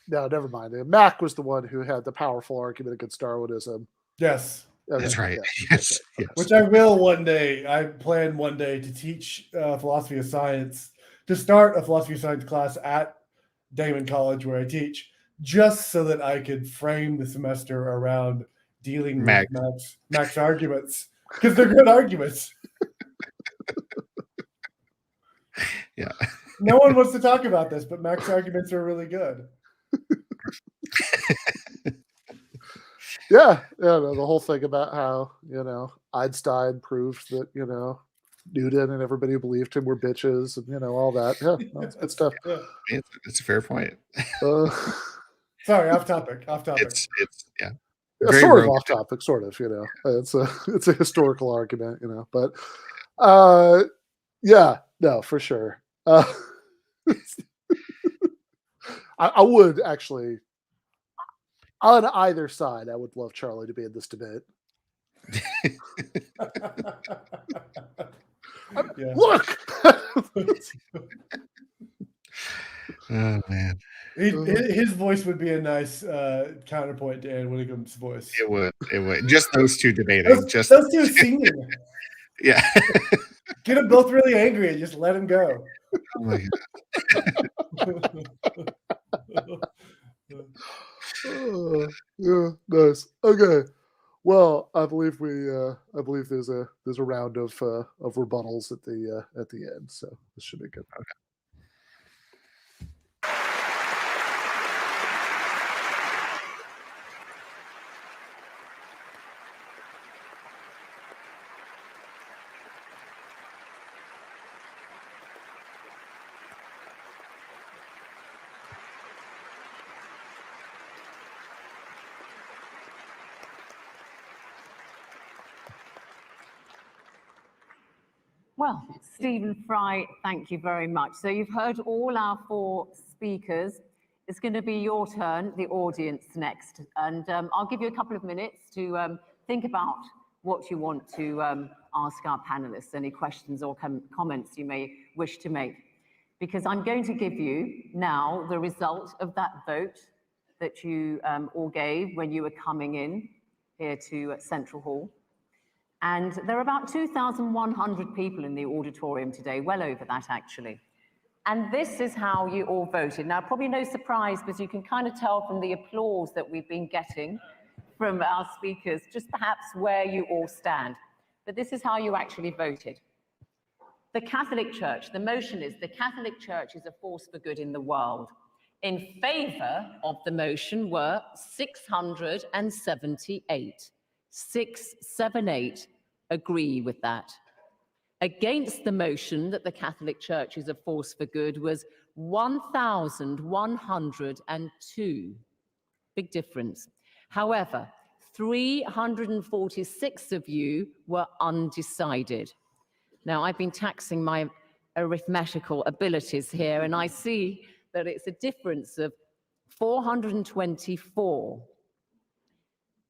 no, never mind. Mac was the one who had the powerful argument against Darwinism. Yes. Okay. That's right. Yeah. Yes. Which I will one day. I plan one day to teach philosophy of science, to start a philosophy of science class at Damon College where I teach, just so that I could frame the semester around dealing with Mac's arguments, because they're good arguments. Yeah. No one wants to talk about this, but Mac's arguments are really good. The whole thing about how, Einstein proved that, Newton and everybody who believed him were bitches and, all that. Yeah, that's good stuff. It's a fair point. Sorry, off topic. It's sort of off topic, sort of, it's a historical argument, but no, for sure. I would actually, on either side, I would love Charlie to be in this debate. Look. Oh man, his voice would be a nice counterpoint to Anne Widdecombe's voice. It would. Just those two debating. Those two singing. Yeah. Get them both really angry and just let them go. Oh my God. Yeah, nice. Okay. Well, I believe there's a round of rebuttals at the end, so this should be good. Okay. Well, Stephen Fry, thank you very much. So you've heard all our four speakers. It's going to be your turn, the audience, next. And I'll give you a couple of minutes to think about what you want to ask our panelists, any questions or comments you may wish to make. Because I'm going to give you now the result of that vote that you all gave when you were coming in here to Central Hall. And there are about 2,100 people in the auditorium today, well over that actually. And this is how you all voted. Now, probably no surprise, because you can kind of tell from the applause that we've been getting from our speakers, just perhaps where you all stand. But this is how you actually voted. The Catholic Church, the motion is the Catholic Church is a force for good in the world. In favor of the motion were 678. 678 agree with that. Against the motion that the Catholic Church is a force for good was 1,102. Big difference. However, 346 of you were undecided. Now, I've been taxing my arithmetical abilities here, and I see that it's a difference of 424.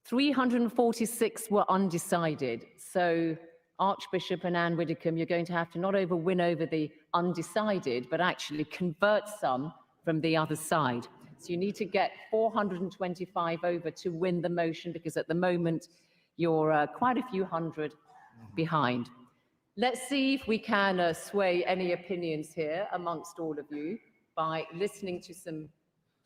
346 were undecided. So Archbishop and Anne Widdecombe, you're going to have to not win over the undecided, but actually convert some from the other side. So you need to get 425 over to win the motion, because at the moment you're quite a few hundred behind. Let's see if we can sway any opinions here amongst all of you by listening to some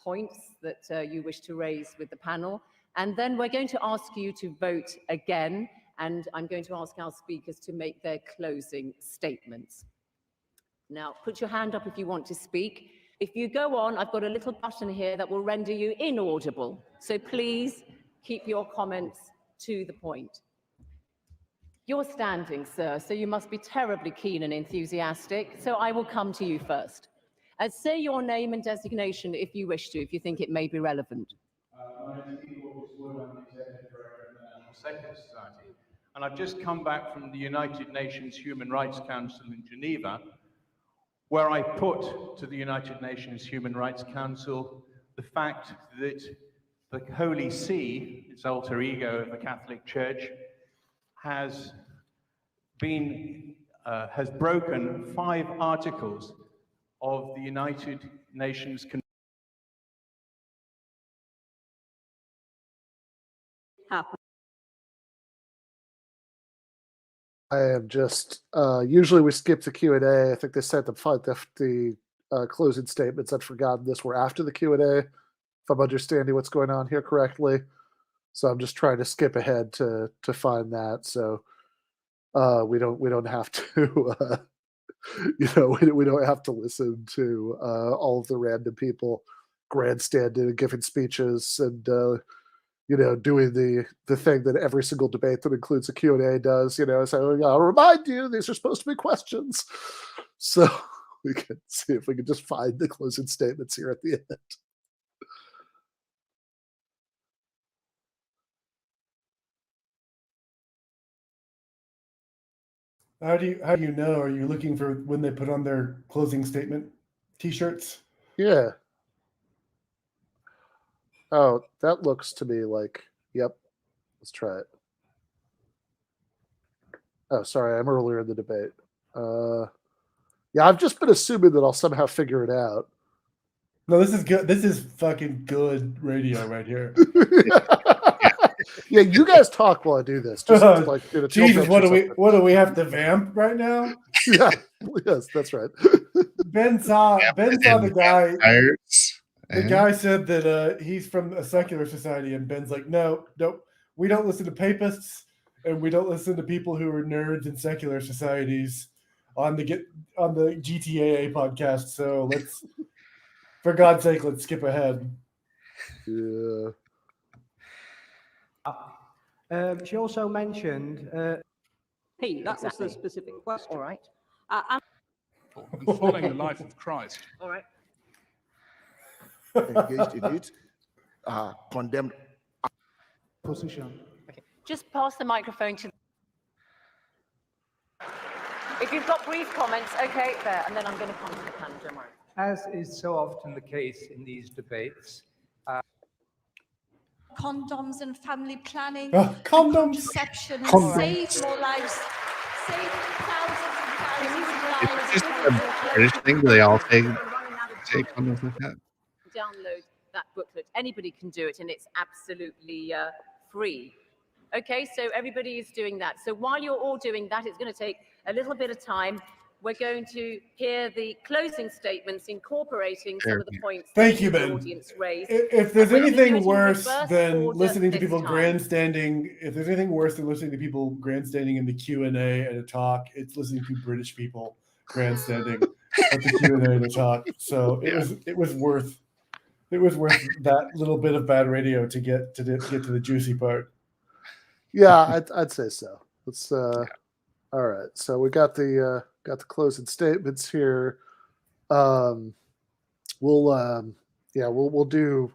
points that you wish to raise with the panel. And then we're going to ask you to vote again, and I'm going to ask our speakers to make their closing statements. Now, put your hand up if you want to speak. If you go on, I've got a little button here that will render you inaudible. So please keep your comments to the point. You're standing, sir, so you must be terribly keen and enthusiastic. So I will come to you first. Say your name and designation if you wish to, if you think it may be relevant. My name is Ben Burgis, I'm the Executive Director of the National Secular Society, and I've just come back from the United Nations Human Rights Council in Geneva, where I put to the United Nations Human Rights Council the fact that the Holy See, its alter ego of the Catholic Church, has broken 5 articles of the United Nations Convention. I am just, usually we skip the Q&A. I think they said the closing statements. I'd forgotten this were after the Q&A, if I'm understanding what's going on here correctly. So I'm just trying to skip ahead to find that. So we don't have to, we don't have to listen to all of the random people grandstanding and giving speeches and, doing the thing that every single debate that includes a Q&A does, so I'll remind you, these are supposed to be questions. So we can see if we can just find the closing statements here at the end. How do you know? Are you looking for when they put on their closing statement T-shirts? Yeah. Oh, that looks to me like, yep. Let's try it. Oh, sorry, I'm earlier in the debate. Yeah, I've just been assuming that I'll somehow figure it out. No, this is good. This is fucking good radio right here. Yeah, you guys talk while I do this. Just Jesus, what do we have to vamp right now? Yeah, yes, that's right. Ben saw the guy. The guy said that he's from a secular society, and Ben's like, no, we don't listen to papists, and we don't listen to people who are nerds in secular societies on the GTAA podcast. So for God's sake, let's skip ahead. Yeah. She also mentioned. That was the specific question. All right. And following the life of Christ. All right. Engaged in it, condemned Position. Okay. Just pass the microphone to. If you've got brief comments, okay, there, and then I'm going to come to the panel. Don't worry. As is so often the case in these debates. Condoms and family planning, contraception, save more lives, save thousands and thousands of lives. It's just a British thing. Do they all take condoms like that? Download that booklet. Anybody can do it, and it's absolutely free. Okay, so everybody is doing that. So while you're all doing that, it's going to take a little bit of time. We're going to hear the closing statements incorporating some of the points Thank you, the Ben. audience raised. If there's anything worse than listening to people grandstanding, in the Q&A at a talk, it's listening to British people grandstanding at the Q&A at a talk. So it was worth that little bit of bad radio to get to the juicy part. Yeah, I'd say so. Let's all right. So we got the closing statements here. We'll do.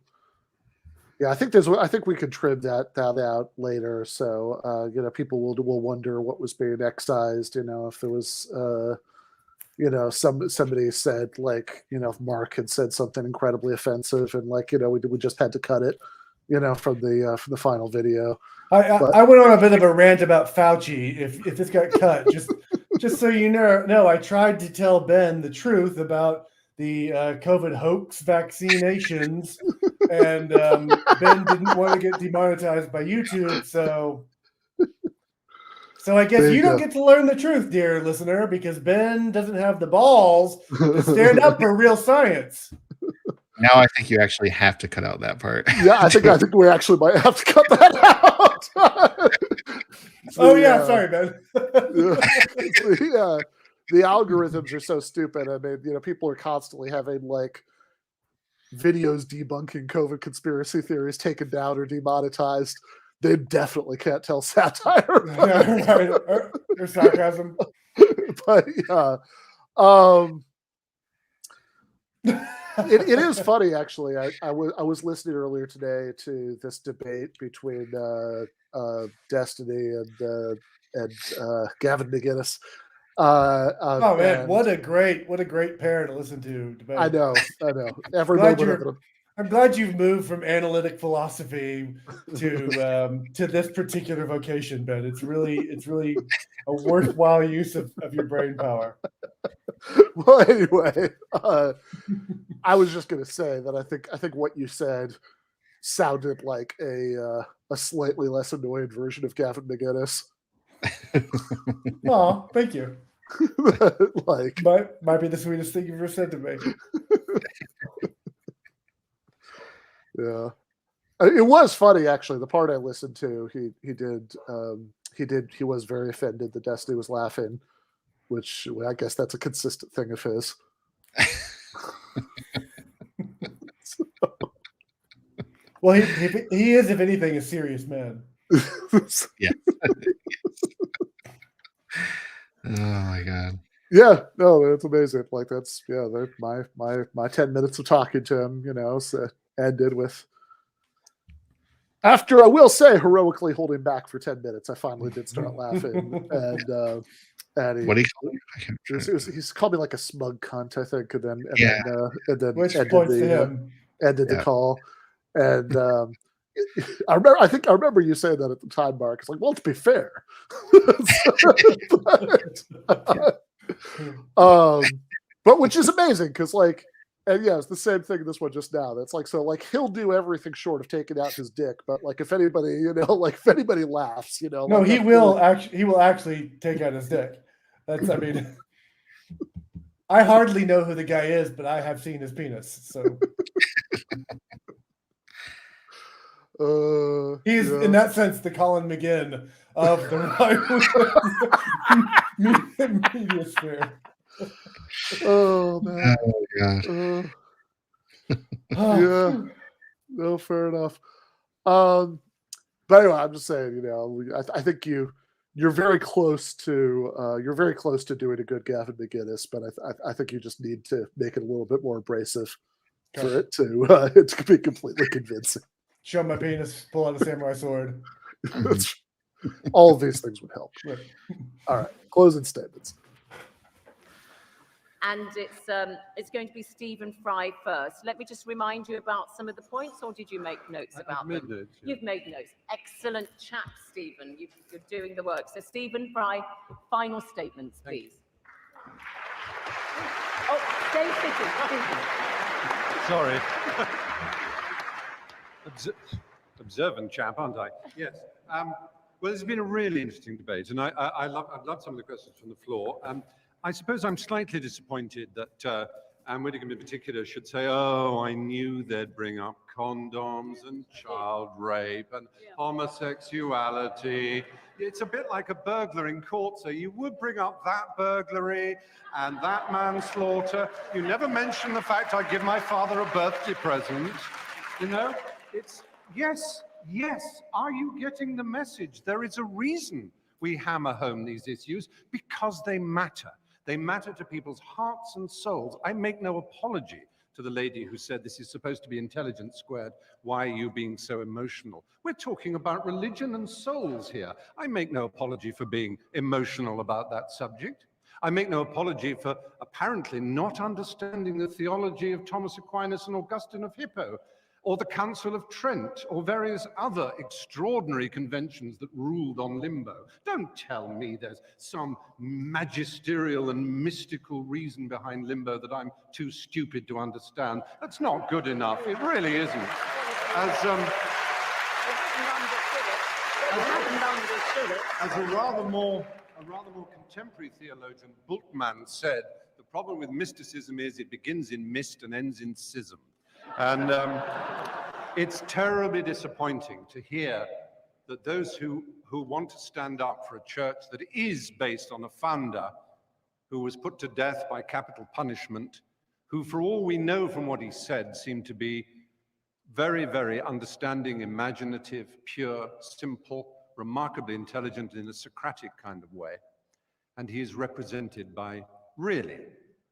Yeah, I think we could trim that out later. So people will wonder what was being excised. If there was you know, somebody said like, you know, if Mark had said something incredibly offensive, and like, you know, we just had to cut it, you know, from the final video. I went on a bit of a rant about Fauci. If this got cut, just so you know, I tried to tell Ben the truth about the COVID hoax vaccinations, and Ben didn't want to get demonetized by YouTube, so I guess you don't get to learn the truth, dear listener, because Ben doesn't have the balls to stand up for real science. Now I think you actually have to cut out that part. Yeah, I think we actually might have to cut that out. Sorry, Ben. The algorithms are so stupid. I mean, you know, people are constantly having like videos debunking COVID conspiracy theories taken down or demonetized. They definitely can't tell satire or sarcasm. But yeah, it is funny actually. I was listening earlier today to this debate between Destiny and Gavin McGinnis. Oh man, what a great pair to listen to. Debate. I know. Every moment of it. I'm glad you've moved from analytic philosophy to this particular vocation, Ben. It's really a worthwhile use of your brain power. Well, anyway, I was just going to say that I think what you said sounded like a slightly less annoying version of Gavin McGinnis. Oh, thank you. Like, might be the sweetest thing you've ever said to me. Yeah, it was funny actually. The part I listened to, he was very offended that Destiny was laughing, which I guess that's a consistent thing of his. Well, he is, if anything, a serious man. Yeah. Oh my God. Yeah, no, that's amazing. Like that's my 10 minutes of talking to him, you know, so ended with, after I will say heroically holding back for 10 minutes, I finally did start laughing. And what do you call it? He's called me like a smug cunt, I think, and then which ended points to him. Ended the call. And I remember you saying that at the time, Mark. It's like, well, to be fair. But which is amazing because like, and yeah, it's the same thing in this one just now. That's like, so like he'll do everything short of taking out his dick, but like if anybody, you know, like if anybody laughs, you know, no, like, he will actually take out his dick. That's, I mean, I hardly know who the guy is, but I have seen his penis. So he's in that sense the Colin McGinn of the media sphere. Oh man! Oh God! Yeah, no, fair enough. But anyway, I'm just saying, you know, I think you're very close to doing a good Gavin McGinnis, but I think you just need to make it a little bit more abrasive for it to be completely convincing. Show my penis, pull out a samurai sword. All of these things would help. Right. All right, closing statements. And it's going to be Stephen Fry first. Let me just remind you about some of the points, or did you make notes about them? Notes, yeah. You've made notes. Excellent chat, Stephen. You're doing the work. So Stephen Fry, final statements, please. Oh, stay sitting. Sorry. Observant chap, aren't I? Yes. Well, it's been a really interesting debate, and I've loved some of the questions from the floor. I suppose I'm slightly disappointed that Anne Widdecombe in particular should say, oh, I knew they'd bring up condoms and child rape and homosexuality. It's a bit like a burglar in court, so you would bring up that burglary and that manslaughter. You never mention the fact I give my father a birthday present. You know, it's, yes, are you getting the message? There is a reason we hammer home these issues, because they matter. They matter to people's hearts and souls. I make no apology to the lady who said this is supposed to be intelligence squared. Why are you being so emotional? We're talking about religion and souls here. I make no apology for being emotional about that subject. I make no apology for apparently not understanding the theology of Thomas Aquinas and Augustine of Hippo, or the Council of Trent, or various other extraordinary conventions that ruled on limbo. Don't tell me there's some magisterial and mystical reason behind limbo that I'm too stupid to understand. That's not good enough. It really isn't. As a rather more contemporary theologian, Bultmann, said, the problem with mysticism is it begins in mist and ends in schism. And it's terribly disappointing to hear that those who want to stand up for a church that is based on a founder who was put to death by capital punishment, who, for all we know from what he said, seemed to be very, very understanding, imaginative, pure, simple, remarkably intelligent in a Socratic kind of way. And he is represented by really,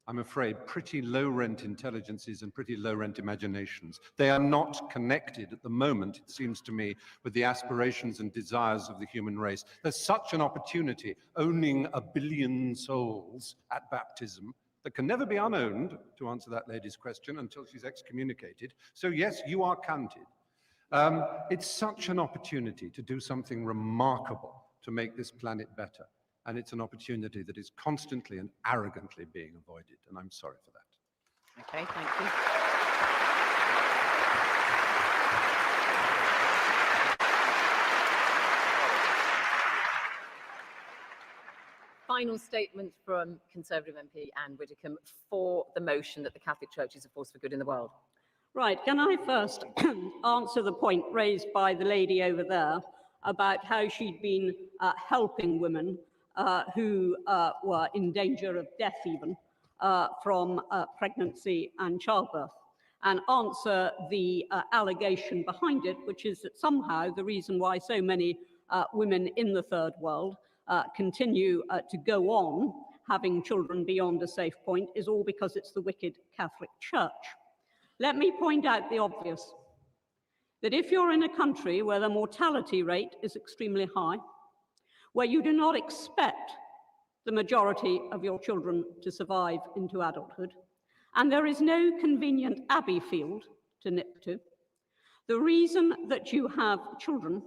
I'm afraid, pretty low-rent intelligences and pretty low-rent imaginations. They are not connected at the moment, it seems to me, with the aspirations and desires of the human race. There's such an opportunity, owning 1 billion souls at baptism, that can never be unowned, to answer that lady's question, until she's excommunicated. So yes, you are counted. It's such an opportunity to do something remarkable to make this planet better. And it's an opportunity that is constantly and arrogantly being avoided. And I'm sorry for that. Okay, thank you. Final statement from Conservative MP Anne Widdecombe for the motion that the Catholic Church is a force for good in the world. Right, can I first answer the point raised by the lady over there about how she'd been helping women who were in danger of death even from pregnancy and childbirth, and answer the allegation behind it, which is that somehow the reason why so many women in the third world continue to go on having children beyond a safe point is all because it's the wicked Catholic Church. Let me point out the obvious, that if you're in a country where the mortality rate is extremely high, where you do not expect the majority of your children to survive into adulthood, and there is no convenient abbey field to nip to, the reason that you have children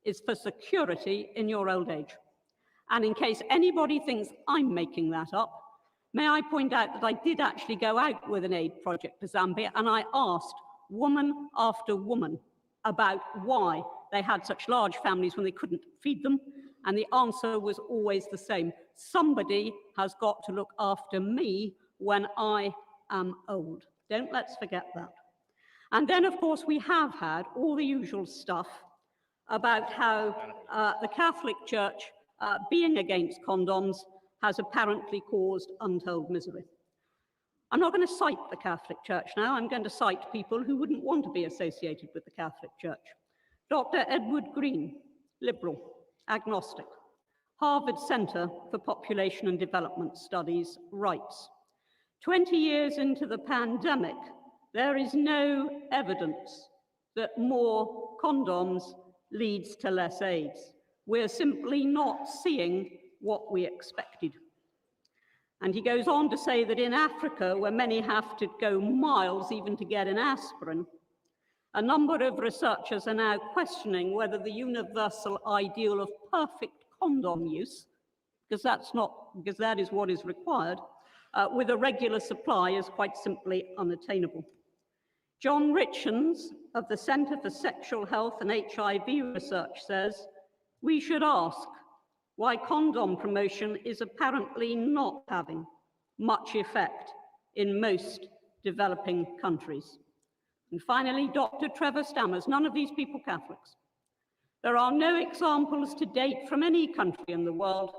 is for security in your old age. And in case anybody thinks I'm making that up, may I point out that I did actually go out with an aid project to Zambia, and I asked woman after woman about why they had such large families when they couldn't feed them, and the answer was always the same. Somebody has got to look after me when I am old. Let's forget that. And then, of course, we have had all the usual stuff about how the Catholic Church, being against condoms, has apparently caused untold misery. I'm not going to cite the Catholic Church now. I'm going to cite people who wouldn't want to be associated with the Catholic Church. Dr. Edward Green, liberal, agnostic, Harvard Center for Population and Development Studies, writes, 20 years into the pandemic, there is no evidence that more condoms leads to less AIDS. We're simply not seeing what we expected. And he goes on to say that in Africa, where many have to go miles even to get an aspirin, a number of researchers are now questioning whether the universal ideal of perfect condom use, because that is what is required, with a regular supply is quite simply unattainable. John Hitchens of the Center for Sexual Health and HIV Research says, we should ask why condom promotion is apparently not having much effect in most developing countries. And finally, Dr. Trevor Stammers, none of these people Catholics. There are no examples to date from any country in the world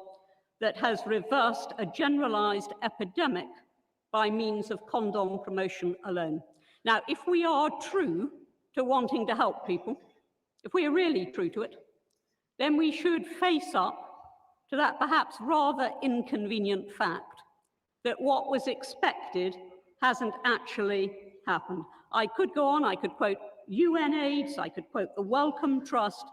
that has reversed a generalized epidemic by means of condom promotion alone. Now, if we are true to wanting to help people, if we are really true to it, then we should face up to that perhaps rather inconvenient fact that what was expected hasn't actually happened. I could go on, I could quote UNAIDS, I could quote the Wellcome Trust,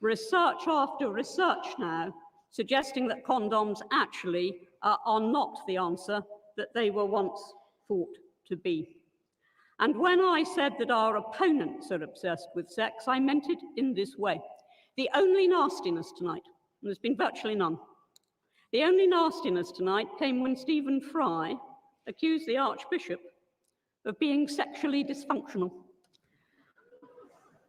research after research now, suggesting that condoms actually are not the answer that they were once thought to be. And when I said that our opponents are obsessed with sex, I meant it in this way. The only nastiness tonight, and there's been virtually none, the only nastiness tonight came when Stephen Fry accused the Archbishop of being sexually dysfunctional,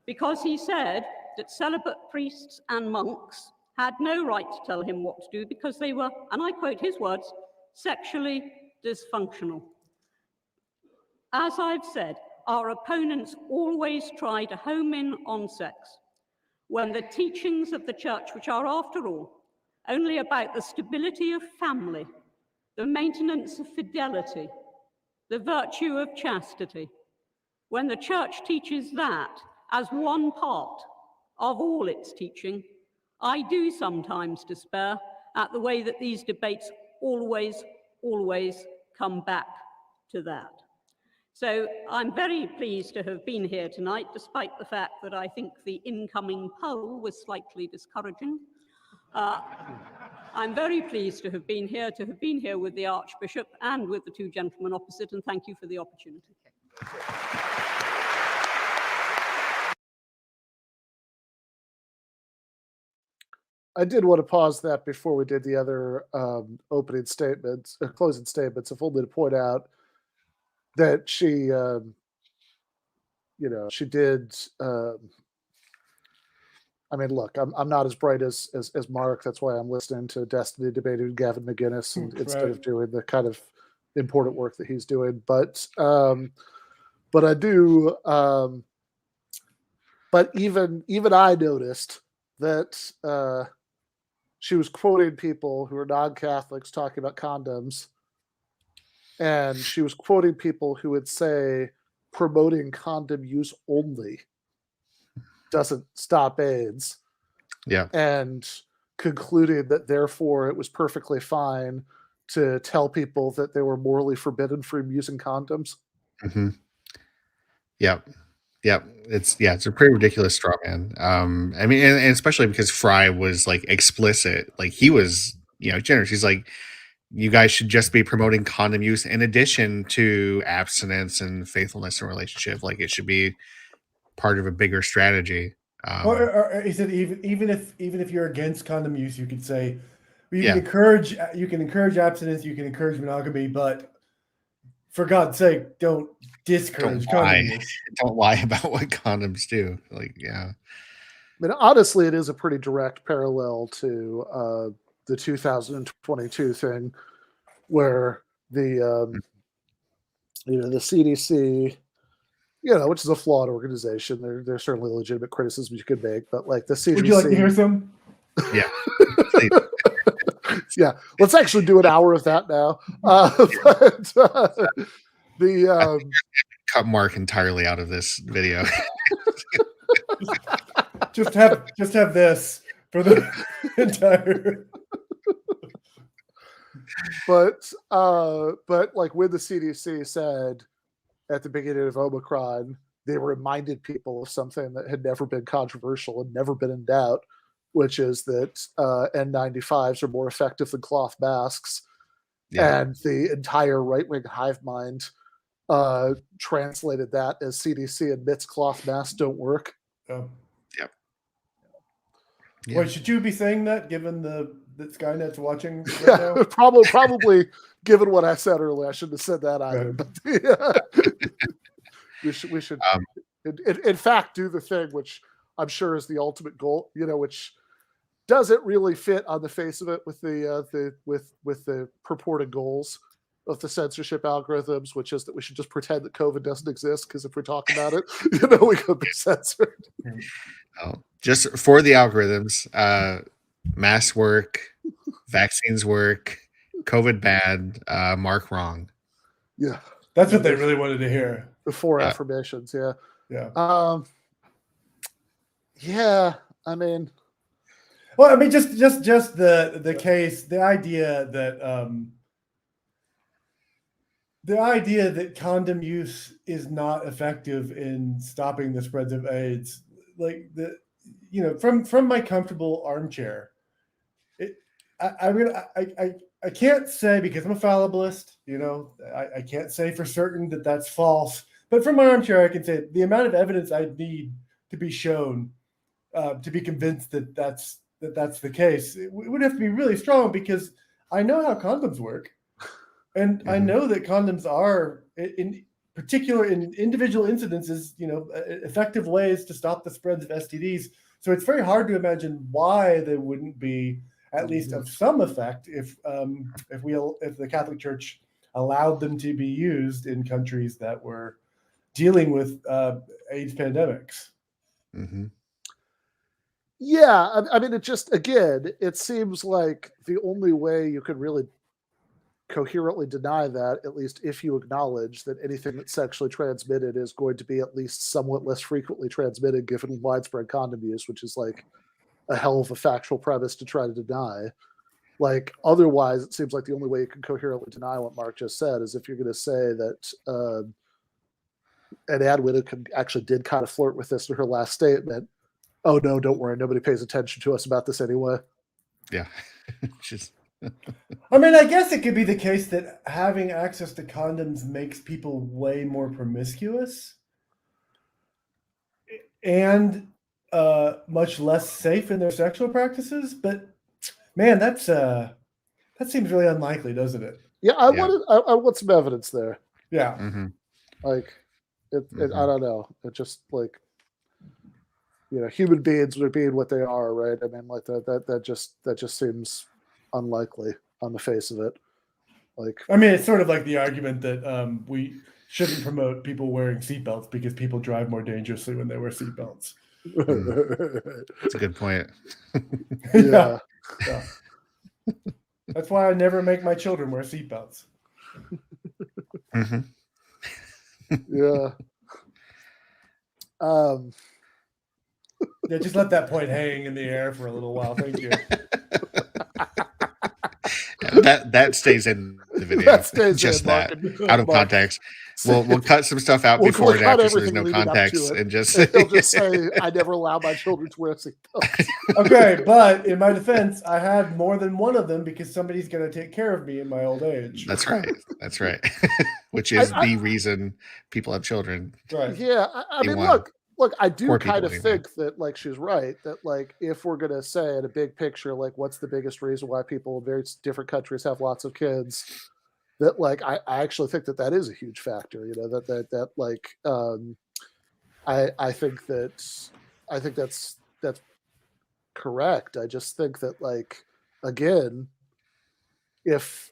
because he said that celibate priests and monks had no right to tell him what to do because they were, and I quote his words, sexually dysfunctional. As I've said, our opponents always try to home in on sex when the teachings of the church, which are, after all, only about the stability of family, the maintenance of fidelity, the virtue of chastity, when the church teaches that as one part of all its teaching, I do sometimes despair at the way that these debates always come back to that. So I'm very pleased to have been here tonight, despite the fact that I think the incoming poll was slightly discouraging. I'm very pleased to have been here with the Archbishop and with the two gentlemen opposite, and thank you for the opportunity. I did want to pause that before we did the other opening statements, closing statements, if only to point out that she, she did. I mean, look, I'm not as bright as Mark. That's why I'm listening to Destiny debating with Gavin McGinnis instead of doing the kind of important work that he's doing. But I do. But even I noticed that she was quoting people who are non-Catholics talking about condoms, and she was quoting people who would say promoting condom use only doesn't stop AIDS. Yeah. And concluded that therefore it was perfectly fine to tell people that they were morally forbidden from using condoms. Mm-hmm. Yep. It's a pretty ridiculous straw man. I mean, and especially because Fry was like explicit, like he was, generous. He's like, you guys should just be promoting condom use in addition to abstinence and faithfulness in a relationship. Like it should be part of a bigger strategy. Or he said even if you're against condom use, you could say you can encourage abstinence, you can encourage monogamy, but for God's sake, don't discourage condom use. Don't lie about what condoms do. Like, yeah. I mean, honestly, it is a pretty direct parallel to the 2022 thing, where the the CDC, which is a flawed organization. There's certainly legitimate criticisms you could make, but like the CDC. Would you like to hear some? Yeah. Yeah. Let's actually do an hour of that now. Cut Mark entirely out of this video. just have this for the entire. But like when the CDC said at the beginning of Omicron, they reminded people of something that had never been controversial and never been in doubt, which is that N95s are more effective than cloth masks. Yeah. And the entire right-wing hive mind translated that as CDC admits cloth masks don't work. Oh. Yep. Yeah. Wait, should you be saying that given that Skynet's watching right now? Probably given what I said earlier, I shouldn't have said that either. But we should in fact do the thing which I'm sure is the ultimate goal, which doesn't really fit on the face of it with the purported goals of the censorship algorithms, which is that we should just pretend that COVID doesn't exist, because if we talk about it, we could be censored. Just for the algorithms, masks work, vaccines work, COVID bad, Mark wrong. Yeah, that's what they really wanted to hear. The four affirmations. Yeah. Yeah. I mean, well, I mean, just the case, the idea that condom use is not effective in stopping the spreads of AIDS, like from my comfortable armchair, I I can't say because I'm a fallibilist, I can't say for certain that that's false. But from my armchair, I can say the amount of evidence I need to be shown to be convinced that that's the case, it would have to be really strong because I know how condoms work. And I know that condoms are, in particular in individual incidences, effective ways to stop the spread of STDs. So it's very hard to imagine why they wouldn't be at least of some effect if the Catholic Church allowed them to be used in countries that were dealing with AIDS pandemics. Mm-hmm. Yeah, I mean, it seems like the only way you could really coherently deny that, at least if you acknowledge that anything that's sexually transmitted is going to be at least somewhat less frequently transmitted given widespread condom use, which is like a hell of a factual premise to try to deny. Like, otherwise, it seems like the only way you can coherently deny what Mark just said is if you're going to say that and Ann Whitcomb actually did kind of flirt with this in her last statement. Oh, no, don't worry. Nobody pays attention to us about this anyway. Yeah. I mean, I guess it could be the case that having access to condoms makes people way more promiscuous and much less safe in their sexual practices. But man, that seems really unlikely, doesn't it? Yeah, I want some evidence there. Yeah. Mm-hmm. Like, I don't know. It just like, human beings are being what they are, right? I mean, like that just seems unlikely on the face of it. Like, I mean, it's sort of like the argument that we shouldn't promote people wearing seatbelts because people drive more dangerously when they wear seatbelts. That's a good point. Yeah. That's why I never make my children wear seatbelts. Mm-hmm. Yeah. Yeah, just let that point hang in the air for a little while. Thank you. That stays in the video. Just that out of context. We'll cut some stuff out before and after, so there's no context, and just he'll just say, "I never allow my children to wear seatbelts." Okay, but in my defense, I have more than one of them because somebody's going to take care of me in my old age. That's right. Which is the reason people have children. Right. Yeah, I mean, look, I do kind of think that, like, she's right, that, like, if we're going to say in a big picture, like, what's the biggest reason why people in various different countries have lots of kids, that, like, I actually think that is a huge factor, that like, I think that's correct. I just think that, like, again, if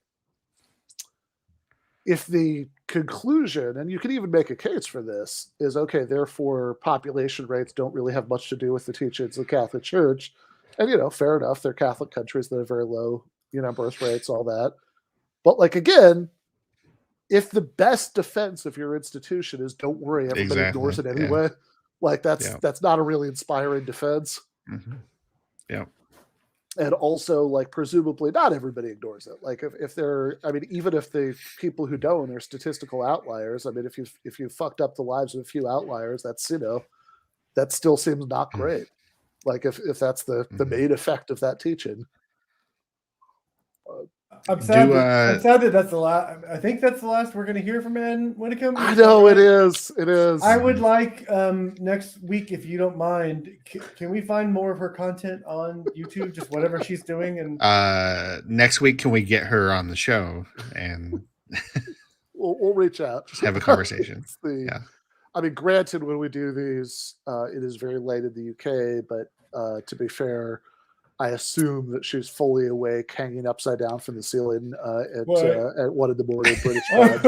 the conclusion, and you can even make a case for this, is okay, therefore population rates don't really have much to do with the teachings of the Catholic Church, and fair enough, they're Catholic countries that have very low birth rates, all that, but, like, again, if the best defense of your institution is don't worry, everybody ignores it anyway, like, that's not a really inspiring defense. Mm-hmm. Yeah. And also, like, presumably not everybody ignores it. Like, if they're, I mean, even if the people who don't are statistical outliers, I mean, if you fucked up the lives of a few outliers, that's, that still seems not great. Like, if that's the main effect of that teaching. I'm sad that that's the last. I think that's the last we're going to hear from Ann Whitcomb. I know it is. It is. I would like next week, if you don't mind, can we find more of her content on YouTube? Just whatever she's doing. And next week, can we get her on the show and we'll reach out, just have a conversation? I mean, granted, when we do these, it is very late in the UK, but to be fair, I assume that she's fully awake, hanging upside down from the ceiling at 1 in the morning British time.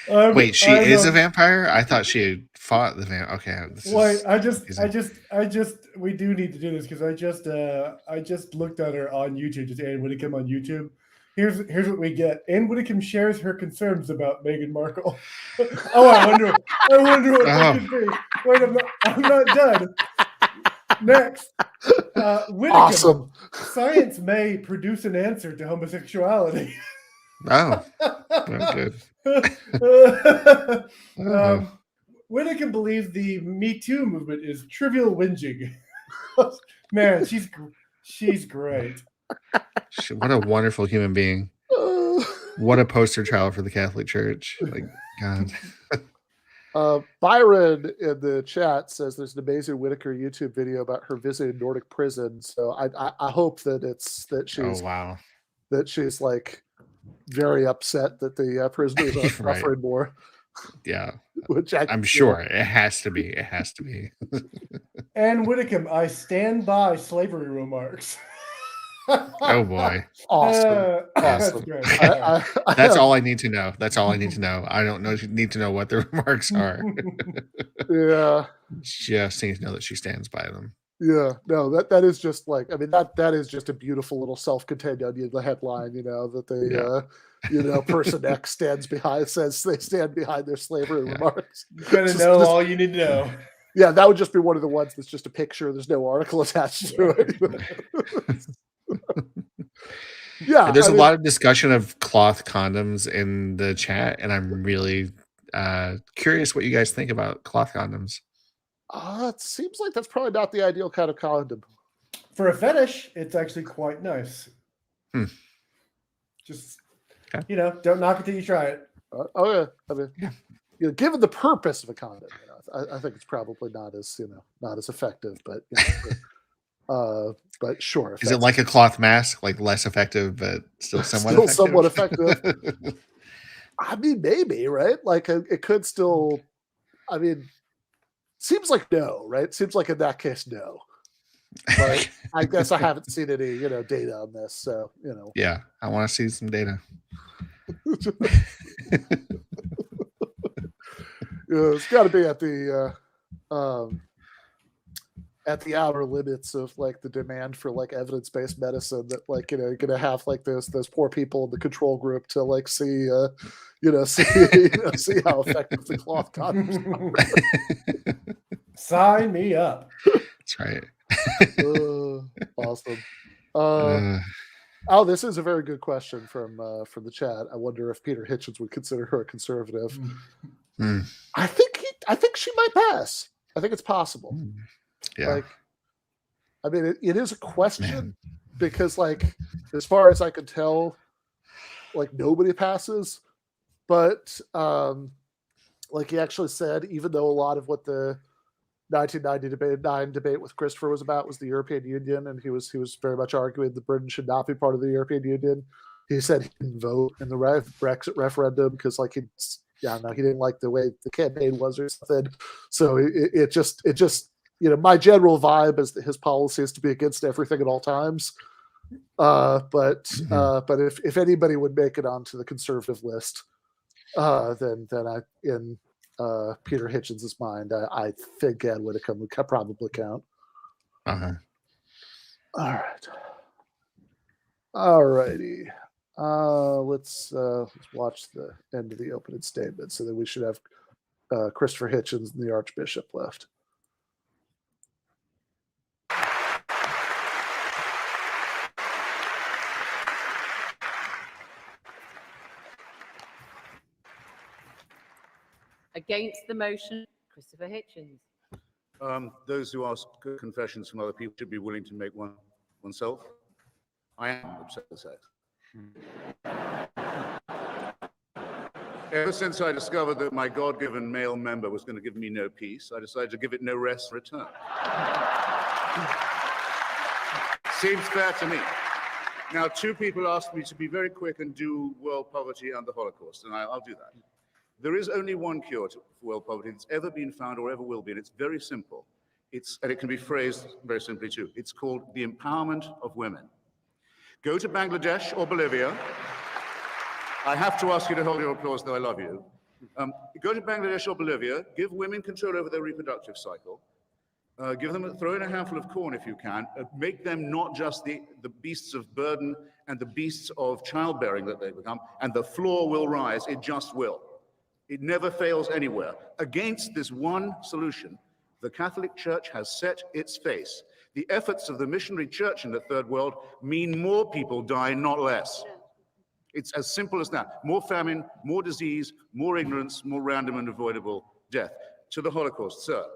So. Wait, she is a vampire? I thought she had fought the vampire. Okay. Wait, I just, we do need to do this because I just looked at her on YouTube, just Ann Whitcomb on YouTube. Here's what we get. Ann Whitcomb shares her concerns about Meghan Markle. I wonder what that could be. Wait, I'm not done. Next, Whitcomb, awesome. Science may produce an answer to homosexuality. Oh, good. Whitcomb believes the Me Too movement is trivial whinging. Man, she's great. What a wonderful human being. What a poster child for the Catholic Church. Like, God. Byron in the chat says there's an amazing Whitaker YouTube video about her visiting Nordic prison. So I hope that she's like very upset that the prisoners are suffering more. Yeah, which I'm sure it has to be. It has to be. And Whitcomb, I stand by slavery remarks. Oh boy! Awesome. That's great. That's all I need to know. That's all I need to know. I don't need to know what the remarks are. Yeah. Just need to know that she stands by them. Yeah, no, that is just like, I mean, that is just a beautiful little self-contained onion, the headline, that they, person X says they stand behind their slavery remarks. You gotta know all you need to know. Yeah, that would just be one of the ones that's just a picture. There's no article attached to it. Yeah. There's a lot of discussion of cloth condoms in the chat, and I'm really curious what you guys think about cloth condoms. It seems like that's probably not the ideal kind of condom. For a fetish, it's actually quite nice. Just, don't knock it till you try it. I mean, given the purpose of a condom, I think it's probably not as effective. But sure. Is it like a cloth mask, like less effective, but still somewhat effective? I mean, maybe, right? Like it could still. I mean. Seems like no, right? Seems like in that case, no. But I guess I haven't seen any, data on this. So, Yeah, I want to see some data. It's got to be at the outer limits of like the demand for like evidence-based medicine that like you're gonna have like those poor people in the control group to like see see how effective the cloth condoms are. Sign me up. That's right. Awesome. This is a very good question from the chat. I wonder if Peter Hitchens would consider her a conservative. I think she might pass. I think it's possible. Yeah. Like, I mean, it is a question because, like, as far as I can tell, like nobody passes. But like he actually said, even though a lot of what the 1990 debate with Christopher was about was the European Union, and he was very much arguing that Britain should not be part of the European Union. He said he didn't vote in the Brexit referendum because, like, he didn't like the way the campaign was or something. So it just my general vibe is that his policy is to be against everything at all times. But if anybody would make it onto the conservative list, then in Peter Hitchens' mind, I think Ann Whitcomb would probably count. Uh-huh. All righty. Let's watch the end of the opening statement, so that we should have Christopher Hitchens and the Archbishop left. Against the motion, Christopher Hitchens. Those who ask confessions from other people should be willing to make oneself. I am obsessed with sex. Ever since I discovered that my God-given male member was going to give me no peace, I decided to give it no rest in return. Seems fair to me. Now, two people asked me to be very quick and do world poverty and the Holocaust, and I'll do that. There is only one cure for world poverty that's ever been found or ever will be, and it's very simple. And it can be phrased very simply too. It's called the empowerment of women. Go to Bangladesh or Bolivia. I have to ask you to hold your applause, though I love you. Go to Bangladesh or Bolivia, give women control over their reproductive cycle. Throw in a handful of corn if you can. Make them not just the beasts of burden and the beasts of childbearing that they become, and the floor will rise. It just will. It never fails anywhere. Against this one solution, the Catholic Church has set its face. The efforts of the missionary church in the third world mean more people die, not less. It's as simple as that. More famine, more disease, more ignorance, more random and avoidable death. To the Holocaust, sir.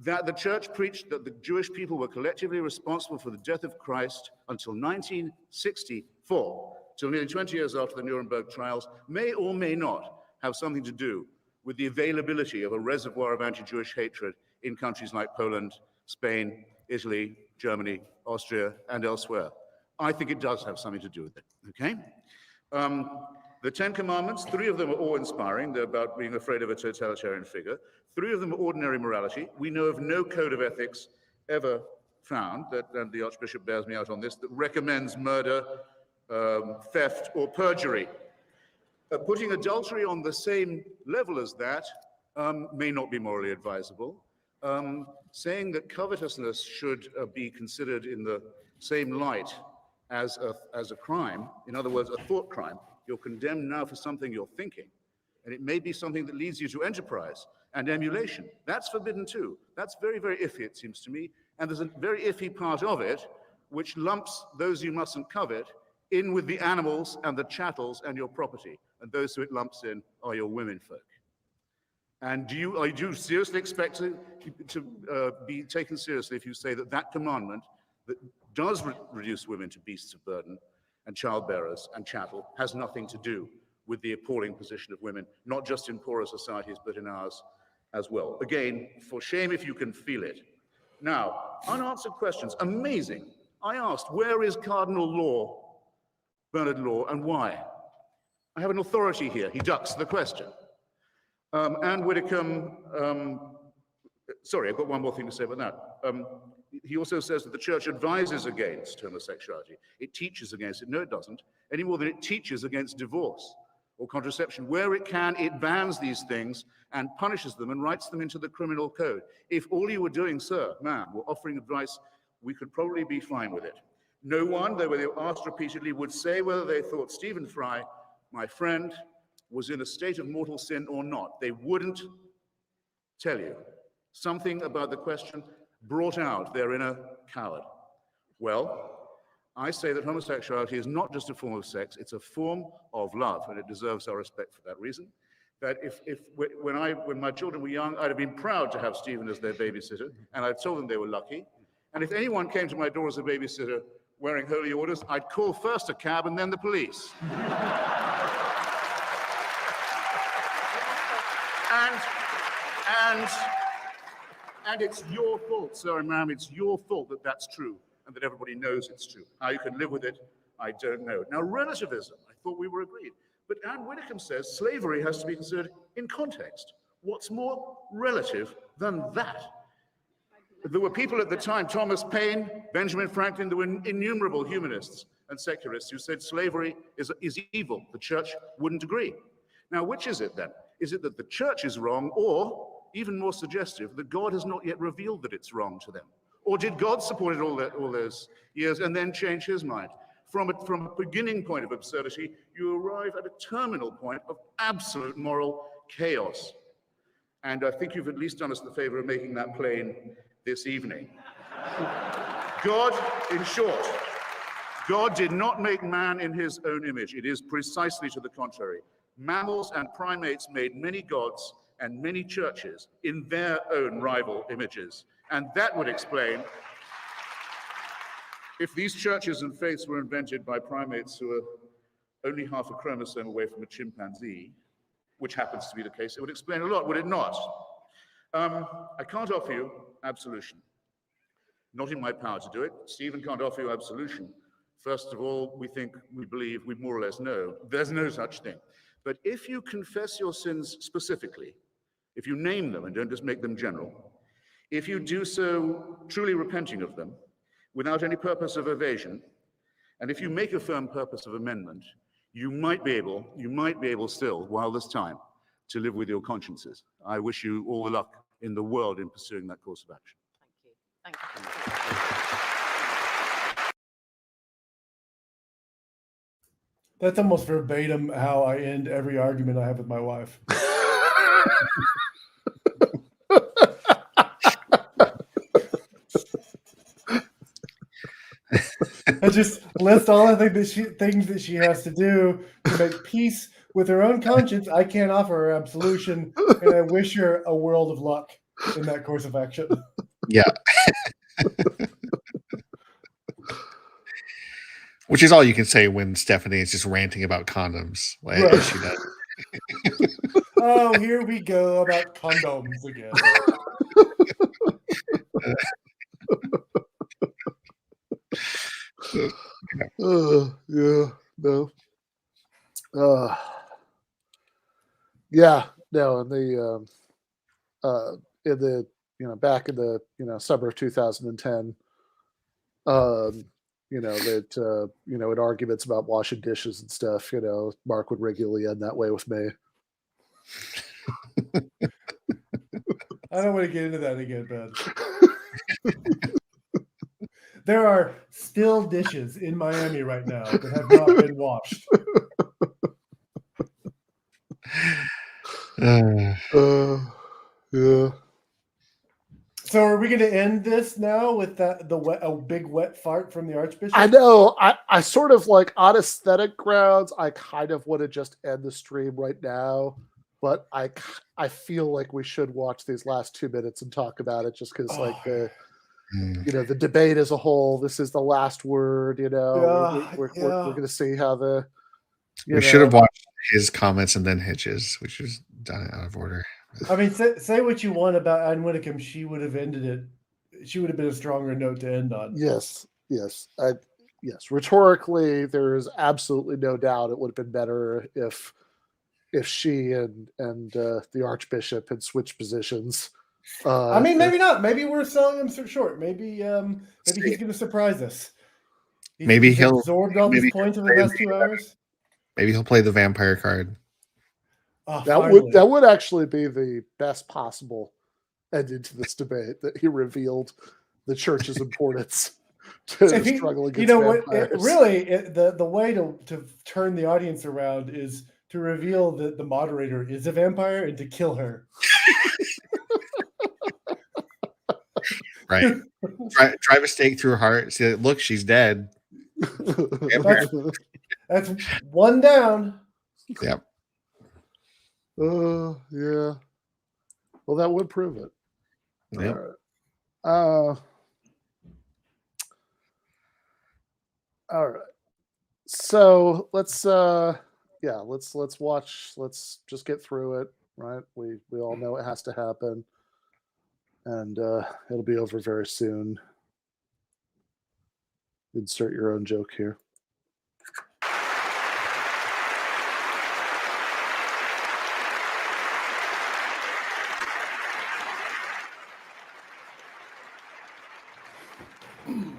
that the church preached that the Jewish people were collectively responsible for the death of Christ until 1964, till nearly 20 years after the Nuremberg trials, may or may not have something to do with the availability of a reservoir of anti-Jewish hatred in countries like Poland, Spain, Italy, Germany, Austria, and elsewhere. I think it does have something to do with it, okay? The 10 Commandments, 3 of them are awe-inspiring. They're about being afraid of a totalitarian figure. 3 of them are ordinary morality. We know of no code of ethics ever found, and the Archbishop bears me out on this, that recommends murder, theft, or perjury. Putting adultery on the same level as that may not be morally advisable. Saying that covetousness should be considered in the same light as a crime, in other words, a thought crime. You're condemned now for something you're thinking, and it may be something that leads you to enterprise and emulation. That's forbidden too. That's very, very iffy, it seems to me, and there's a very iffy part of it which lumps those you mustn't covet in with the animals and the chattels and your property, and those who it lumps in are your womenfolk. And do you seriously expect to be taken seriously if you say that that commandment that does reduce women to beasts of burden and childbearers and chattel has nothing to do with the appalling position of women, not just in poorer societies, but in ours as well? Again, for shame if you can feel it. Now, unanswered questions, amazing. I asked, where is Cardinal Law, Bernard Law, and why? I have an authority here. He ducks the question. Anne Widdecombe, sorry, I've got one more thing to say about that. He also says that the church advises against homosexuality. It teaches against it. No, it doesn't. Any more than it teaches against divorce or contraception. Where it can, it bans these things and punishes them and writes them into the criminal code. If all you were doing, sir, ma'am, were offering advice, we could probably be fine with it. No one, though they were asked repeatedly, would say whether they thought Stephen Fry, my friend, was in a state of mortal sin or not. They wouldn't tell you. Something about the question brought out their inner coward. Well, I say that homosexuality is not just a form of sex, it's a form of love, and it deserves our respect for that reason. That when my children were young, I'd have been proud to have Stephen as their babysitter, and I'd told them they were lucky. And if anyone came to my door as a babysitter wearing holy orders, I'd call first a cab and then the police. And it's your fault, sir and ma'am, it's your fault that that's true and that everybody knows it's true. How you can live with it, I don't know. Now, relativism, I thought we were agreed. But Anne Widdecombe says slavery has to be considered in context. What's more relative than that? There were people at the time, Thomas Paine, Benjamin Franklin, there were innumerable humanists and secularists who said slavery is evil. The church wouldn't agree. Now, which is it then? Is it that the church is wrong, or, even more suggestive, that God has not yet revealed that it's wrong to them? Or did God support it all those years and then change his mind? From a beginning point of absurdity, you arrive at a terminal point of absolute moral chaos. And I think you've at least done us the favor of making that plain this evening. God, in short, God did not make man in his own image. It is precisely to the contrary. Mammals and primates made many gods and many churches in their own rival images. And that would explain, if these churches and faiths were invented by primates who are only half a chromosome away from a chimpanzee, which happens to be the case, it would explain a lot, would it not? I can't offer you absolution. Not in my power to do it. Stephen can't offer you absolution. First of all, we believe, we more or less know, there's no such thing. But if you confess your sins specifically, if you name them and don't just make them general, if you do so truly repenting of them, without any purpose of evasion, and if you make a firm purpose of amendment, you might be able still, while there's time, to live with your consciences. I wish you all the luck in the world in pursuing that course of action. Thank you. Thank you. That's almost verbatim how I end every argument I have with my wife. I just list all the things that she has to do to make peace with her own conscience. I can't offer her absolution, and I wish her a world of luck. in that course of action. Yeah. Which is all you can say when Stephanie is just ranting about condoms. Like, Right. she does. Oh, here we go about condoms again. Yeah, no. Yeah, no, in the back in the summer of 2010, that in arguments about washing dishes and stuff, Mark would regularly end that way with me. I don't want to get into that again, Ben. There are still dishes in Miami right now that have not been washed. Yeah. So are we going to end this now with a big wet fart from the Archbishop? I know. I sort of like, on aesthetic grounds, I kind of want to just end the stream right now, but I feel like we should watch these last 2 minutes and talk about it, just because the debate as a whole. This is the last word. We're going to see how we should have watched his comments and then Hitchens, which was done out of order. I mean, say what you want about Anne Widdecombe. She would have ended it. She would have been a stronger note to end on. Yes. Rhetorically, there is absolutely no doubt it would have been better if she and the Archbishop had switched positions. I mean, maybe not. Maybe we're selling him short. Maybe he's going to surprise us. Maybe he'll absorbed all these points in the past 2 hours. Maybe he'll play the vampire card. Oh, that would actually be the best possible ending to this debate, that he revealed the church's importance to struggle against vampires. The way to turn the audience around is to reveal that the moderator is a vampire and to kill her. Right. Drive a stake through her heart. See, look, she's dead. That's one down. Yep. Yeah. Well, that would prove it. Yep. All right. So let's watch. Let's just get through it. Right. We all know it has to happen, and it'll be over very soon. Insert your own joke here.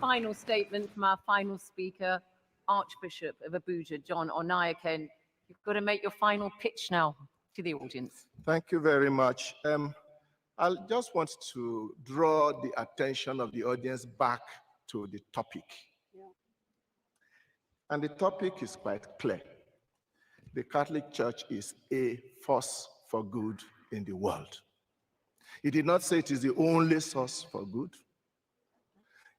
Final statement from our final speaker, Archbishop of Abuja, John Onayaken. You've got to make your final pitch now to the audience. Thank you very much. I just want to draw the attention of the audience back to the topic. Yeah. And the topic is quite clear. The Catholic Church is a force for good in the world. He did not say it is the only source for good.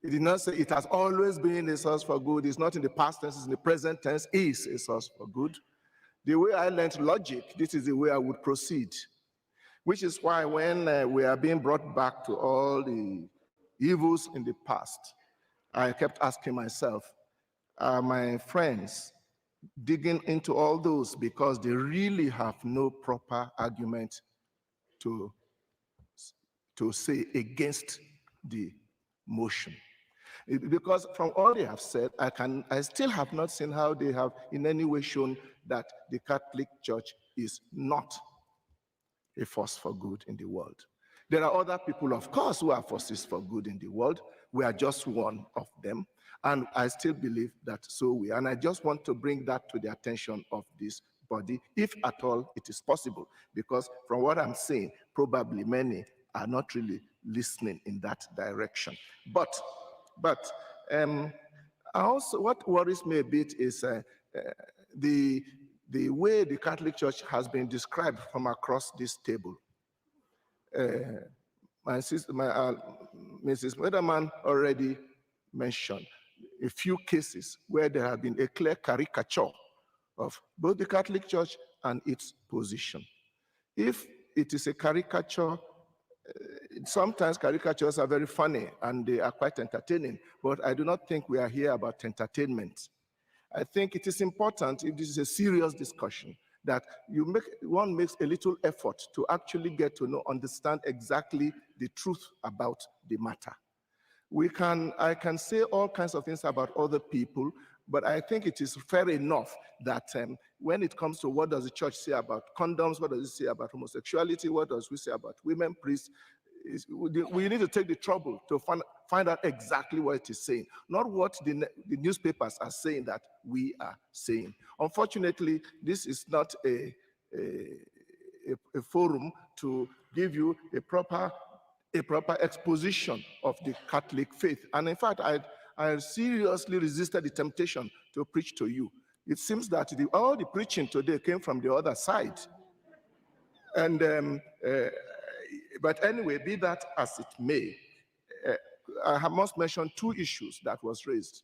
He did not say it has always been a source for good. It's not in the past tense, it's in the present tense, is a source for good. The way I learned logic, this is the way I would proceed. Which is why when we are being brought back to all the evils in the past, I kept asking myself, are my friends digging into all those because they really have no proper argument to say against the motion? Because from all they have said, I still have not seen how they have in any way shown that the Catholic Church is not a force for good in the world. There are other people, of course, who are forces for good in the world. We are just one of them. And I still believe that so we are. And I just want to bring that to the attention of this body, if at all it is possible. Because from what I'm saying, probably many are not really listening in that direction. But also what worries me a bit is the way the Catholic Church has been described from across this table. Mrs. Wetherman already mentioned a few cases where there have been a clear caricature of both the Catholic Church and its position. If it is a caricature, sometimes caricatures are very funny and they are quite entertaining, but I do not think we are here about entertainment. I think it is important, if this is a serious discussion, that one makes a little effort to actually get to understand exactly the truth about the matter. I can say all kinds of things about other people, but I think it is fair enough that when it comes to what does the church say about condoms, what does it say about homosexuality, what does we say about women priests, we need to take the trouble to find out exactly what it is saying, not what the newspapers are saying that we are saying. Unfortunately, this is not a forum to give you a proper exposition of the Catholic faith. And in fact, I seriously resisted the temptation to preach to you. It seems that all the preaching today came from the other side. And but anyway, be that as it may, I must mention two issues that was raised.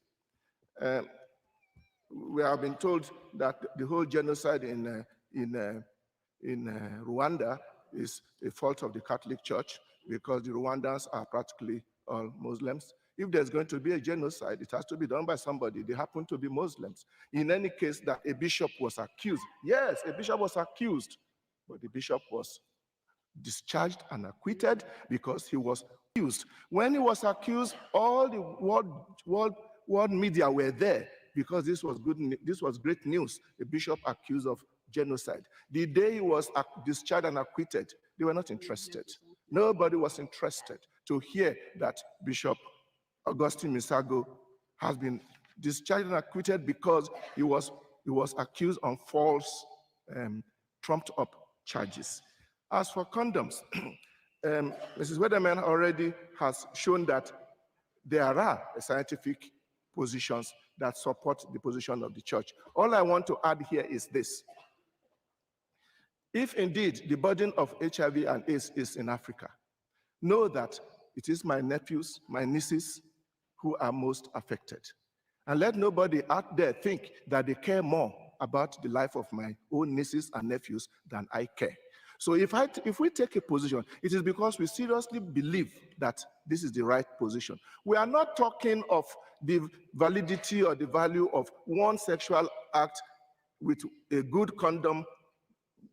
We have been told that the whole genocide in Rwanda is a fault of the Catholic Church because the Rwandans are practically all Muslims. If there's going to be a genocide, it has to be done by somebody. They happen to be Muslims. In any case, that a bishop was accused. Yes, a bishop was accused, but the bishop was discharged and acquitted because he was accused. When he was accused, all the world media were there because this was great news. A bishop accused of genocide. The day he was discharged and acquitted, they were not interested. Nobody was interested to hear that Bishop Augustine Misago has been discharged and acquitted because he was accused on false, trumped up charges. As for condoms, Mrs. Wederman already has shown that there are scientific positions that support the position of the church. All I want to add here is this. If indeed the burden of HIV and AIDS is in Africa, know that it is my nephews, my nieces who are most affected. And let nobody out there think that they care more about the life of my own nieces and nephews than I care. So if we take a position, it is because we seriously believe that this is the right position. We are not talking of the validity or the value of one sexual act with a good condom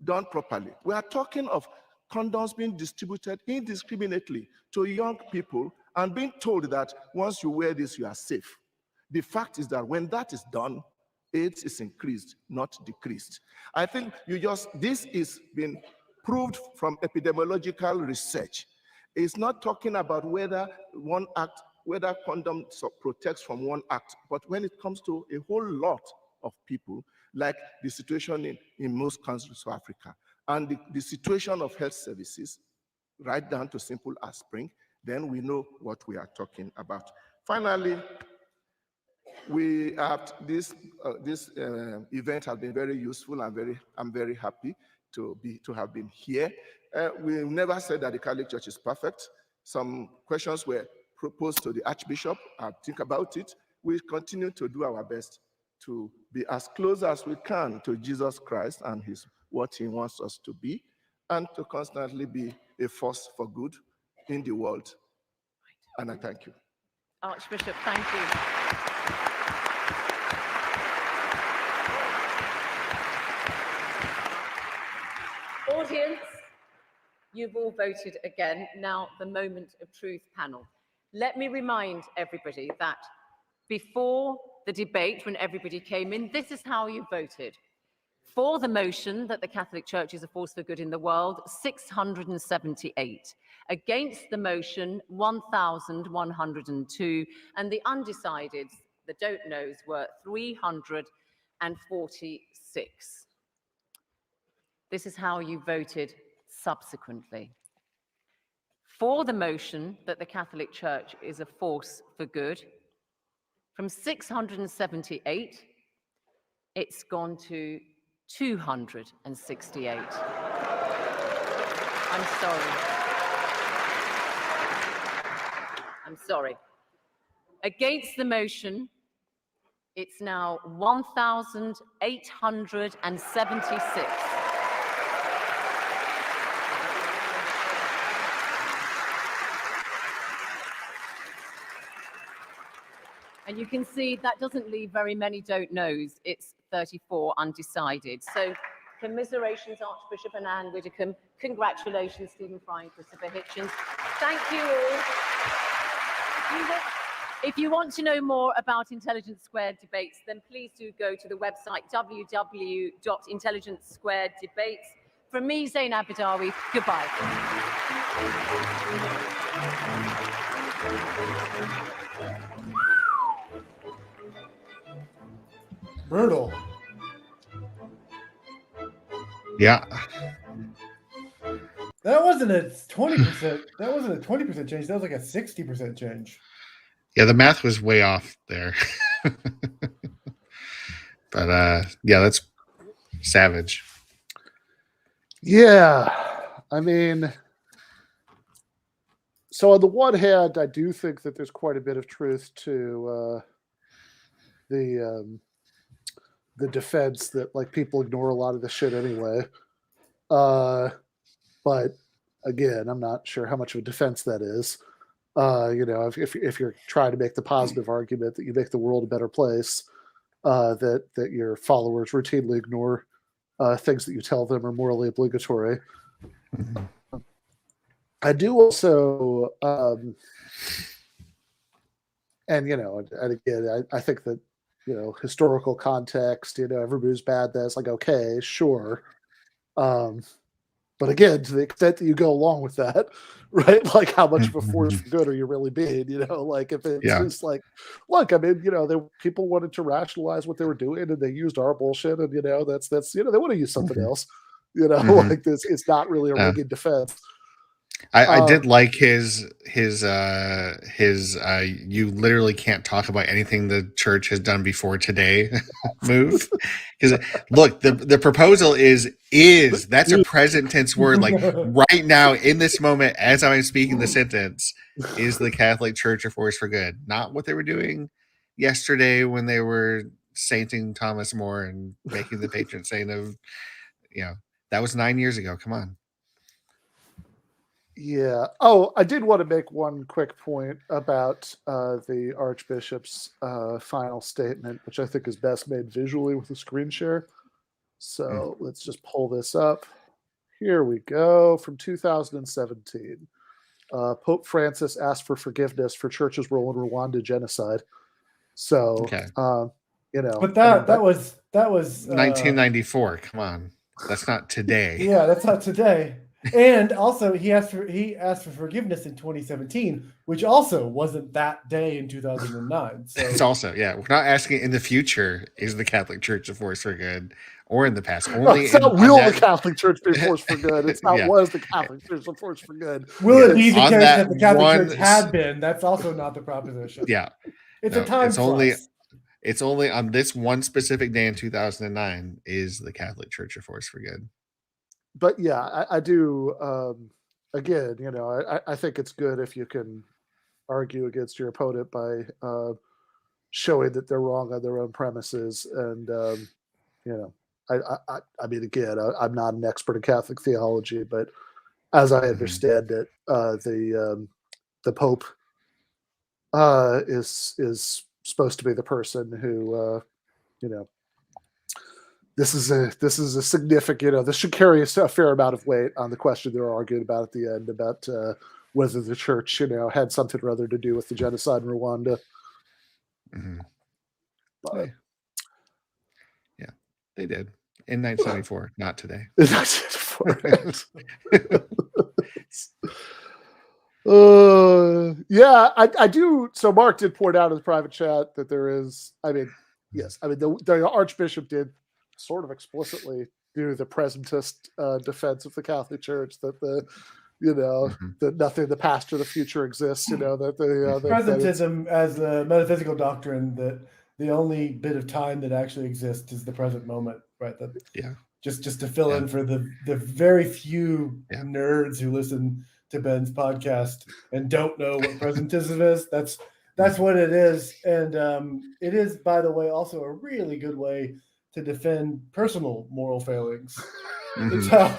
done properly. We are talking of condoms being distributed indiscriminately to young people and being told that once you wear this, you are safe. The fact is that when that is done, AIDS is increased, not decreased. I think this is been proved from epidemiological research. It's not talking about whether condom protects from one act, but when it comes to a whole lot of people, like the situation in most countries of Africa, and the situation of health services, right down to simple aspirin, then we know what we are talking about. Finally, we have this event has been very useful and I'm very happy to have been here. We never said that the Catholic Church is perfect. Some questions were proposed to the Archbishop. I'll think about it. We continue to do our best to be as close as we can to Jesus Christ and what he wants us to be, and to constantly be a force for good in the world. And I thank you. Archbishop, thank you. Audience, you've all voted again. Now, the moment of truth panel. Let me remind everybody that before the debate, when everybody came in, this is how you voted. For the motion that the Catholic Church is a force for good in the world, 678. Against the motion, 1,102. And the undecideds, the don't knows, were 346. This is how you voted subsequently. For the motion that the Catholic Church is a force for good, from 678, it's gone to 268. I'm sorry. Against the motion, it's now 1,876. And you can see that doesn't leave very many don't knows. It's 34 undecided. So commiserations, Archbishop and Anne Widdecombe. Congratulations, Stephen Fry and Christopher Hitchens. Thank you all. If you want to know more about Intelligence Squared debates, then please do go to the website www.intelligencesquareddebates. From me, Zainab Badawi, goodbye. Brutal. Yeah. That wasn't a 20%. That wasn't a 20% change. That was like a 60% change. Yeah, the math was way off there. But yeah, that's savage. Yeah. I mean, so on the one hand, I do think that there's quite a bit of truth to the defense that like people ignore a lot of the shit anyway. But again, I'm not sure how much of a defense that is. If you're trying to make the positive argument that you make the world a better place, that your followers routinely ignore things that you tell them are morally obligatory. I do also, and again, I think that historical context, everybody's bad. That's like okay, sure. But again, to the extent that you go along with that, right? Like, how much of a force for good are you really being? Like if it's just like, look, I mean, people wanted to rationalize what they were doing, and they used our bullshit, and that's they want to use something else. Like this, it's not really a rigged defense. I did like his you literally can't talk about anything the church has done before today move. Because look, the proposal is that's a present tense word. Like right now in this moment, as I'm speaking the sentence, is the Catholic Church a force for good? Not what they were doing yesterday when they were sainting Thomas More and making the patron saint of, that was 9 years ago. Come on. Yeah. Oh, I did want to make one quick point about the Archbishop's final statement, which I think is best made visually with a screen share. So let's just pull this up. Here we go, from 2017. Pope Francis asked for forgiveness for church's role in Rwanda genocide. So, but that was 1994. Come on, that's not today. Yeah, that's not today. And also, he asked for forgiveness in 2017, which also wasn't that day in 2009. So it's also, we're not asking in the future, is the Catholic Church a force for good, or in the past? Only it's not will the Catholic Church be a force for good. It's not was the Catholic Church a force for good. Will it be the case that the Catholic Church had been? That's also not the proposition. Yeah. It's a time It's only on this one specific day in 2009 is the Catholic Church a force for good. But yeah, I do. Again, I think it's good if you can argue against your opponent by showing that they're wrong on their own premises. And I mean, again, I'm not an expert in Catholic theology, but as I understand it, the Pope is supposed to be the person who this is a significant, this should carry a fair amount of weight on the question they're arguing about at the end about whether the church, had something or other to do with the genocide in Rwanda. But, yeah, they did in 1994, not today. In 1994. Yeah, I do. So Mark did point out in the private chat that there is, yes, the Archbishop did sort of explicitly do the presentist defense of the Catholic Church, that that nothing the past or the future exists, that the presentism as a metaphysical doctrine, that the only bit of time that actually exists is the present moment, right? That just to fill in for the very few nerds who listen to Ben's podcast and don't know what presentism is. That's what it is. And it is, by the way, also a really good way to defend personal moral failings. It's how,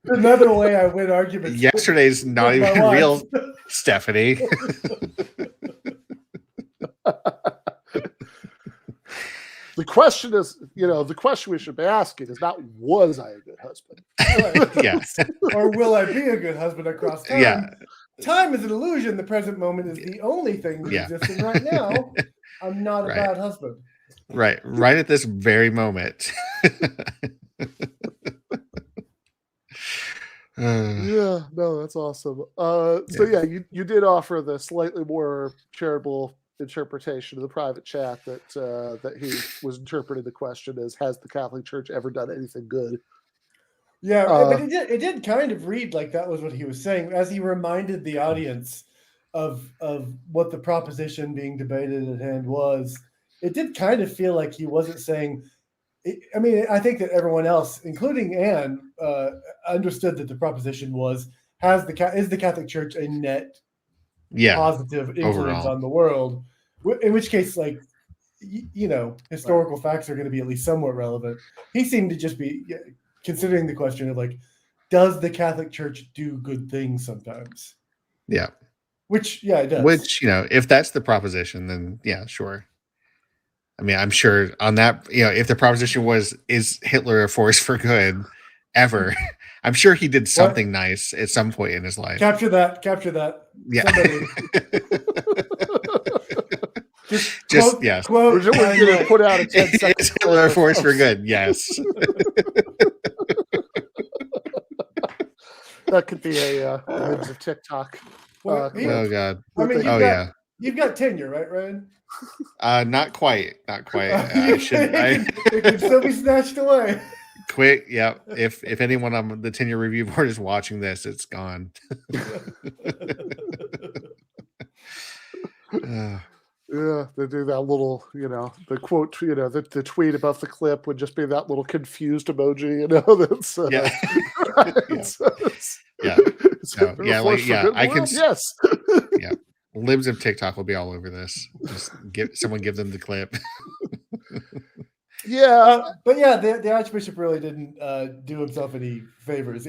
another way I win arguments. Yesterday's not even real, Stephanie. The question is, the question we should be asking is not, was I a good husband? Yeah. Or will I be a good husband across time? Yeah. Time is an illusion. The present moment is the only thing that exists. And right now, I'm not a bad husband. Right at this very moment. Yeah, no, that's awesome. So yeah, you did offer the slightly more charitable interpretation of the private chat that he was interpreting the question as, has the Catholic Church ever done anything good? Yeah, but it did kind of read like that was what he was saying, as he reminded the audience of what the proposition being debated at hand was. It did kind of feel like he wasn't saying. I mean, I think that everyone else, including Anne, understood that the proposition was: is the Catholic Church a net positive influence on the world? In which case, like, historical facts are going to be at least somewhat relevant. He seemed to just be considering the question of, like, does the Catholic Church do good things sometimes? Yeah. Which, it does. Which, if that's the proposition, then yeah, sure. I mean, I'm sure on that, if the proposition was, is Hitler a force for good ever? I'm sure he did something nice at some point in his life. Capture that. Yeah. Somebody. Just yes. We're going to put out a 10-second. Is Hitler a force for good? Yes. That could be a Libs of TikTok. Oh God. I mean, you've got tenure, right, Ryan? Not quite. It can still be snatched away. Quick, yeah. If anyone on the tenure review board is watching this, it's gone. Yeah, they do that little, the quote, the tweet above the clip would just be that little confused emoji, that's I can yes. Yeah. Libs of TikTok will be all over this. Just give them the clip. But yeah, the Archbishop really didn't do himself any favors,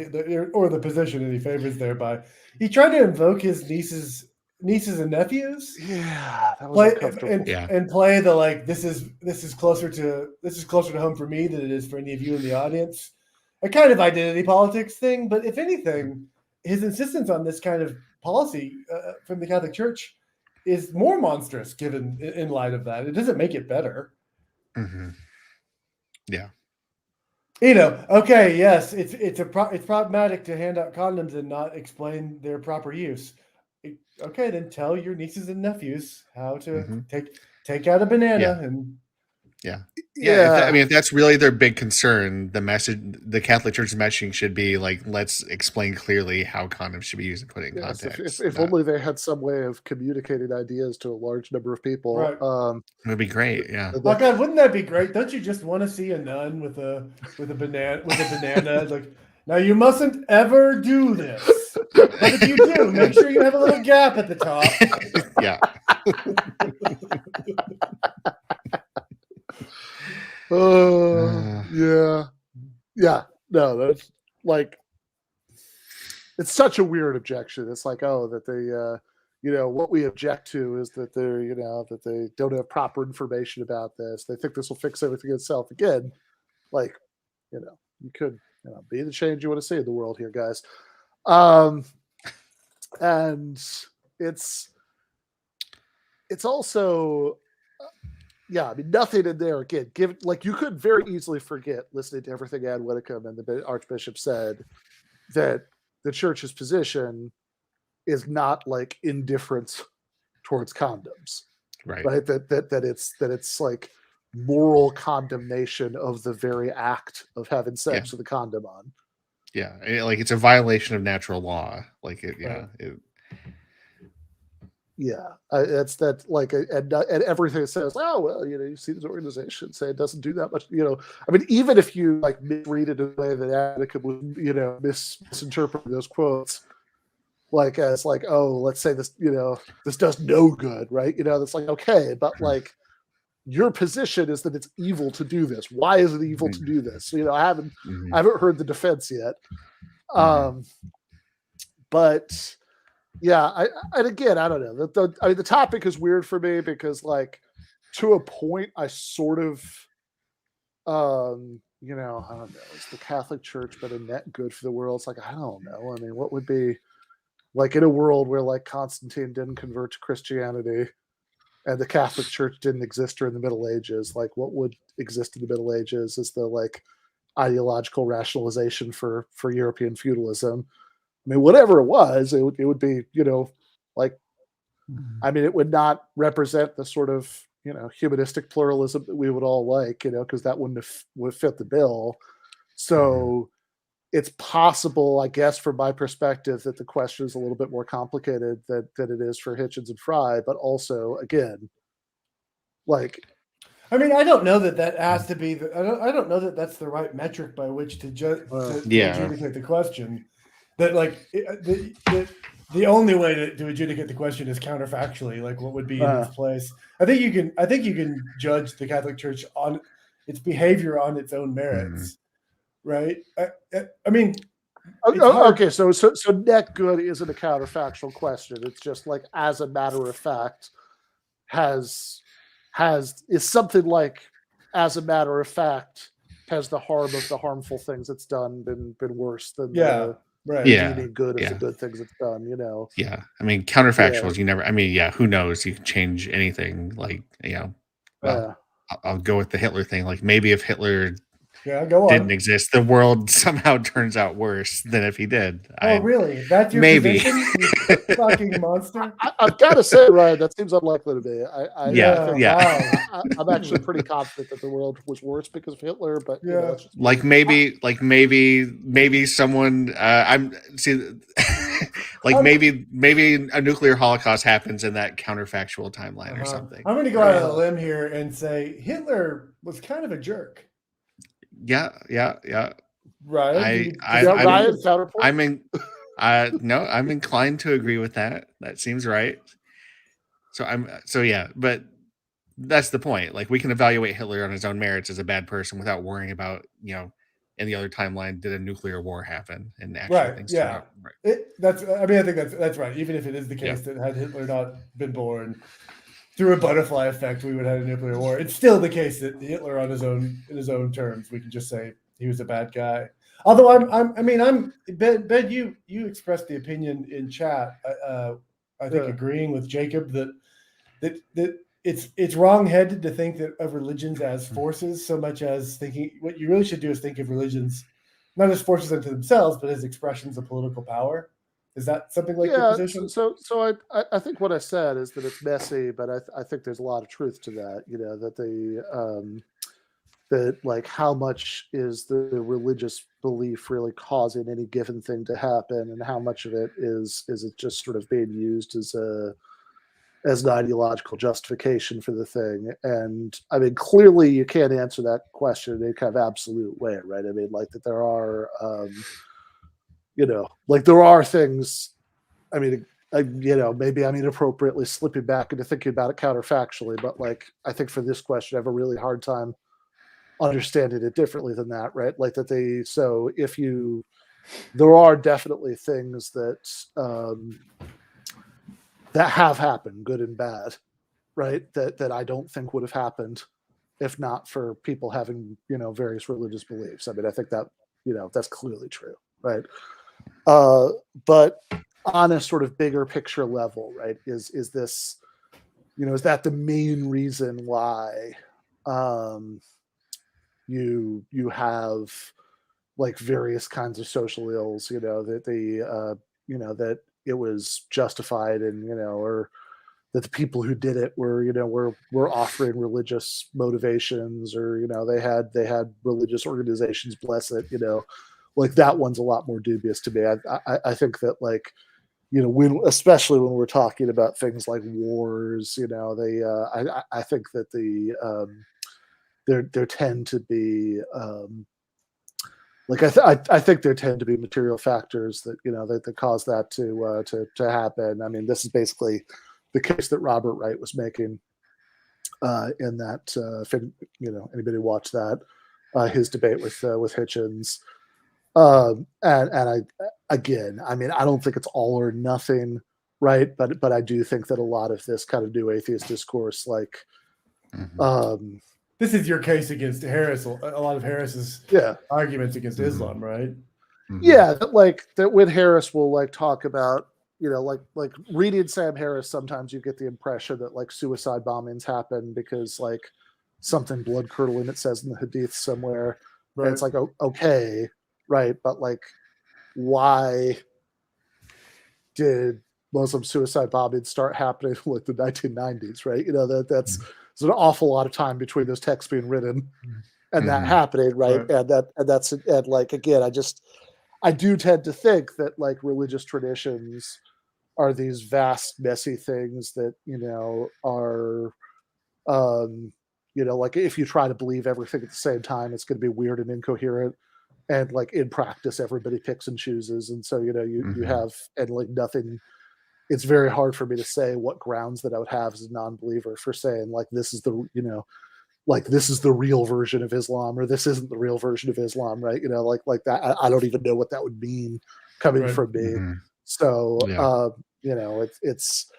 or the position any favors thereby. He tried to invoke his nieces and nephews. Yeah, that was uncomfortable. And play the, like, this is closer to home for me than it is for any of you in the audience. A kind of identity politics thing, but if anything, his insistence on this kind of policy from the Catholic Church is more monstrous given in light of that. It doesn't make it better. Mm-hmm. Yeah. Okay, yes, it's problematic to hand out condoms and not explain their proper use. Okay, then tell your nieces and nephews how to take out a banana and if that's really their big concern, the Catholic Church's messaging should be like, let's explain clearly how condoms should be used and put it in context. If only they had some way of communicating ideas to a large number of people. Right. It would be great. Yeah. Oh God, wouldn't that be great? Don't you just want to see a nun with a banana? Like, now you mustn't ever do this. But if you do, make sure you have a little gap at the top. Yeah. No, that's like, it's such a weird objection. It's like, that they what we object to is that they're that they don't have proper information about this. They think this will fix everything itself. Again, like, you could be the change you want to see in the world here, guys. And it's also I mean, nothing in there, again, you could very easily forget, listening to everything Ann Widdecombe and the Archbishop said, that the Church's position is not like indifference towards condoms, right? That it's like moral condemnation of the very act of having sex with a condom on. Yeah, like it's a violation of natural law. Like it, that's that, like, and everything says, oh well, you see this organization say it doesn't do that much. I mean, even if you like misread it in a way that Attica was, misinterpreting those quotes, like as like, oh, let's say this, this does no good, right? That's like, okay, but like, your position is that it's evil to do this. Why is it evil to do this? I haven't heard the defense yet. But yeah, and again, I don't know. I mean, the topic is weird for me because, like, to a point, I sort of you know, I don't know, is the Catholic Church but a net good for the world? It's like, I don't know. I mean, what would be like in a world where like Constantine didn't convert to Christianity and the Catholic Church didn't exist during the Middle Ages, like what would exist in the Middle Ages is the like ideological rationalization for European feudalism. I mean, whatever it was, it would be, you know, like, I mean, it would not represent the sort of, you know, humanistic pluralism that we would all like, you know, because that would fit the bill. So it's possible, I guess, from my perspective, that the question is a little bit more complicated than it is for Hitchens and Fry, but also, again, like, I mean, I don't know that has to be. I don't know that that's the right metric by which to adjudicate the question. That like the only way to adjudicate the question is counterfactually, like what would be in its place. I think you can judge the Catholic Church on its behavior on its own merits, right? I mean, okay, so net good isn't a counterfactual question. It's just like, as a matter of fact, is something like, as a matter of fact, has the harm of the harmful things it's done been worse than the good of the good things it's done, you know? Yeah. I mean, counterfactuals, you never, I mean, who knows? You can change anything. Like, you know, well, I'll go with the Hitler thing. Like, maybe if Hitler didn't exist, the world somehow turns out worse than if he did. Really? That's your position, you fucking monster? I've got to say, Ryan, that seems unlikely to me. I'm actually pretty confident that the world was worse because of Hitler, but you know, like maybe someone maybe a nuclear holocaust happens in that counterfactual timeline or something. I'm going to go out on a limb here and say Hitler was kind of a jerk. Yeah. Right. I'm inclined to agree with that. That seems right. But that's the point. Like, we can evaluate Hitler on his own merits as a bad person without worrying about, you know, in the other timeline, did a nuclear war happen and actually things turn out right. I think that's right. Even if it is the case that had Hitler not been born, through a butterfly effect, we would have a nuclear war. It's still the case that Hitler, in his own terms, we can just say he was a bad guy. Although Ben, you expressed the opinion in chat. I think agreeing with Jacob that it's wrong-headed to think of religions as forces so much as thinking. What you really should do is think of religions not as forces unto themselves, but as expressions of political power. Is that something like your position? So I think what I said is that it's messy, but I think there's a lot of truth to that. You know, that that like, how much is the religious belief really causing any given thing to happen, and how much of it is it just sort of being used as an ideological justification for the thing. And I mean, clearly you can't answer that question in a kind of absolute way, right? I mean, like, that there are you know, like, there are things, I mean, you know, maybe I'm inappropriately slipping back into thinking about it counterfactually, but like, I think for this question, I have a really hard time understanding it differently than that, right? Like, that so there are definitely things that that have happened, good and bad, right? That I don't think would have happened if not for people having, you know, various religious beliefs. I mean, I think that, you know, that's clearly true, right? But on a sort of bigger picture level, right, is this, you know, is that the main reason why you have like various kinds of social ills, you know, that you know, that it was justified, and, you know, or that the people who did it were, you know, were offering religious motivations, or, you know, they had religious organizations bless it, you know, like, that one's a lot more dubious to me. I think that, like, you know, especially when we're talking about things like wars, you know, I think that there tend to be like, I think there tend to be material factors that, you know, that cause that to happen. I mean, this is basically the case that Robert Wright was making in that, you know, anybody watch that, his debate with Hitchens. And again, I mean, I don't think it's all or nothing, right? But I do think that a lot of this kind of new atheist discourse, like, this is your case against Harris. A lot of Harris's arguments against Islam, right? Yeah, that when Harris will like talk about, like reading Sam Harris, sometimes you get the impression that like suicide bombings happen because like something blood curdling it says in the Hadith somewhere. Right. And it's like, okay, right, but like, why did Muslim suicide bombings start happening in like the 1990s, right? That's there's an awful lot of time between those texts being written and that happening, right? And like again, I do tend to think that like religious traditions are these vast, messy things that are like if you try to believe everything at the same time, it's going to be weird and incoherent. And like in practice, everybody picks and chooses, and so you have and like nothing. It's very hard for me to say what grounds that I would have as a non-believer for saying like this is the like this is the real version of Islam or this isn't the real version of Islam, right? Like that. I don't even know what that would mean coming from me. So it's.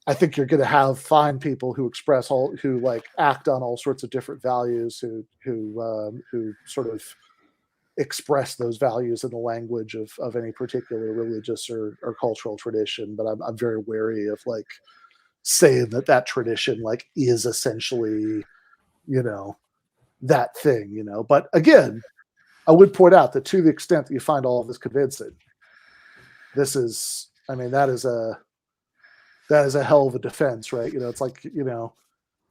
I think you're going to find people who who like act on all sorts of different values, who sort of express those values in the language of any particular religious or cultural tradition. But I'm very wary of like saying that tradition like is essentially, that thing, But again, I would point out that to the extent that you find all of this convincing, that is a hell of a defense, right? It's like, I mean,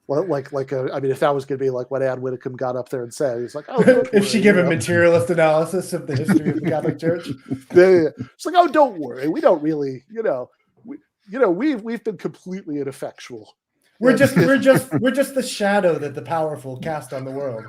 if that was going to be like what Ann Whitcomb got up there and said, he's like, oh, if she gave a materialist analysis of the history of the Catholic Church, it's like, oh, don't worry, we don't really, we've been completely ineffectual. We're just the shadow that the powerful cast on the world.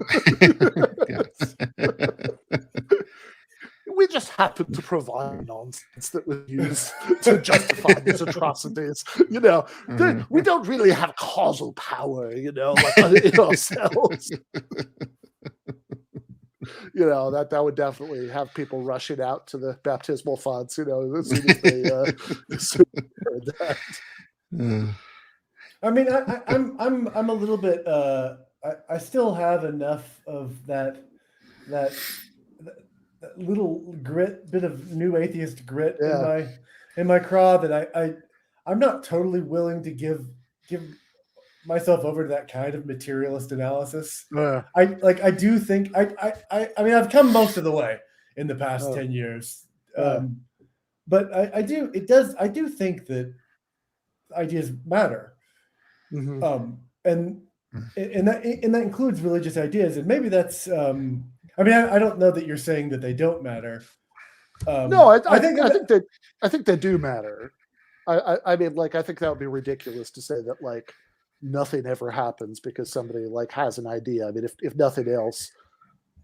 We just happen to provide nonsense that was used to justify these atrocities. We don't really have causal power, like in ourselves. That would definitely have people rushing out to the baptismal fonts, as soon as they heard that. I mean, I'm a little bit. I still have enough of that little bit of new atheist grit in my craw that I'm not totally willing to give myself over to that kind of materialist analysis. I do think I mean I've come most of the way in the past 10 years, but I do think that ideas matter, and that includes religious ideas, and maybe that's. I mean, I don't know that you're saying that they don't matter. No, I think they do matter. I mean, like, I think that would be ridiculous to say that like nothing ever happens because somebody like has an idea. I mean, if nothing else,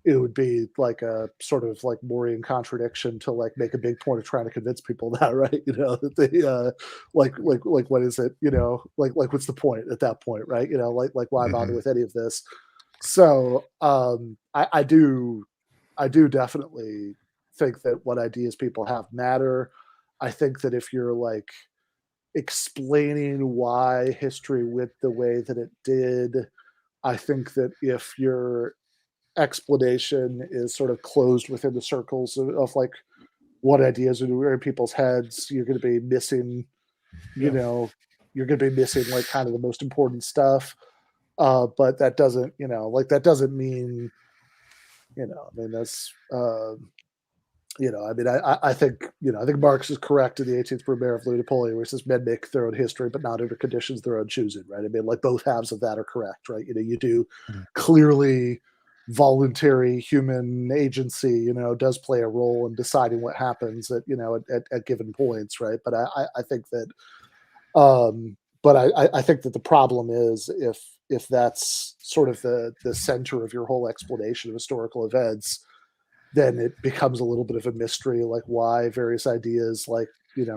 it would be like a sort of like Maureen contradiction to like make a big point of trying to convince people that, right? That they like what is it? Like what's the point at that point, right? Like why bother with any of this? So I do definitely think that what ideas people have matter. I think that if you're like explaining why history went the way that it did, I think that if your explanation is sort of closed within the circles of like what ideas are in people's heads, you're going to be missing, you're going to be missing like kind of the most important stuff. But that doesn't, that doesn't mean, I mean, that's, I mean, I think, I think Marx is correct in the 18th Brumaire of Louis Napoleon, where he says men make their own history, but not under conditions their own choosing, right? I mean, like both halves of that are correct, right? You do clearly voluntary human agency, does play a role in deciding what happens at, at given points, right? But I think that, but I think that the problem is if that's sort of the center of your whole explanation of historical events, then it becomes a little bit of a mystery, like why various ideas like,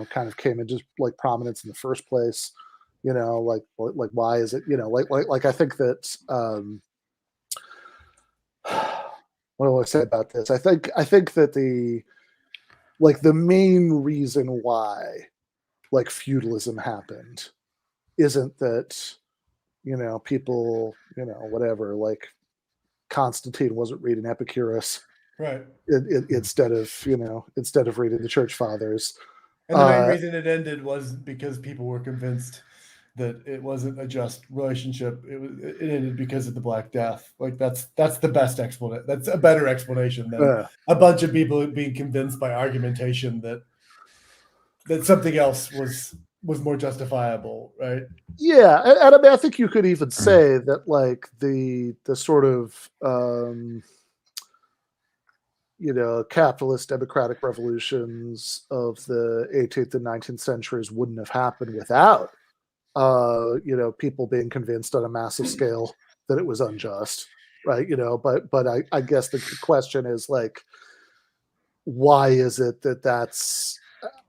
kind of came into like prominence in the first place, like why is it, like I think that, what do I say about this? I think that the main reason why like feudalism happened isn't that people, whatever, like Constantine wasn't reading Epicurus, right? Instead of reading the Church Fathers. And the main reason it ended was because people were convinced that it wasn't a just relationship. It ended because of the Black Death. Like that's the best explanation. That's a better explanation than a bunch of people being convinced by argumentation that something else was more justifiable, right? Yeah, and I mean, I think you could even say that, like, the sort of capitalist democratic revolutions of the 18th and 19th centuries wouldn't have happened without people being convinced on a massive scale that it was unjust, right? But I guess the question is, like, why is it that that's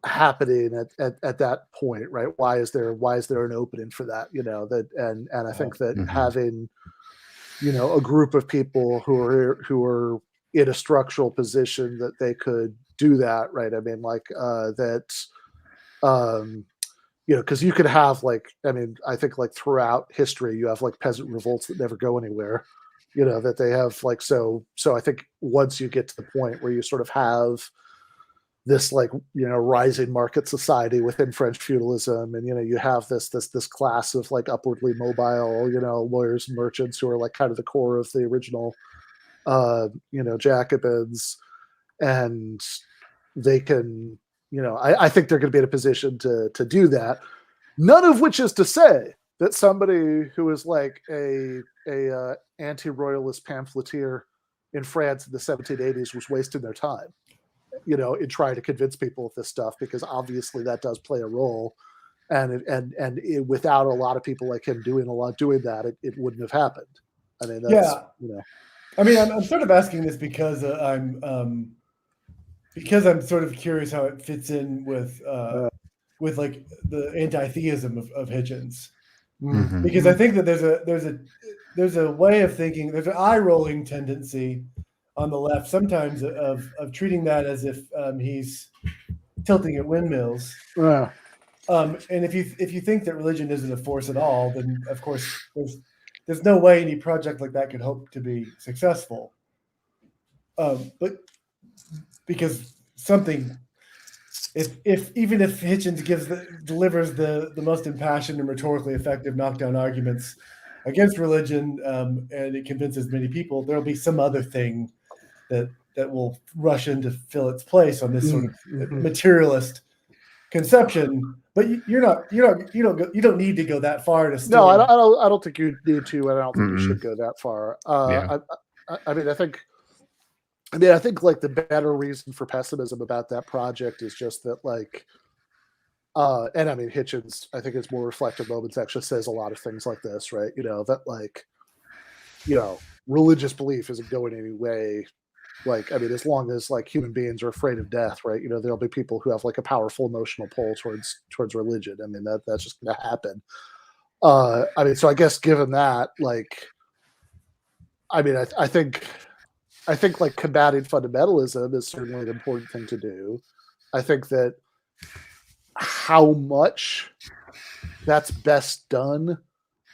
happening at that point, right? Why is there an opening for that? And I think that having a group of people who are in a structural position that they could do that, right? I mean, like because you could have, like, I mean, I think, like, throughout history, you have, like, peasant revolts that never go anywhere, that they have, like, so I think once you get to the point where you sort of have this, like, rising market society within French feudalism, and you have this class of, like, upwardly mobile, lawyers and merchants who are, like, kind of the core of the original Jacobins, and they can, I think they're going to be in a position to do that. None of which is to say that somebody who is, like, a anti-royalist pamphleteer in France in the 1780s was wasting their time, in trying to convince people of this stuff, because obviously that does play a role, and without a lot of people like him doing that, it wouldn't have happened. I mean, that's, I mean, I'm sort of asking this because I'm sort of curious how it fits in with like the anti-theism of Hitchens, because I think that there's a way of thinking, there's an eye-rolling tendency on the left sometimes of treating that as if he's tilting at windmills. And if you think that religion isn't a force at all, then of course there's no way any project like that could hope to be successful. But because even if Hitchens delivers the most impassioned and rhetorically effective knockdown arguments against religion, and it convinces many people, there'll be some other thing that will rush in to fill its place on this sort of materialist conception. But you don't need to go that far to still. No, I don't think you need to, and I don't think you should go that far. I mean, I think, like, the better reason for pessimism about that project is just that, like, and I mean, Hitchens, I think his more reflective moments actually says a lot of things like this, right? That, like, religious belief isn't going any way. Like, I mean, as long as, like, human beings are afraid of death, right? There'll be people who have, like, a powerful emotional pull towards religion. I mean, that's just going to happen. I mean, so I guess given that, like, I mean, I think like combating fundamentalism is certainly an important thing to do. I think that how much that's best done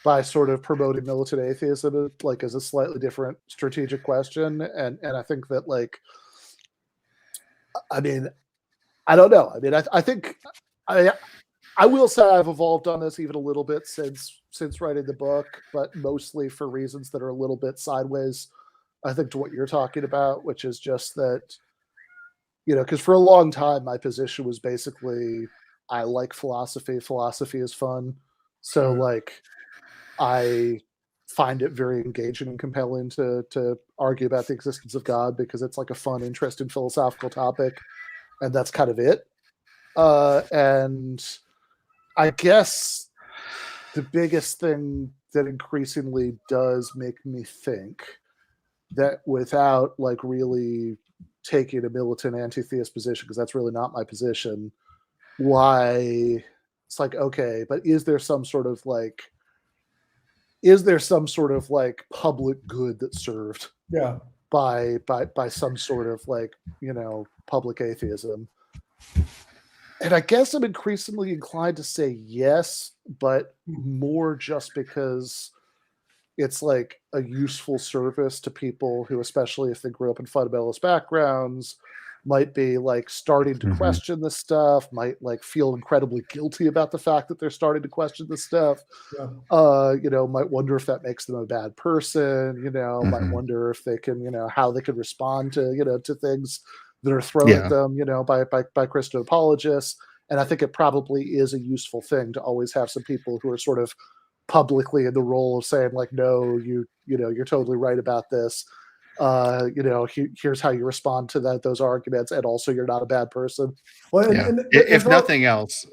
by sort of promoting militant atheism, like, is a slightly different strategic question. And I think that, like, I mean, I don't know. I mean, I think I will say I've evolved on this even a little bit since writing the book, but mostly for reasons that are a little bit sideways, I think, to what you're talking about, which is just that, because for a long time my position was basically, I like philosophy. Philosophy is fun. So, like, I find it very engaging and compelling to argue about the existence of God, because it's, like, a fun, interesting philosophical topic, and that's kind of it. And I guess the biggest thing that increasingly does make me think that, without, like, really taking a militant anti-theist position, because that's really not my position, why it's like, okay, but is there some sort of like public good that's served by some sort of, like, public atheism? I guess I'm increasingly inclined to say yes, but more just because it's like a useful service to people who, especially if they grew up in fundamentalist backgrounds, might be like starting to question this stuff, might like feel incredibly guilty about the fact that they're starting to question this stuff. Yeah. Might wonder if that makes them a bad person, might wonder if they can, how they can respond to, to things that are thrown at them, by Christian apologists. And I think it probably is a useful thing to always have some people who are sort of publicly in the role of saying like, no, you're totally right about this. Here's how you respond to those arguments, and also you're not a bad person. Well, if nothing else,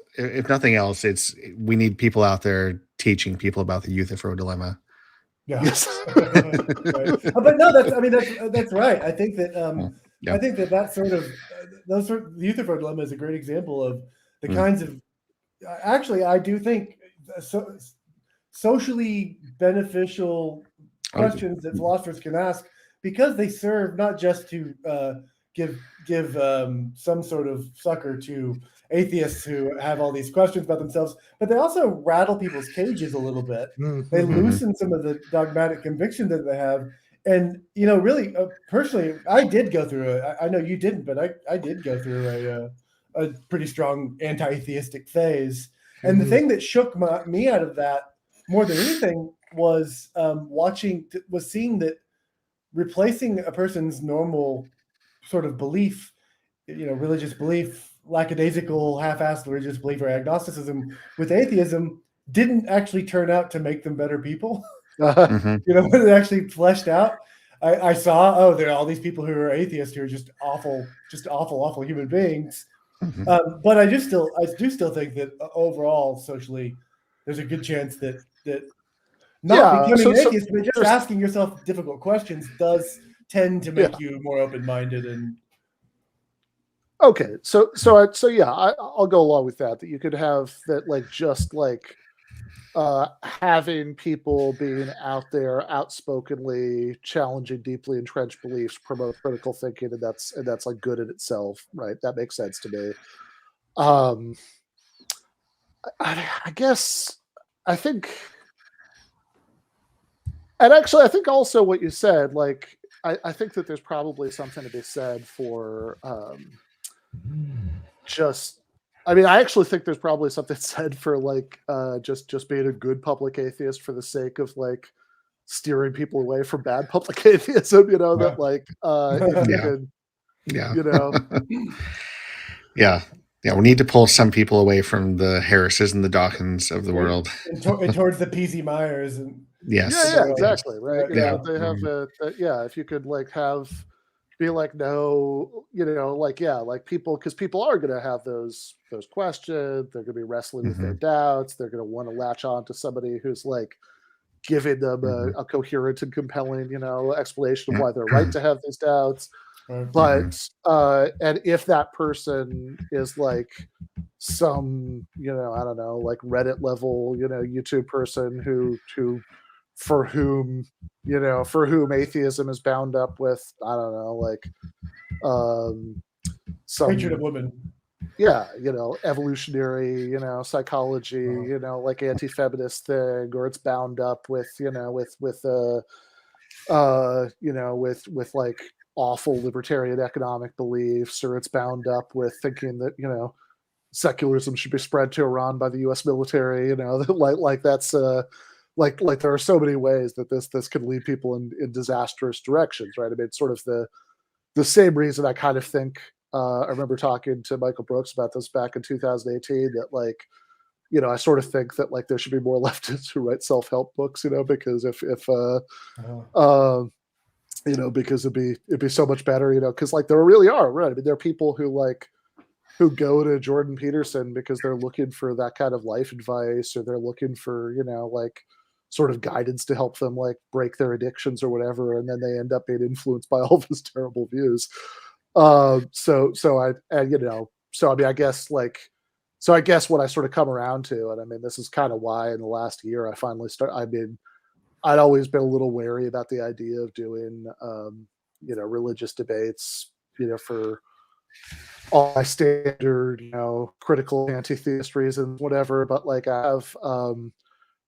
we need people out there teaching people about the Euthyphro dilemma. Yeah. Yes. Right. But no, that's right. I think that I think that sort of the Euthyphro dilemma is a great example of the kinds of actually I do think socially beneficial questions that philosophers can ask, because they serve not just to give some sort of succor to atheists who have all these questions about themselves, but they also rattle people's cages a little bit. They loosen some of the dogmatic conviction that they have. And, really, personally, I did go through I know you didn't, but I did go through a pretty strong anti-atheistic phase. And the thing that shook me out of that more than anything was seeing that replacing a person's normal sort of belief, religious belief, lackadaisical, half-assed religious belief or agnosticism with atheism didn't actually turn out to make them better people. When it actually fleshed out, I saw, there are all these people who are atheists who are just awful human beings. But I do still think that overall, socially, there's a good chance that not becoming an atheist, but just asking yourself difficult questions does tend to make you more open-minded. And okay, so I'll go along with that. That you could have that, like, just like having people being out there outspokenly challenging deeply entrenched beliefs promote critical thinking, and that's like good in itself, right? That makes sense to me. I guess I think. And actually, I think also what you said, like, I think that there's probably something to be said for I actually think there's probably something said for like just being a good public atheist for the sake of like steering people away from bad public atheism, that like if you can, Yeah, we need to pull some people away from the Harrises and the Dawkins of the world. And towards the P.Z. Myers. And yes. Yeah, exactly, right? They have if you could like be like, no, like people, because people are going to have those questions. They're going to be wrestling with their doubts. They're going to want to latch on to somebody who's like giving them a coherent and compelling, explanation of why they're right to have these doubts. But and if that person is like some, I don't know, like Reddit level, YouTube person who for whom atheism is bound up with, I don't know, like some hatred of women. Yeah, evolutionary, psychology, like anti-feminist thing, or it's bound up with, with like awful libertarian economic beliefs, or it's bound up with thinking that, secularism should be spread to Iran by the U.S. military, like that's like there are so many ways that this could lead people in disastrous directions, right? I mean, it's sort of the same reason I kind of think I remember talking to Michael Brooks about this back in 2018, that like, I sort of think that like there should be more leftists who write self-help books, because because it'd be so much better, because like there really are, right? I mean, there are people who go to Jordan Peterson because they're looking for that kind of life advice, or they're looking for, like sort of guidance to help them like break their addictions or whatever, and then they end up being influenced by all of his terrible views. I guess what I sort of come around to, and I mean, this is kind of why in the last year I finally I'd always been a little wary about the idea of doing, religious debates, for all my standard, critical anti-theist reasons, whatever. But like I have,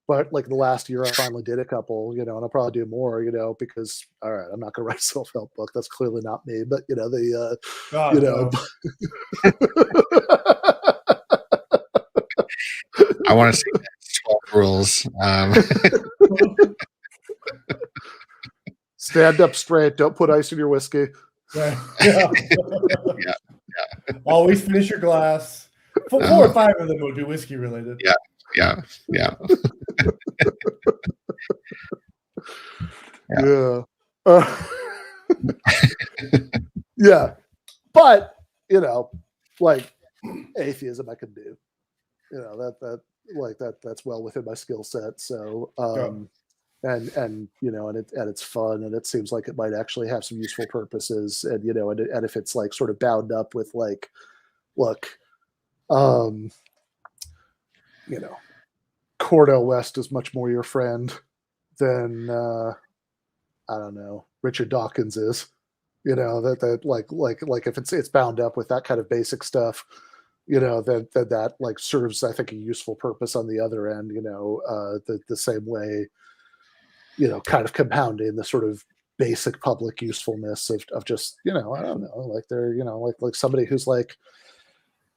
but like the last year I finally did a couple, and I'll probably do more, because all right, I'm not going to write a self-help book. That's clearly not me. But I want to see 12 rules. Stand up straight. Don't put ice in your whiskey. Yeah. Yeah. Always finish your glass. 4 or 5 of them would be whiskey related. Yeah. Yeah. But like atheism I can do. That's well within my skill set. So and it's fun, and it seems like it might actually have some useful purposes, and and if it's like sort of bound up with like, look, Cordell West is much more your friend than I don't know, Richard Dawkins is. That like if it's bound up with that kind of basic stuff, that like serves, I think, a useful purpose on the other end. The same way, kind of compounding the sort of basic public usefulness of just I don't know, like they're like somebody who's like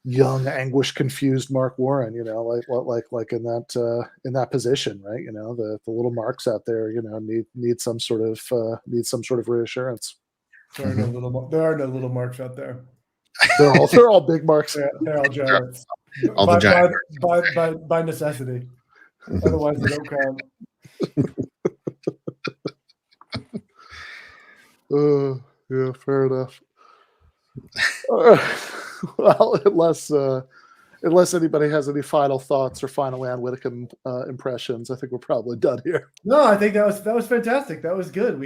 young, anguish, confused Mark Warren, like in that position, right? The little Marks out there, need some sort of reassurance. There are no little Marks out there. They're all big Marks. They're all giants. All the giants. By necessity. Otherwise, they don't count. Yeah, fair enough. Well, unless anybody has any final thoughts or final Ann Whitcomb impressions, I think we're probably done here. No, I think that was fantastic. That was good.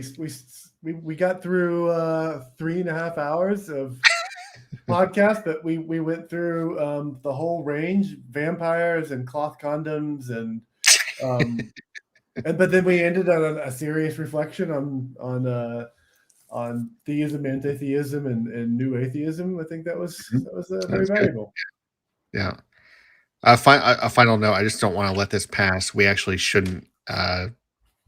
We got through 3.5 hours of podcast, but we went through the whole range: vampires and cloth condoms, and but then we ended on a serious reflection on theism, anti-theism, and new atheism. I think that was very valuable. Yeah. A final note: I just don't want to let this pass. We actually shouldn't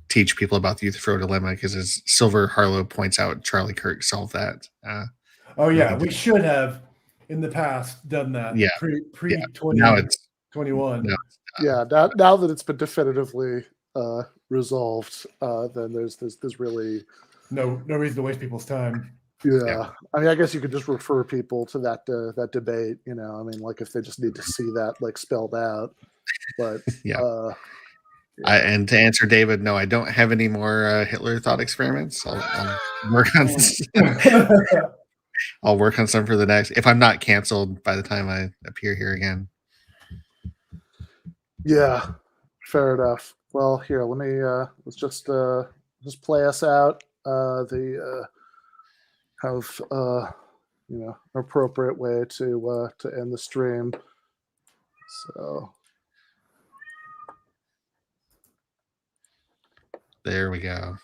teach people about the Euthyphro dilemma, because, as Silver Harlow points out, Charlie Kirk solved that. We should have in the past done that. Yeah. Pre 2021. Yeah. Now that it's been definitively resolved, then there's really no reason to waste people's time. Yeah. I mean, I guess you could just refer people to that debate. I mean, like if they just need to see that like spelled out. But and to answer David, no, I don't have any more Hitler thought experiments. I'll work on. I'll work on some for the next. If I'm not canceled by the time I appear here again. Yeah, fair enough. Well, here, let me let's just play us out. Have an appropriate way to end the stream. So there we go.